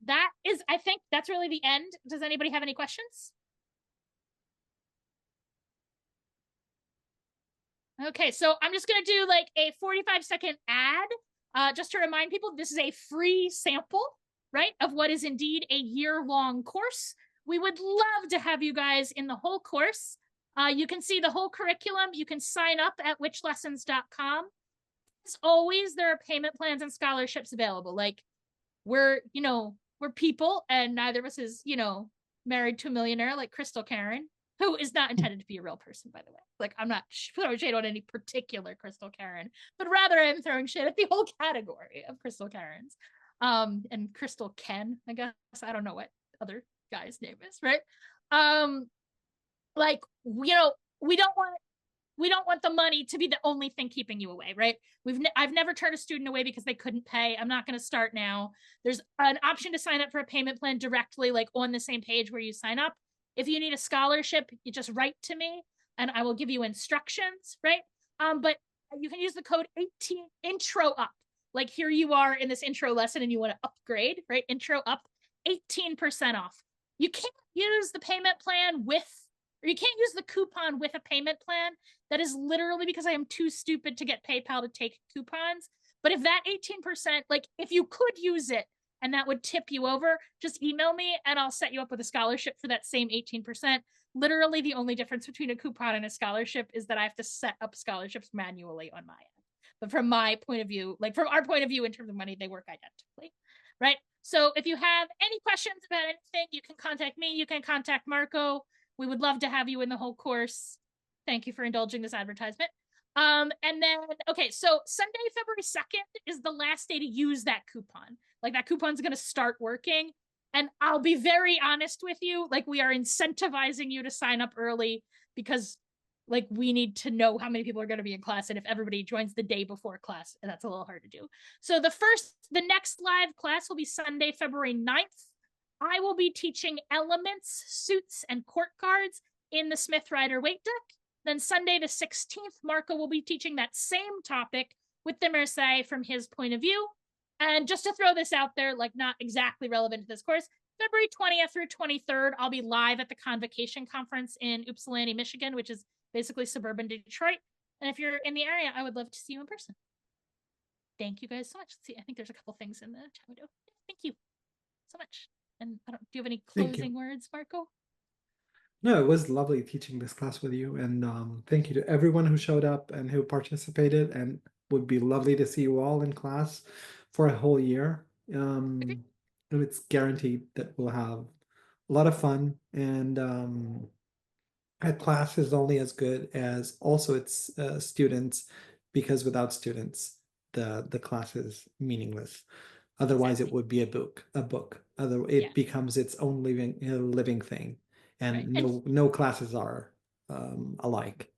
That is, I think that's really the end. Does anybody have any questions? Okay, so I'm just going to do like a 45-second ad just to remind people this is a free sample, right, of what is indeed a year-long course. We would love to have you guys in the whole course. You can see the whole curriculum. You can sign up at witchlessons.com. As always, there are payment plans and scholarships available. Like we're people, and neither of us is, married to a millionaire like Crystal Karen, who is not intended to be a real person, by the way. Like, I'm not throwing shade on any particular Crystal Karen, but rather I'm throwing shade at the whole category of Crystal Karens. And Crystal Ken, I guess. I don't know what other guy's name is, right? Like, we don't want the money to be the only thing keeping you away, right? I've never turned a student away because they couldn't pay. I'm not going to start now. There's an option to sign up for a payment plan directly, like on the same page where you sign up. If you need a scholarship, you just write to me and I will give you instructions, right? But you can use the code 18 intro up. Like here you are in this intro lesson and you want to upgrade, right? Intro up, 18% off. You can't use the payment plan or you can't use the coupon with a payment plan. That is literally because I am too stupid to get PayPal to take coupons. But if that 18%, like if you could use it and that would tip you over, just email me and I'll set you up with a scholarship for that same 18%. Literally the only difference between a coupon and a scholarship is that I have to set up scholarships manually on my end. But from my point of view, like from our point of view in terms of money, they work identically, right? So if you have any questions about anything, you can contact me, you can contact Marco. We would love to have you in the whole course. Thank you for indulging this advertisement. And then, okay, so Sunday, February 2nd is the last day to use that coupon. Like that coupon's going to start working. And I'll be very honest with you, like we are incentivizing you to sign up early because like we need to know how many people are going to be in class. And if everybody joins the day before class, that's a little hard to do. So the next live class will be Sunday, February 9th. I will be teaching elements, suits, and court cards in the Smith Rider Waite deck. Then Sunday the 16th, Marco will be teaching that same topic with the Marseilles from his point of view. And just to throw this out there, like not exactly relevant to this course, February 20th through 23rd, I'll be live at the Convocation Conference in Ypsilanti, Michigan, which is basically suburban Detroit. And if you're in the area, I would love to see you in person. Thank you guys so much. Let's see, I think there's a couple things in the chat window. Thank you so much. And do you have any closing words, Marco? No, it was lovely teaching this class with you. And thank you to everyone who showed up and who participated. And would be lovely to see you all in class for a whole year. And it's guaranteed that we'll have a lot of fun. And a class is only as good as also its students, because without students, the class is meaningless. Otherwise, it would be a book. It becomes its own living thing. And no classes are alike.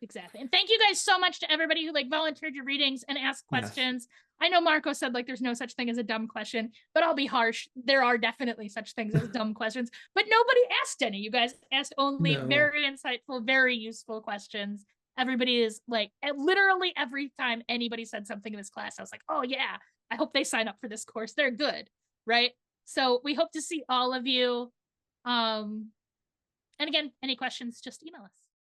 Exactly. And thank you guys so much to everybody who like volunteered your readings and asked questions. Yes. I know Marco said like there's no such thing as a dumb question, but I'll be harsh. There are definitely such things as dumb questions, but nobody asked any. You guys asked only very insightful, very useful questions. Everybody is like, literally every time anybody said something in this class, I was like, oh yeah, I hope they sign up for this course. They're good, right? So we hope to see all of you. And again, any questions, just email us.